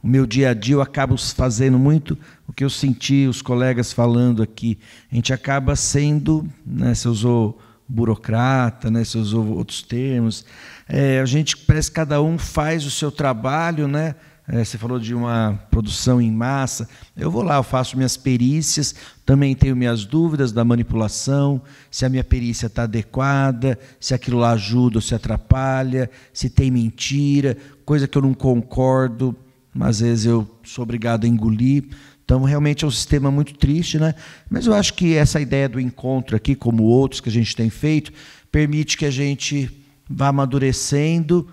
O meu dia a dia eu acabo fazendo muito o que eu senti os colegas falando aqui. A gente acaba sendo, né, você usou burocrata, né, você usou outros termos. A gente parece que cada um faz o seu trabalho, né? Você falou de uma produção em massa. Eu vou lá, eu faço minhas perícias, também tenho minhas dúvidas da manipulação, se a minha perícia está adequada, se aquilo lá ajuda ou se atrapalha, se tem mentira, coisa que eu não concordo, mas às vezes eu sou obrigado a engolir. Então, realmente é um sistema muito triste, né? Mas eu acho que essa ideia do encontro aqui, como outros que a gente tem feito, permite que a gente vá amadurecendo.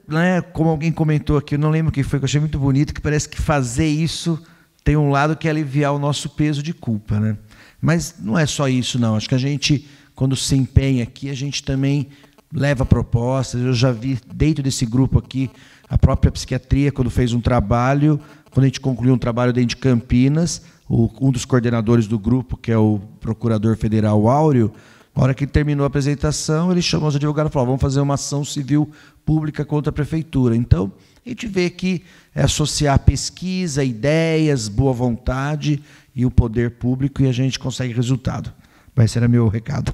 Né, como alguém comentou aqui, eu não lembro quem foi, que eu achei muito bonito, que parece que fazer isso tem um lado que é aliviar o nosso peso de culpa, né? Mas não é só isso, não. Acho que a gente, quando se empenha aqui, a gente também leva propostas. Eu já vi dentro desse grupo aqui, a própria psiquiatria, quando fez um trabalho, quando a gente concluiu um trabalho dentro de Campinas, um dos coordenadores do grupo, que é o procurador federal Áureo, na hora que terminou a apresentação, ele chamou os advogados e falou: vamos fazer uma ação civil pública contra a prefeitura. Então, a gente vê que é associar pesquisa, ideias, boa vontade e o poder público, e a gente consegue resultado. Esse era meu recado.